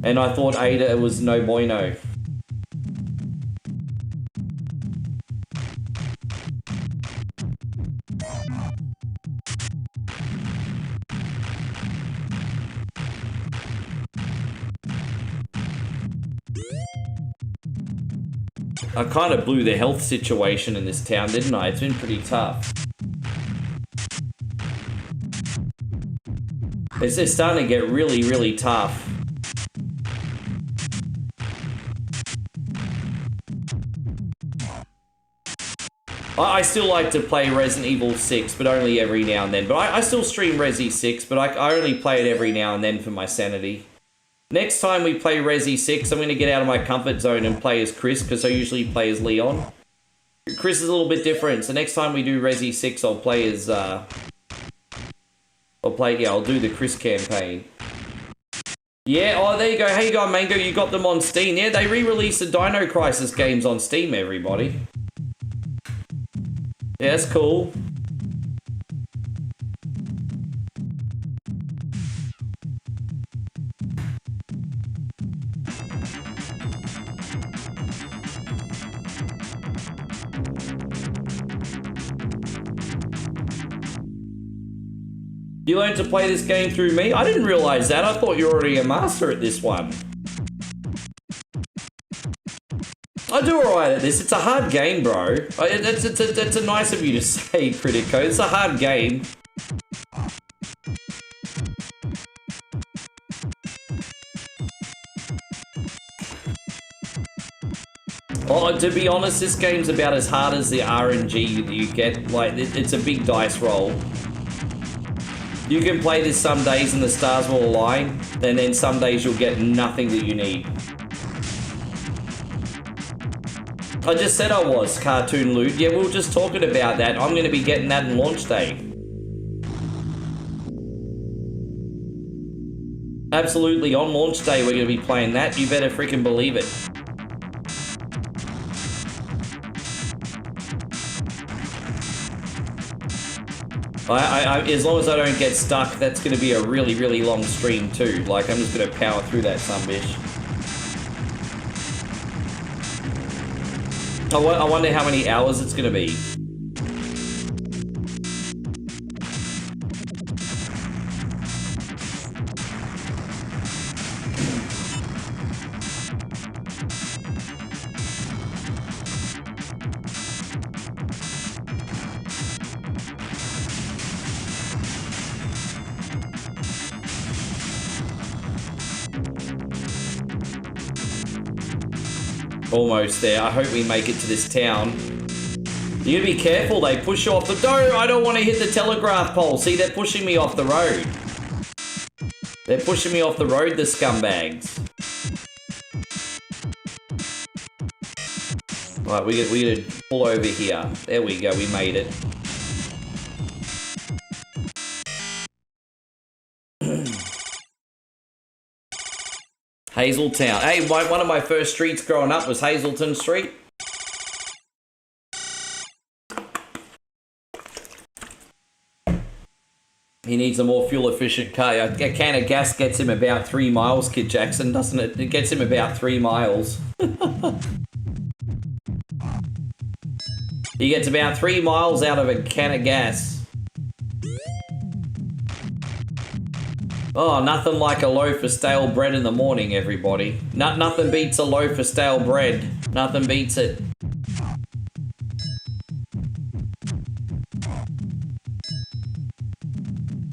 And I thought Ada was no bueno. I kind of blew the health situation in this town, didn't I? It's been pretty tough. It's just starting to get really tough. I still like to play Resident Evil 6, but only every now and then. But I still stream Resi 6, but I only play it every now and then for my sanity. Next time we play Resi 6, I'm going to get out of my comfort zone and play as Chris, because I usually play as Leon. Chris is a little bit different, so next time we do Resi 6, I'll play as, I'll do the Chris campaign. Yeah, oh, there you go. Hey, you go, Mango, you got them on Steam. Yeah, they re-released the Dino Crisis games on Steam, everybody. Yeah, that's cool. You learned to play this game through me? I didn't realize that. I thought you were already a master at this one. I do alright at this. It's a hard game, bro. It's a nice of you to say, Critico. It's a hard game. Oh, to be honest, this game's about as hard as the RNG that you get. Like, it's a big dice roll. You can play this some days and the stars will align, and then some days you'll get nothing that you need. I just said I was, Cartoon Loot. Yeah, we were just talking about that. I'm going to be getting that on launch day. Absolutely, on launch day we're going to be playing that. You better freaking believe it. As long as I don't get stuck, that's going to be a really, really long stream too. Like, I'm just going to power through that sumbitch. I wonder how many hours it's going to be. Almost there. I hope we make it to this town. You gotta be careful, they push you off the... No, I don't want to hit the telegraph pole. See, they're pushing me off the road. They're pushing me off the road, the scumbags. Right, we gotta pull over here. There we go, we made it. Hazeltown. Hey, one of my first streets growing up was Hazelton Street. He needs a more fuel-efficient car. A can of gas gets him about 3 miles, Kid Jackson, doesn't it? It gets him about 3 miles. He gets about 3 miles out of a can of gas. Oh, nothing like a loaf of stale bread in the morning, everybody. Nothing beats a loaf of stale bread. Nothing beats it.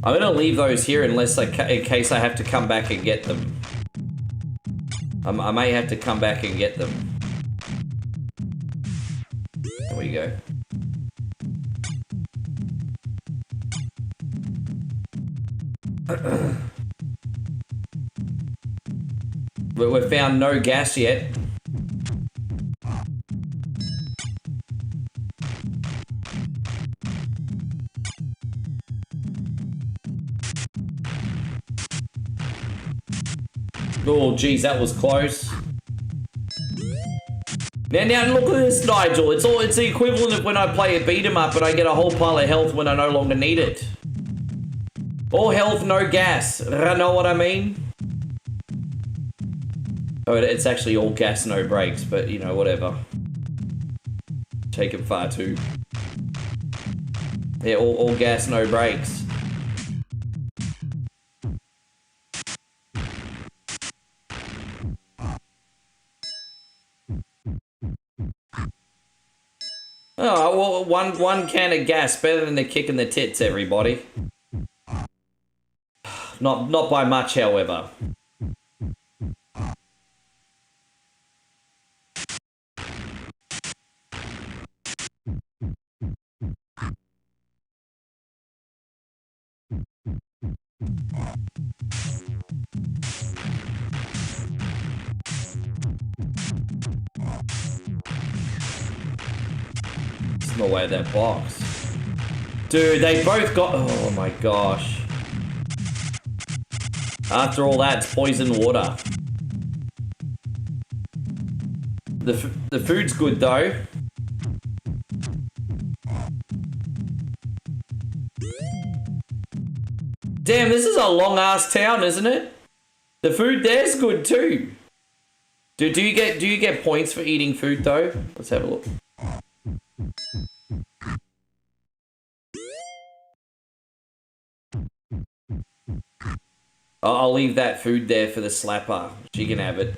I'm gonna leave those here unless in case I have to come back and get them. I may have to come back and get them. There we go. But we've found no gas yet. Oh, geez, that was close. Now look at this, Nigel. It's the equivalent of when I play a beat 'em up and I get a whole pile of health when I no longer need it. All health, no gas. Know what I mean? Oh, it's actually all gas, no brakes, but you know, whatever. Taken far too. Yeah, all gas, no brakes. Oh, well, one can of gas, better than the kick in the tits, everybody. Not by much, however. There's no way of that box. Dude, they both got... Oh my gosh. After all that, it's poison water. The food's good though. Damn, this is a long ass town, isn't it? The food there's good too. Do you get points for eating food though? Let's have a look. I'll leave that food there for the slapper. She can have it.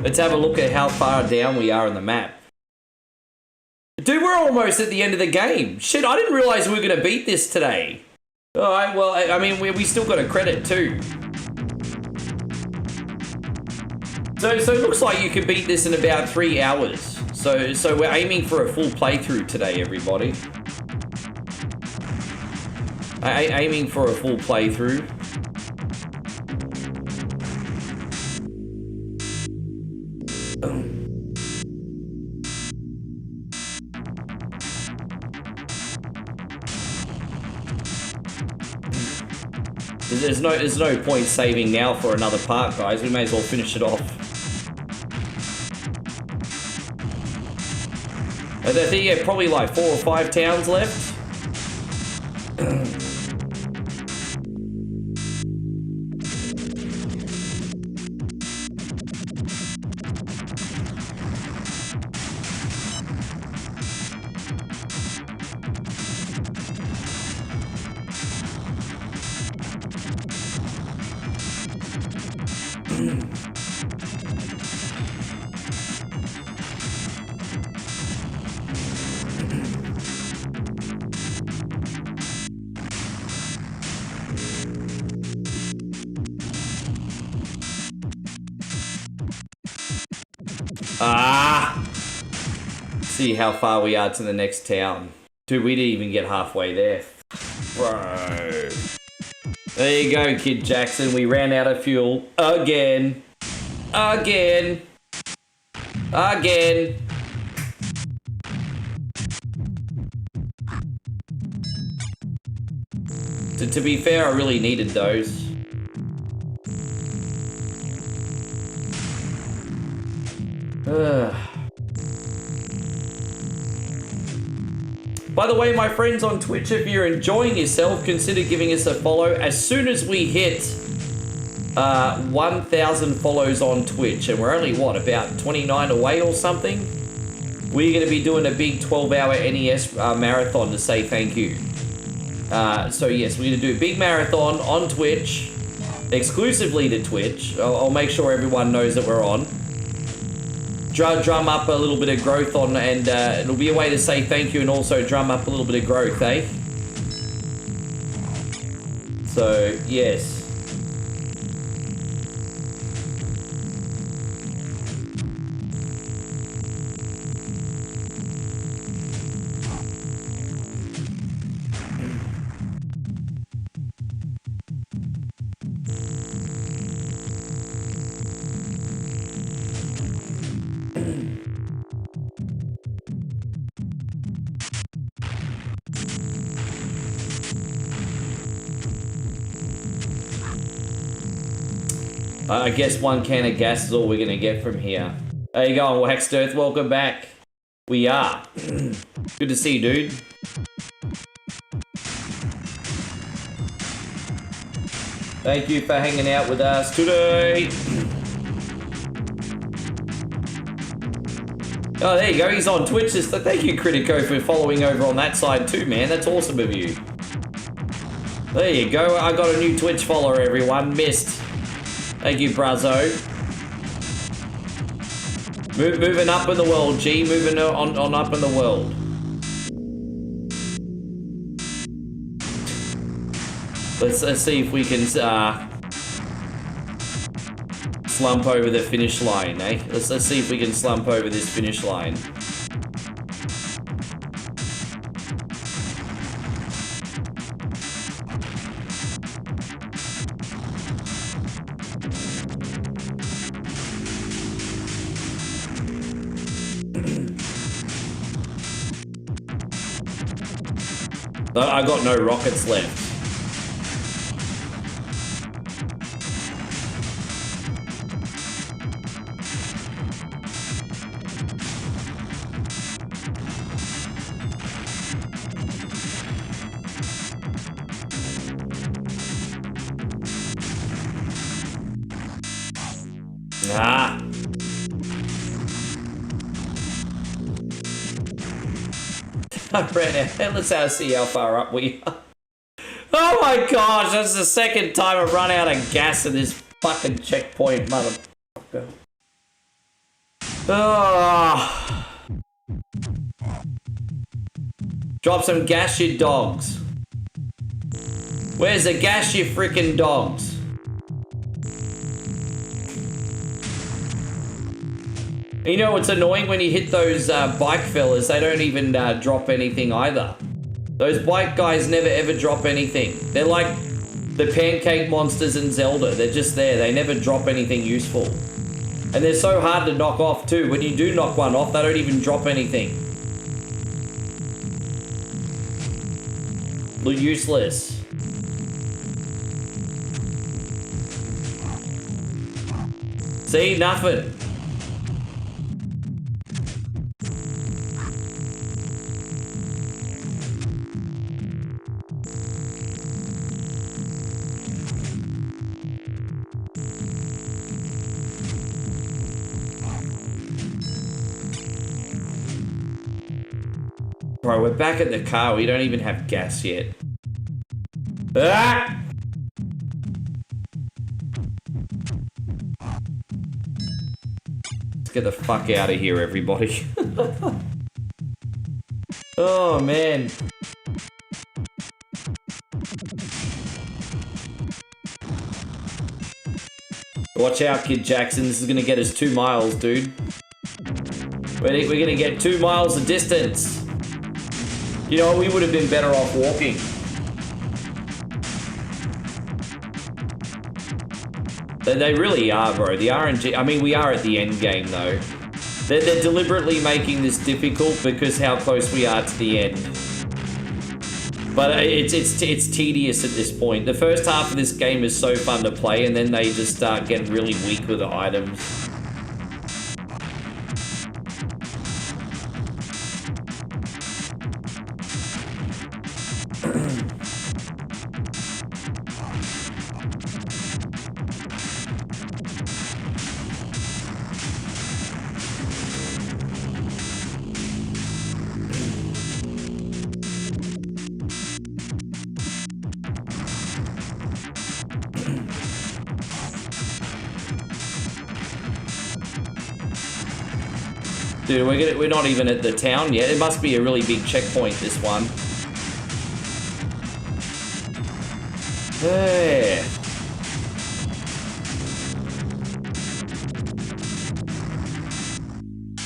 Let's have a look at how far down we are on the map. Dude, we're almost at the end of the game. Shit, I didn't realize we were going to beat this today. Alright, well, I mean, we still got a credit too. So it looks like you can beat this in about 3 hours. So we're aiming for a full playthrough today, everybody. Aiming for a full playthrough. There's no point saving now for another part, guys. We may as well finish it off. I think you have probably like 4 or 5 towns left. See how far we are to the next town. Dude, we didn't even get halfway there. Bro. There you go, Kid Jackson. We ran out of fuel. Again. Again. Again. To be fair, I really needed those. By the way, my friends on Twitch, if you're enjoying yourself, consider giving us a follow. As soon as we hit 1,000 follows on Twitch, and we're only, what, about 29 away or something? We're going to be doing a big 12-hour NES marathon to say thank you. So yes, we're going to do a big marathon on Twitch, exclusively to Twitch. I'll make sure everyone knows that we're on. Drum up a little bit of growth on, and it'll be a way to say thank you and also drum up a little bit of growth, eh? So, yes. I guess 1 can of gas is all we're going to get from here. How you going, Waxed Earth? Welcome back. We are. Good to see you, dude. Thank you for hanging out with us today. Oh, there you go. He's on Twitch. Thank you, Critico, for following over on that side too, man. That's awesome of you. There you go. I got a new Twitch follower, everyone. Missed. Thank you, Brazo. Moving up in the world, G. Moving on up in the world. Let's see if we can slump over the finish line, eh? Let's see if we can slump over this finish line. I got no rockets left. Ah. I ran out. Let's see how far up we are. Oh my gosh, that's the second time I've run out of gas in this fucking checkpoint, motherfucker. Oh. Drop some gas, you dogs. Where's the gas, you freaking dogs? You know what's annoying when you hit those bike fellas? They don't even drop anything either. Those bike guys never ever drop anything. They're like the pancake monsters in Zelda. They're just there. They never drop anything useful. And they're so hard to knock off too. When you do knock one off, they don't even drop anything. Look useless. See, nothing. Bro, we're back at the car. We don't even have gas yet. Ah! Let's get the fuck out of here, everybody. Oh, man. Watch out, Kid Jackson. This is gonna get us 2 miles, dude. We're gonna get 2 miles of distance. You know, we would have been better off walking. They really are, bro. The RNG... I mean, we are at the end game, though. They're deliberately making this difficult because how close we are to the end. But it's tedious at this point. The first half of this game is so fun to play, and then they just start getting really weak with the items. Dude, we're not even at the town yet. It must be a really big checkpoint, this one. Hey.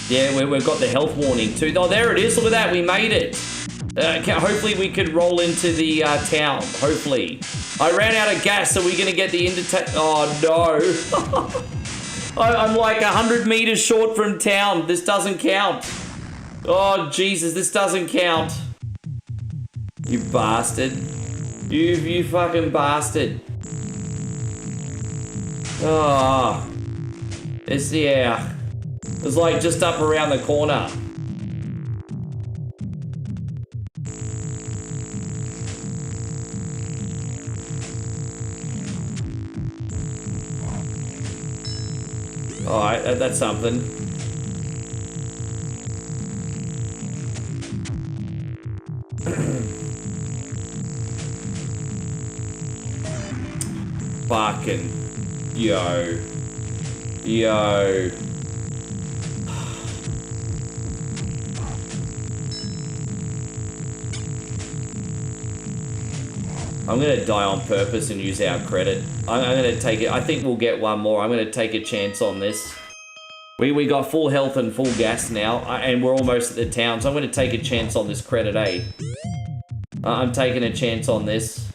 Yeah, we've got the health warning too. Oh, there it is. Look at that. We made it. Hopefully we could roll into the town. Hopefully. I ran out of gas, so we're going to get the Oh, no. I'm like 100 meters short from town. This doesn't count. Oh, Jesus, this doesn't count. You bastard. You fucking bastard. Oh. Yeah. It's like just up around the corner. Alright, that's something. Fucking yo. I'm gonna die on purpose and use our credit. I'm gonna take it. I think we'll get one more. I'm gonna take a chance on this. We got full health and full gas now, and we're almost at the town, so I'm gonna take a chance on this credit, eh? I'm taking a chance on this.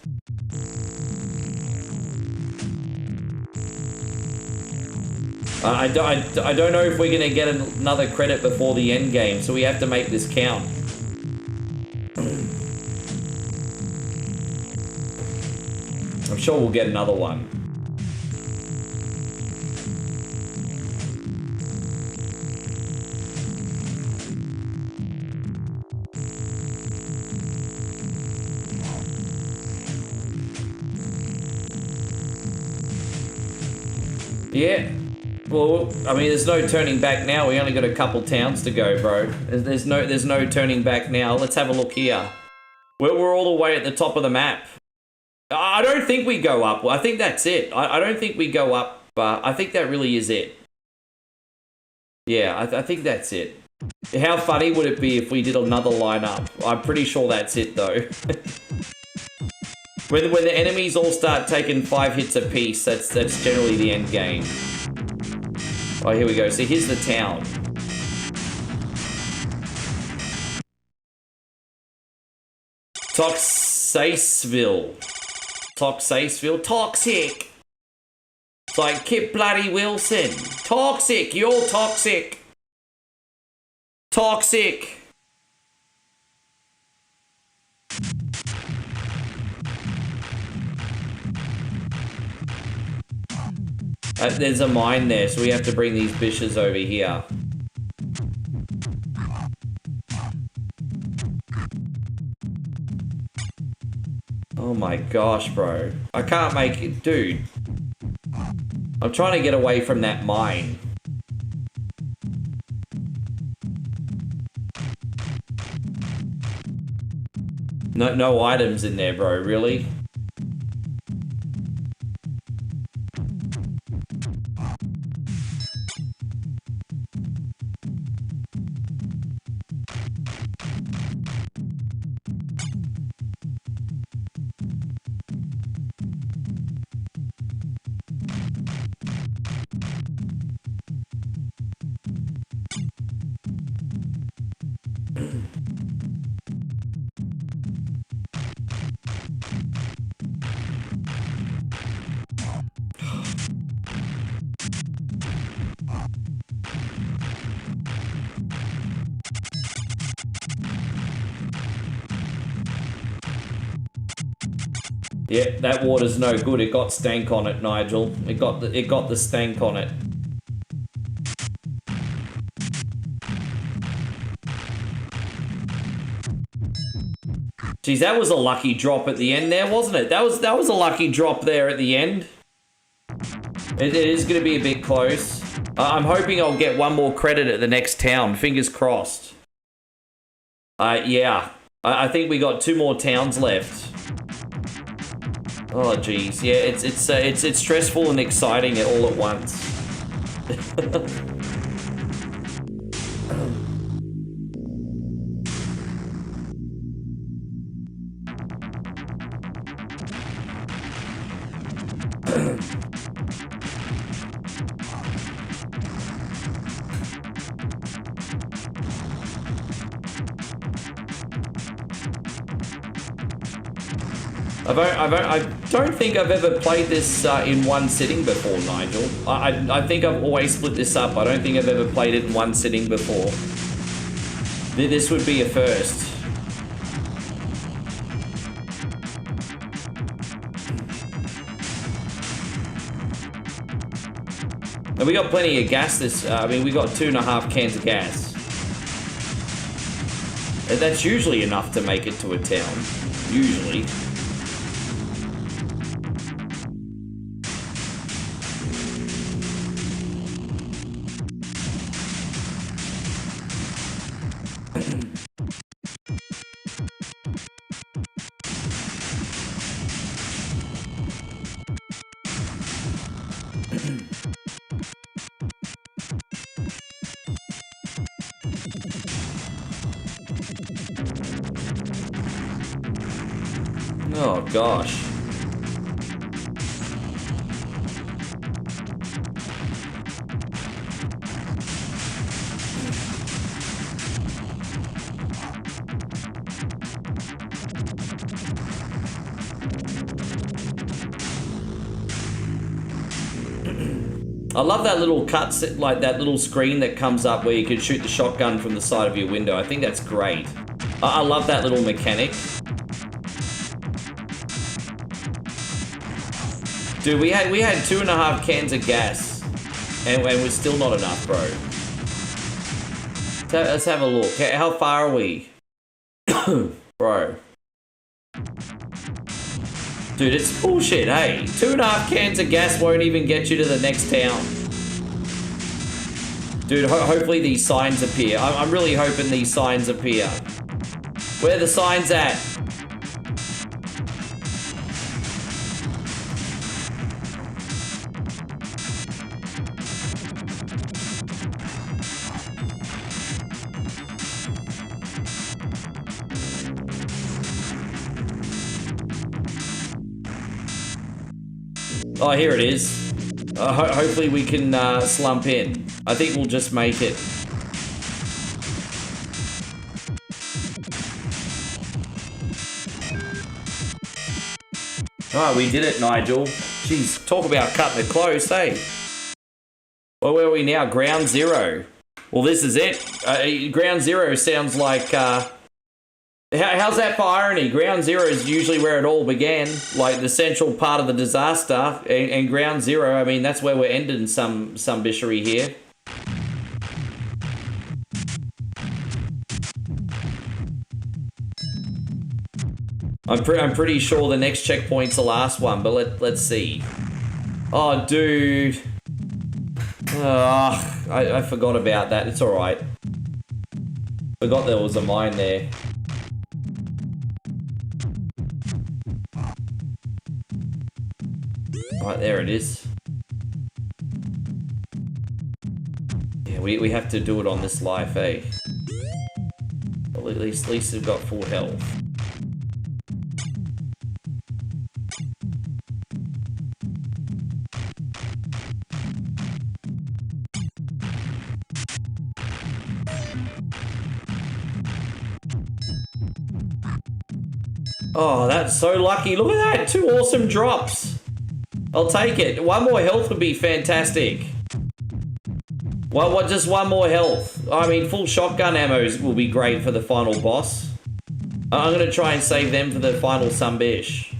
I don't know if we're gonna get another credit before the end game, so we have to make this count. I'm sure we'll get another one. Yeah. Well, I mean, there's no turning back now. We only got a couple towns to go, bro. There's no turning back now. Let's have a look here. We're all the way at the top of the map. I don't think we go up. I think that's it. I don't think we go up. I think that really is it. Yeah, I think that's it. How funny would it be if we did another lineup? I'm pretty sure that's it, though. When the enemies all start taking 5 hits apiece, that's generally the end game. Oh, here we go. So here's the town. Toxiceville. Toxic. It's like Kip bloody Wilson. Toxic. You're toxic. Toxic. There's a mine there, so we have to bring these bitches over here. Oh my gosh, bro. I can't make it. Dude. I'm trying to get away from that mine. No items in there, bro, really? Yeah, that water's no good. It got stank on it, Nigel. It got the stank on it. Geez, that was a lucky drop at the end there, wasn't it? That was a lucky drop there at the end. It is going to be a bit close. I'm hoping I'll get one more credit at the next town. Fingers crossed. Yeah. I think we got 2 more towns left. Oh, geez. Yeah, it's stressful and exciting all at once. I don't think I've ever played this in one sitting before, Nigel. I think I've always split this up. I don't think I've ever played it in one sitting before. This would be a first. And we got plenty of gas I mean, we got 2.5 cans of gas. And that's usually enough to make it to a town. Usually. Oh, gosh. I love that little cut, like that little screen that comes up where you can shoot the shotgun from the side of your window. I think that's great. I love that little mechanic. Dude, we had 2.5 cans of gas, and we're still not enough, bro. Let's have a look. How far are we? Bro. Dude, it's bullshit, hey. 2.5 cans of gas won't even get you to the next town. Dude, hopefully these signs appear. I'm really hoping these signs appear. Where are the signs at? Oh, here it is. Hopefully we can slump in. I think we'll just make it. Oh, we did it, Nigel. Jeez, talk about cutting it close, hey? Well, where are we now? Ground zero. Well, this is it. Ground zero sounds like... how's that for irony? Ground zero is usually where it all began, like the central part of the disaster, and ground zero, I mean, that's where we're ending some bishery here. I'm pretty sure the next checkpoint's the last one, but let's see. Oh, dude. I forgot about that. It's alright. Forgot there was a mine there. Right, there it is. Yeah, we have to do it on this life, eh? Well, at least we've got full health. Oh, that's so lucky. Look at that. 2 awesome drops. I'll take it. 1 more health would be fantastic. What? Just 1 more health. I mean, full shotgun ammos will be great for the final boss. I'm going to try and save them for the final sunbish.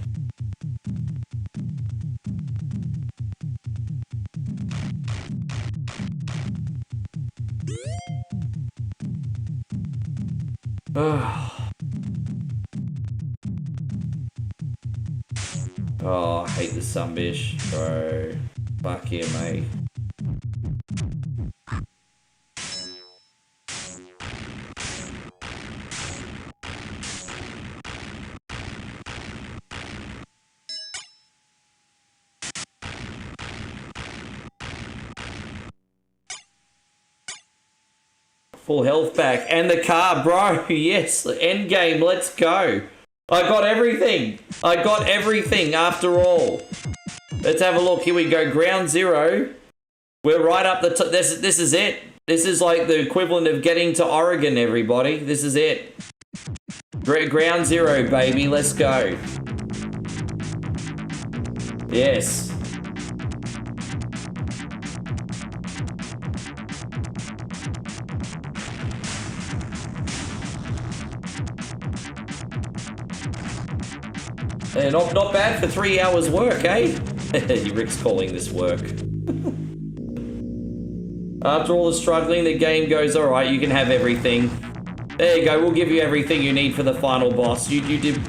Oh, I hate the sunbish, bro. Fuck yeah, mate. Full health back. And the car, bro. Yes, end game. Let's go. I got everything. I got everything after all. Let's have a look. Here we go. Ground 0. We're right up the top. This is it. This is like the equivalent of getting to Oregon, everybody. This is it. Ground 0, baby. Let's go. Yes. Yeah, not bad for 3 hours work, eh? Rick's calling this work. After all the struggling, the game goes, alright, you can have everything. There you go, we'll give you everything you need for the final boss. You did...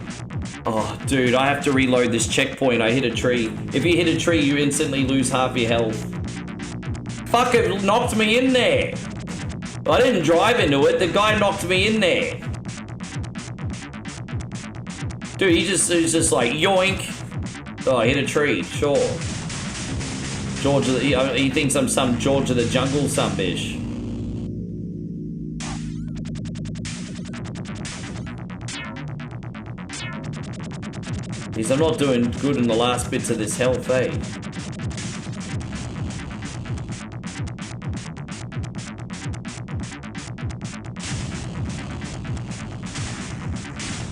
Oh, dude, I have to reload this checkpoint. I hit a tree. If you hit a tree, you instantly lose half your health. Fuck, it knocked me in there. I didn't drive into it, the guy knocked me in there. Dude, he's just like, yoink. Oh, I hit a tree, sure. He thinks I'm some George of the Jungle sunbish. Because I'm not doing good in the last bits of this health, eh?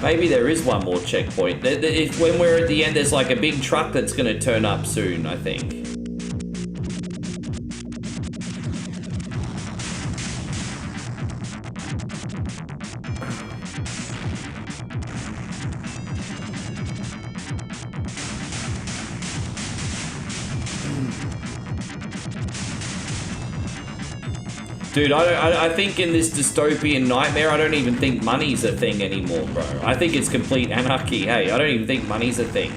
Maybe there is one more checkpoint. When we're at the end, there's like a big truck that's going to turn up soon, I think. Dude, I think in this dystopian nightmare, I don't even think money's a thing anymore, bro. I think it's complete anarchy, hey. I don't even think money's a thing.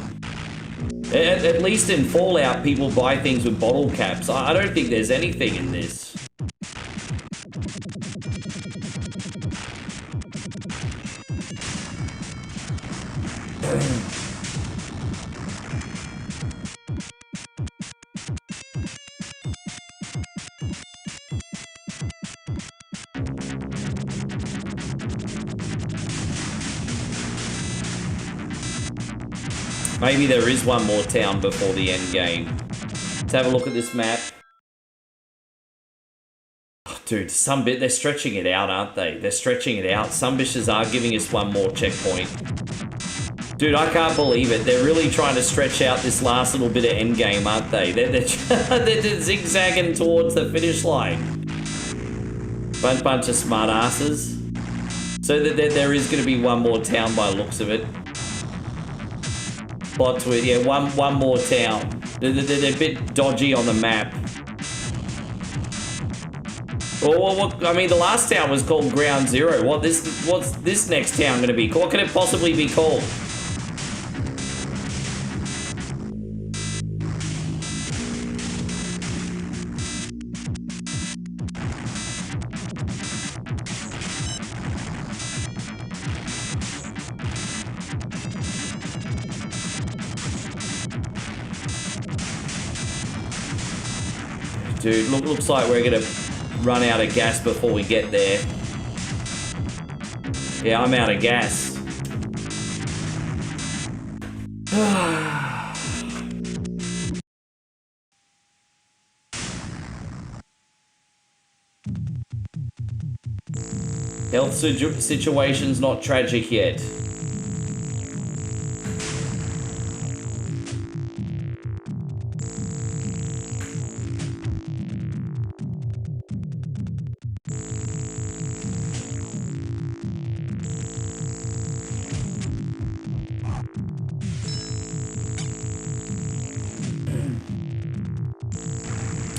At least in Fallout, people buy things with bottle caps. I don't think there's anything in this. Maybe there is one more town before the end game. Let's have a look at this map. Oh, dude, they're stretching it out, aren't they? They're stretching it out. Some bitches are giving us one more checkpoint. Dude, I can't believe it. They're really trying to stretch out this last little bit of end game, aren't they? They're zigzagging towards the finish line. Bunch of smart asses. So there is going to be one more town by the looks of it. Plot to it, yeah, one more town. They're a bit dodgy on the map. Well, I mean, the last town was called Ground 0. What's this next town going to be? What could it possibly be called? Dude, looks like we're gonna run out of gas before we get there. Yeah, I'm out of gas. Health situation's not tragic yet.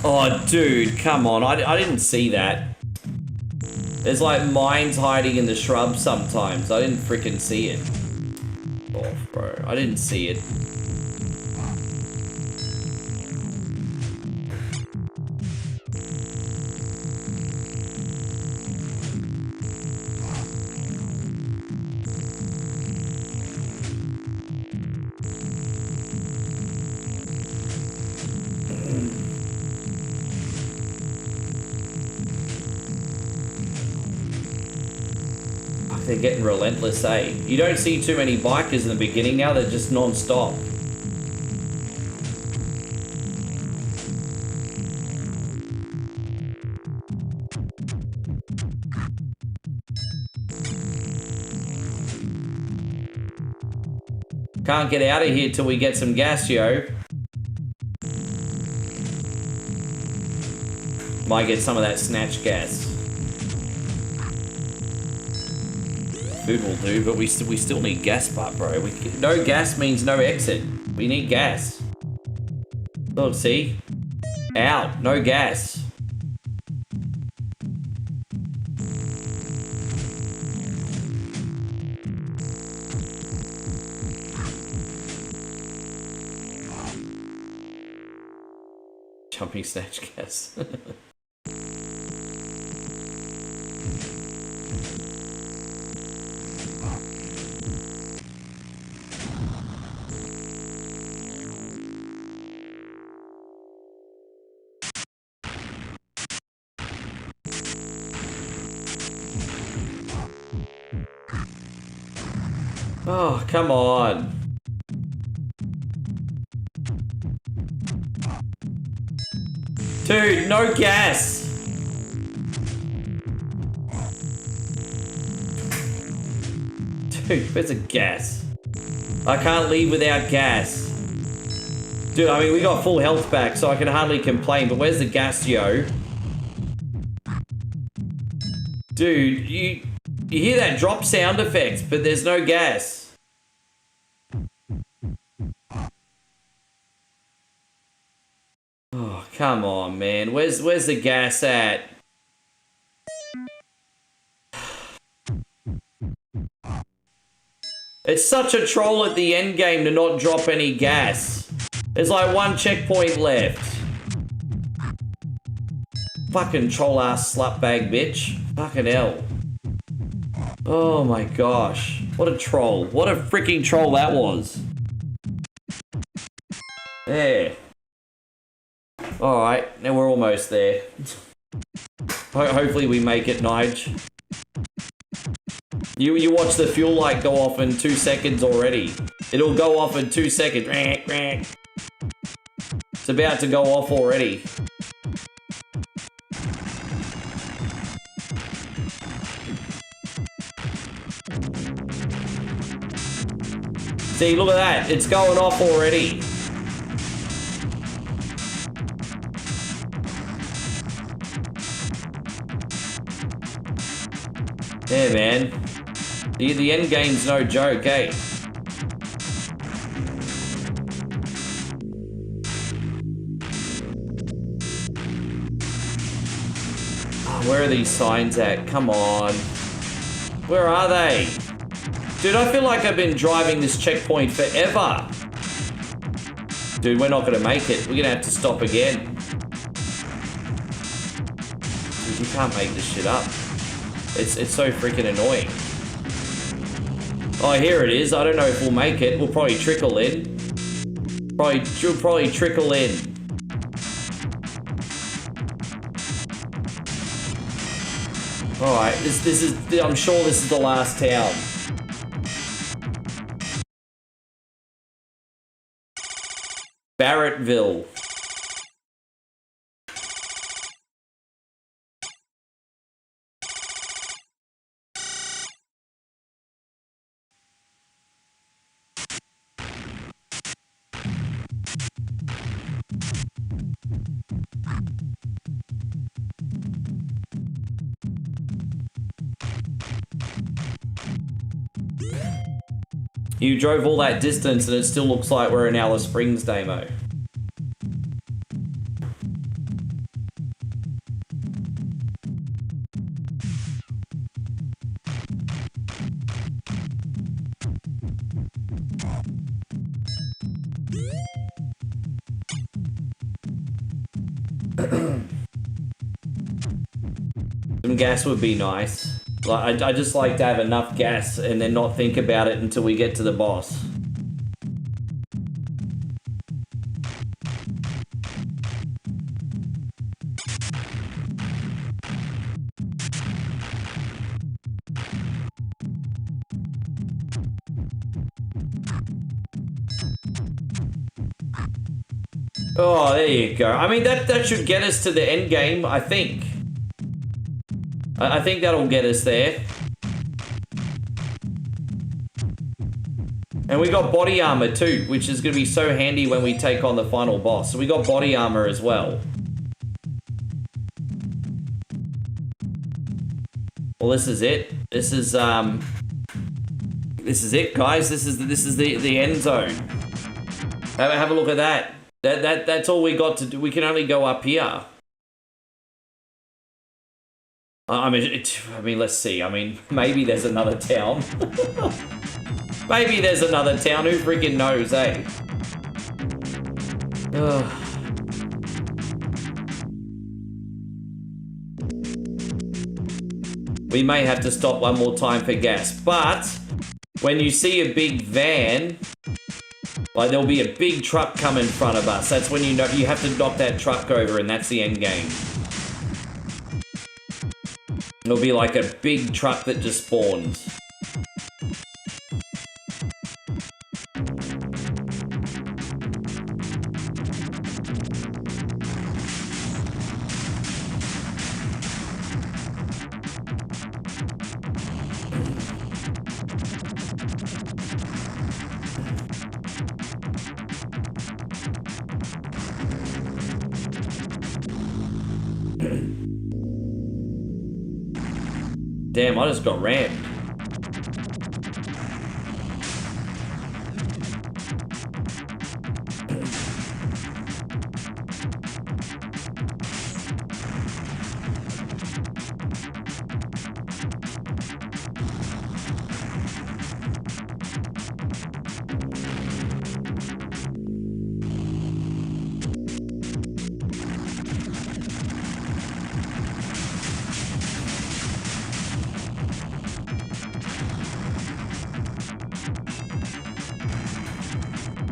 Oh, dude, come on. I didn't see that. There's like mines hiding in the shrubs sometimes. I didn't freaking see it. Oh, bro. I didn't see it. They're getting relentless, eh? You don't see too many bikers in the beginning now, they're just non-stop. Can't get out of here till we get some gas, yo. Might get some of that snatch gas. Food will do, but we still need gas, bro. No gas means no exit. We need gas. Look, see? Out. No gas. Jumping snatch gas. Oh, come on. Dude, no gas. Dude, where's the gas? I can't leave without gas. Dude, I mean, we got full health back, so I can hardly complain, but where's the gas, yo? Dude, you hear that drop sound effect, but there's no gas. Oh, come on, man. Where's the gas at? It's such a troll at the end game to not drop any gas. There's like one checkpoint left. Fucking troll ass slutbag bitch. Fucking hell. Oh my gosh. What a troll. What a freaking troll that was. There. Alright, now we're almost there. Hopefully we make it, Nige. You watch the fuel light go off in 2 seconds already. It'll go off in 2 seconds. It's about to go off already. See, look at that. It's going off already. Yeah, man. The end game's no joke, eh? Oh, where are these signs at? Come on. Where are they? Dude, I feel like I've been driving this checkpoint forever. Dude, we're not gonna make it. We're gonna have to stop again. Dude, you can't make this shit up. It's so freaking annoying. Oh, here it is. I don't know if we'll make it. We'll probably trickle in. We'll probably trickle in. Alright, this is, I'm sure this is the last town. Barrettville. You drove all that distance and it still looks like we're in Alice Springs demo. Some gas would be nice. Like, I just like to have enough gas and then not think about it until we get to the boss. Oh, there you go. I mean, that should get us to the end game, I think. I think that'll get us there. And we got body armor too, which is going to be so handy when we take on the final boss. So we got body armor as well. Well, this is it. This is it, guys. This is the end zone. Have a look at that. That's all we got to do. We can only go up here. I mean, let's see. I mean, maybe there's another town. Maybe there's another town. Who freaking knows, eh? Ugh. We may have to stop one more time for gas, but when you see a big van, like there'll be a big truck come in front of us. That's when you know you have to knock that truck over, and that's the end game. It'll be like a big truck that just spawns. Damn, I just got rammed.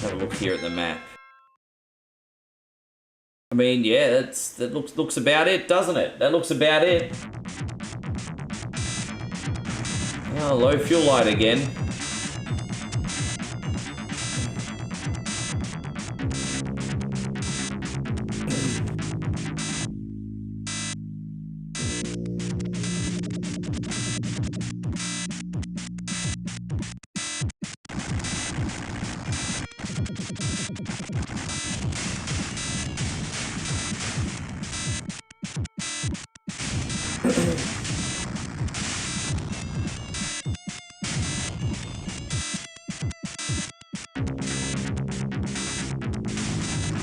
Have a look here at the map. I mean, yeah, that looks about it, doesn't it? That looks about it. Oh, low fuel light again.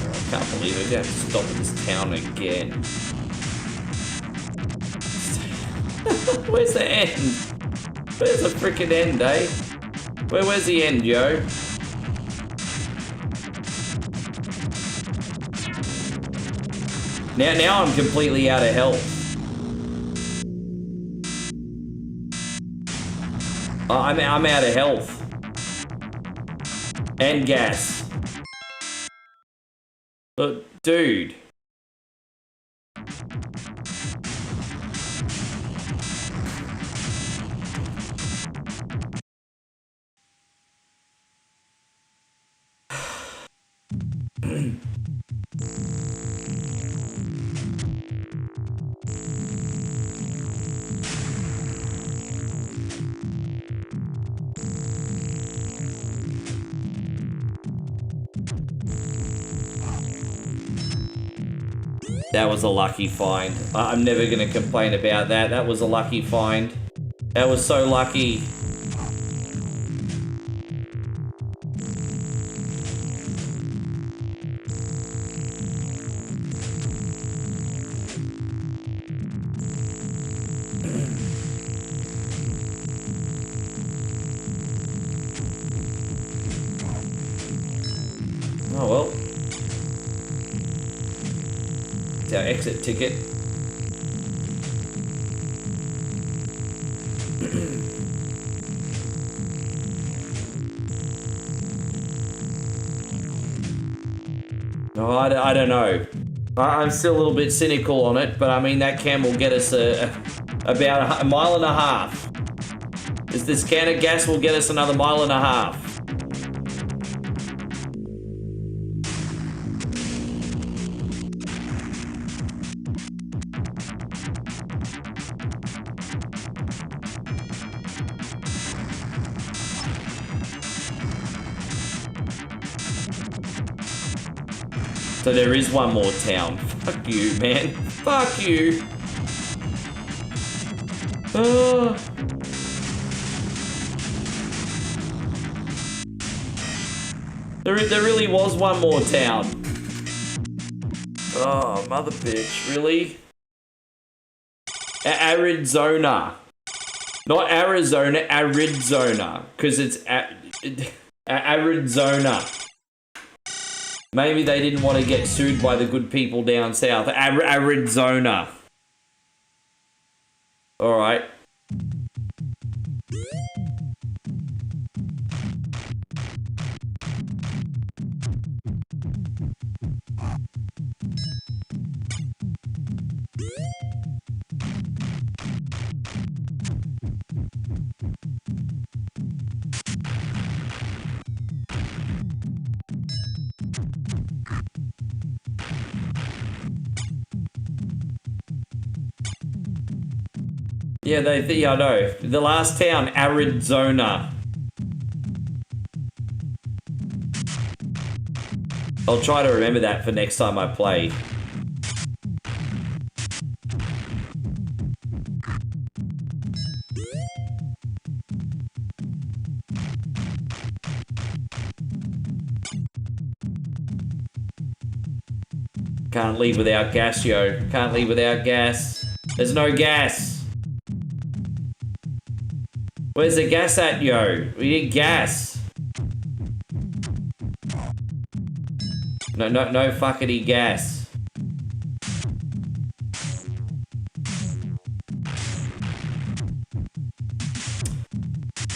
I can't believe it. We have to stop in this town again. Where's the end? Where's the freaking end, eh? Where's the end, yo? Now I'm completely out of health. I'm out of health. And gas. Look, dude. That was a lucky find. I'm never going to complain about that. That was a lucky find. That was so lucky. Oh well. It's our exit ticket. Oh, I don't know. I'm still a little bit cynical on it, but I mean that can will get us about a mile and a half. This can of gas will get us another mile and a half. So there is one more town. Fuck you, man. Fuck you. There really was one more town. Oh, mother bitch. Really? Arizona. Not Arizona, Arizona. Because it's Arizona. Maybe they didn't want to get sued by the good people down south. Arizona. Alright. Yeah, yeah, I know. The last town, Arizona. I'll try to remember that for next time I play. Can't leave without gas, yo. Can't leave without gas. There's no gas. Where's the gas at, yo? We need gas. No fuckity gas.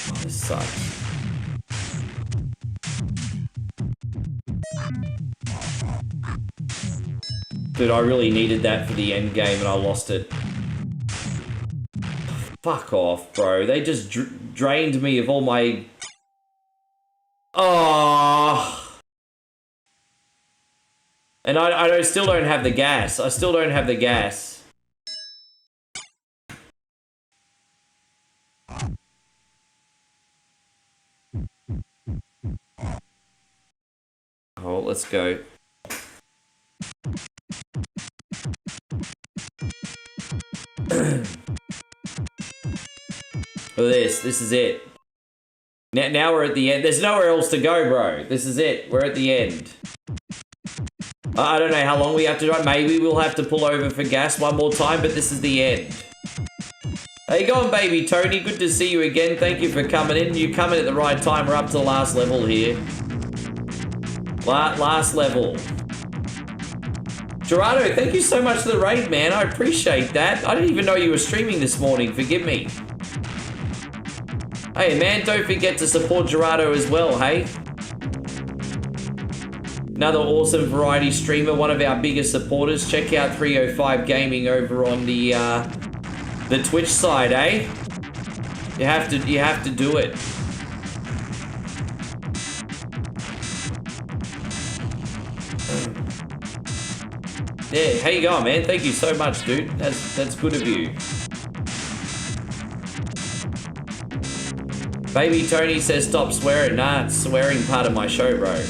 Oh, this sucks. Dude, I really needed that for the end game and I lost it. Fuck off, bro. They just drained me of all my... Oh. And I still don't have the gas. I still don't have the gas. Oh, let's go. This is it. Now we're at the end. There's nowhere else to go, bro. This is it. We're at the end. I don't know how long we have to drive. Maybe we'll have to pull over for gas one more time, but this is the end. How you going, baby Tony? Good to see you again. Thank you for coming in. You come in at the right time. We're up to the last level here. Last level. Gerardo, thank you so much for the raid, man. I appreciate that. I didn't even know you were streaming this morning. Forgive me. Hey, man, don't forget to support Gerardo as well, hey? Another awesome variety streamer, one of our biggest supporters. Check out 305 Gaming over on the Twitch side, eh? You have to do it. Yeah, how you going, man? Thank you so much, dude. That's good of you. Baby Tony says stop swearing. Nah, it's swearing part of my show, bro.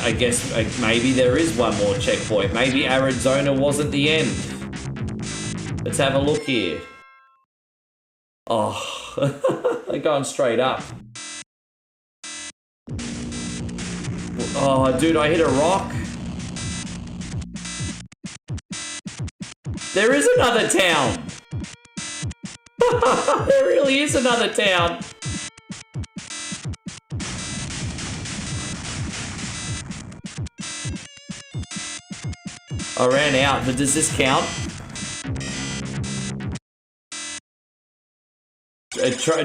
I guess maybe there is one more checkpoint. Maybe Arizona wasn't the end. Let's have a look here. Oh, they're going straight up. Oh, dude, I hit a rock. There is another town. There really is another town. I ran out, but does this count?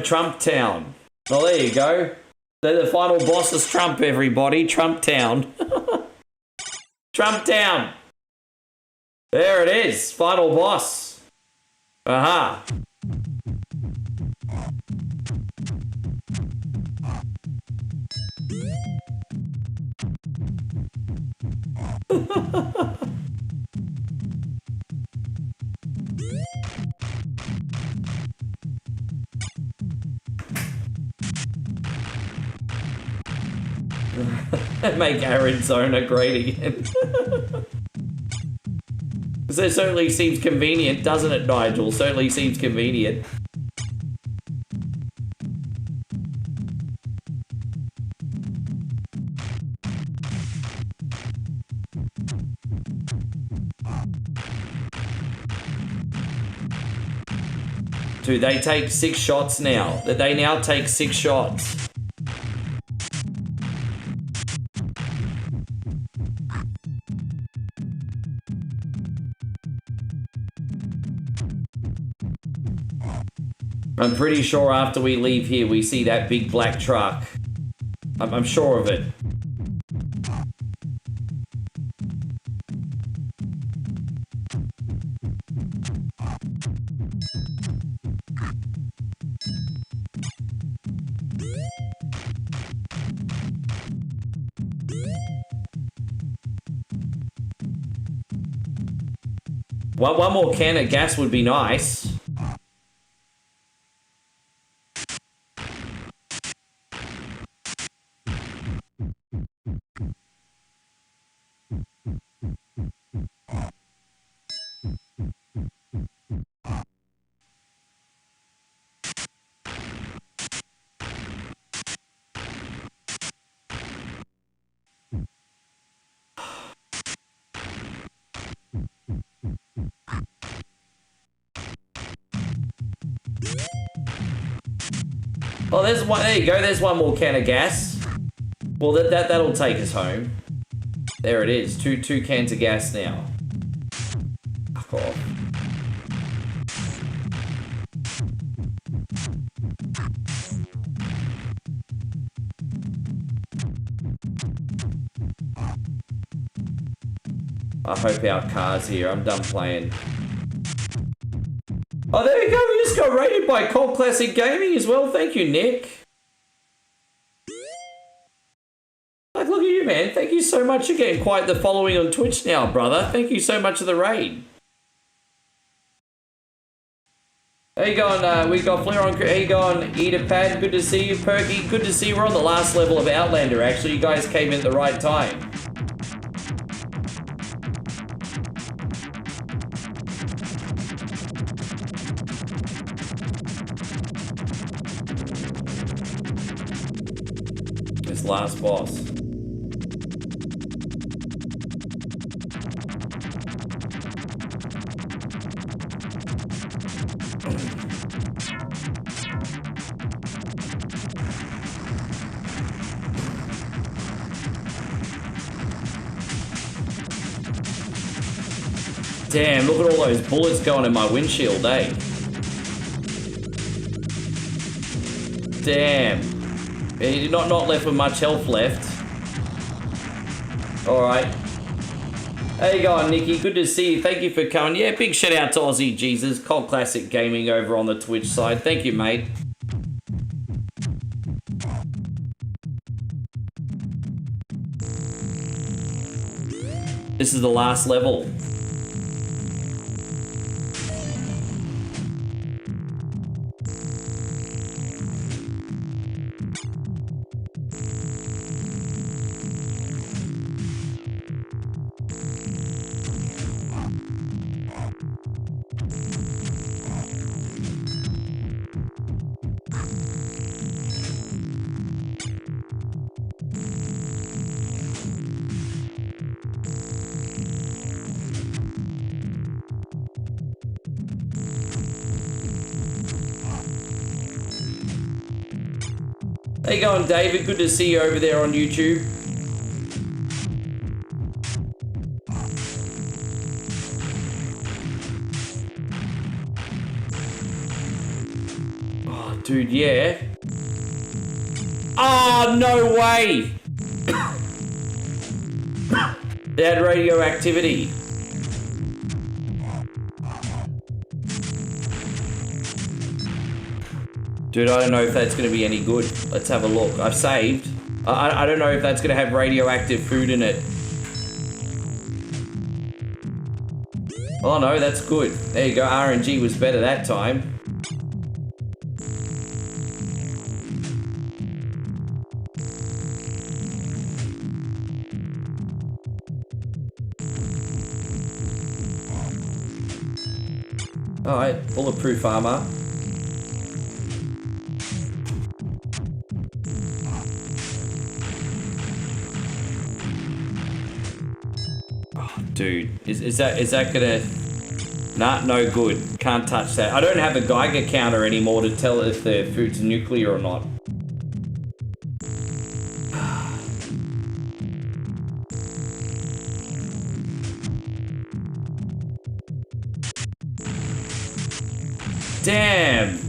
Trump Town. Well, there you go. The final boss is Trump, everybody. Trump Town. Trump Town. There it is. Final boss. Aha. Make Arizona great again. So it certainly seems convenient, doesn't it, Nigel? Certainly seems convenient. Dude, they take 6 shots now. They now take 6 shots. I'm pretty sure after we leave here, we see that big black truck. I'm sure of it. One more can of gas would be nice. Oh, there's one. There you go. There's one more can of gas. Well, that'll take us home. There it is. Two cans of gas now. Fuck off. I hope our car's here. I'm done playing. Oh, there you go. We just got rated by Cult Classic Gaming as well. Thank you, Nick. Like, look at you, man. Thank you so much. You're getting quite the following on Twitch now, brother. Thank you so much for the raid. How you going? We got Flair on. How you going? Eater Pad. Good to see you. Perky. Good to see you. We're on the last level of Outlander, actually. You guys came in at the right time. Last boss. Damn, look at all those bullets going in my windshield, eh? Damn. You're not left with much health left. Alright. How you going, Nikki? Good to see you. Thank you for coming. Yeah, big shout out to Aussie Jesus, Cult Classic Gaming over on the Twitch side. Thank you, mate. This is the last level. How you going, David? Good to see you over there on YouTube. Oh, dude, yeah. Oh, no way! They had radioactivity. Dude, I don't know if that's going to be any good. Let's have a look. I've saved. I don't know if that's going to have radioactive food in it. Oh no, that's good. There you go. RNG was better that time. Alright, bulletproof armor. Dude, is that gonna... Nah, no good. Can't touch that. I don't have a Geiger counter anymore to tell if the food's nuclear or not. Damn!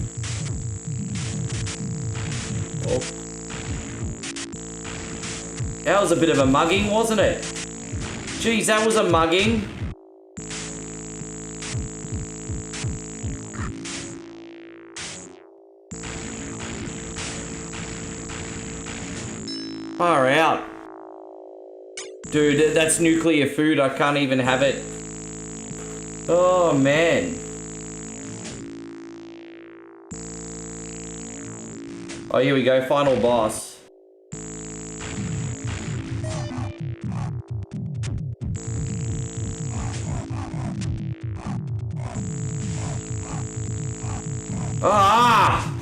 Oh. That was a bit of a mugging, wasn't it? Jeez, that was a mugging. Far out. Dude, that's nuclear food. I can't even have it. Oh, man. Oh, here we go. Final boss. Ah!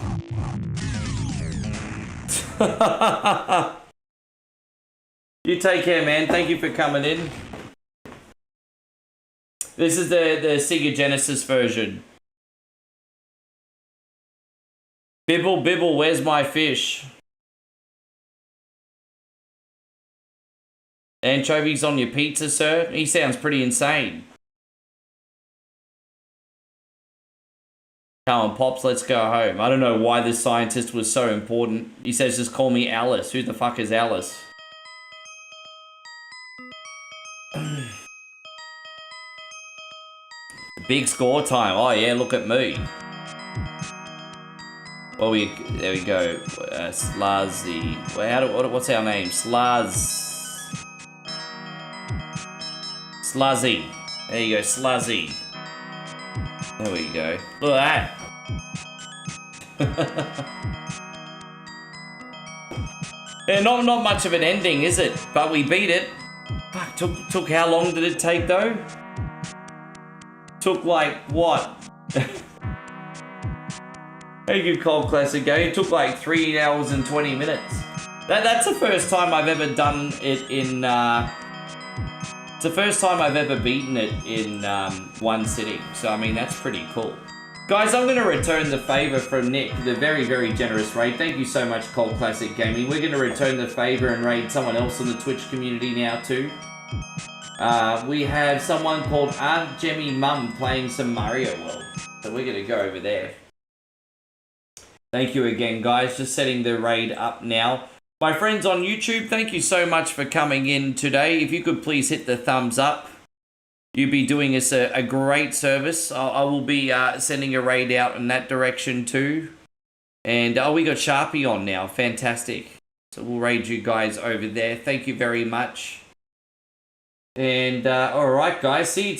You take care, man. Thank you for coming in. This is the Sega Genesis version. Bibble, Bibble, where's my fish? Anchovies on your pizza, sir? He sounds pretty insane. Come on, Pops, let's go home. I don't know why this scientist was so important. He says just call me Alice. Who the fuck is Alice? Big score time. Oh yeah, look at me. Well, there we go. Slazzy. What's our name? Sluzzy. There you go, Sluzzy. There we go. Look at that. Yeah, not much of an ending, is it? But we beat it. Fuck, took how long did it take though? Took like what? Very good Cold Classic game. It took like 3 hours and 20 minutes. That's the first time I've ever done it in it's the first time I've ever beaten it in one sitting. So I mean that's pretty cool. Guys, I'm gonna return the favor from Nick, the very, very generous raid. Thank you so much, Cold Classic Gaming. We're gonna return the favor and raid someone else in the Twitch community now too. We have someone called Aunt Jemmy Mum playing some Mario World. So we're gonna go over there. Thank you again, guys. Just setting the raid up now. My friends on YouTube, thank you so much for coming in today. If you could please hit the thumbs up, you'd be doing us a great service. I will be sending a raid out in that direction too. And we got Sharpie on now. Fantastic. So we'll raid you guys over there. Thank you very much. And all right, guys. See you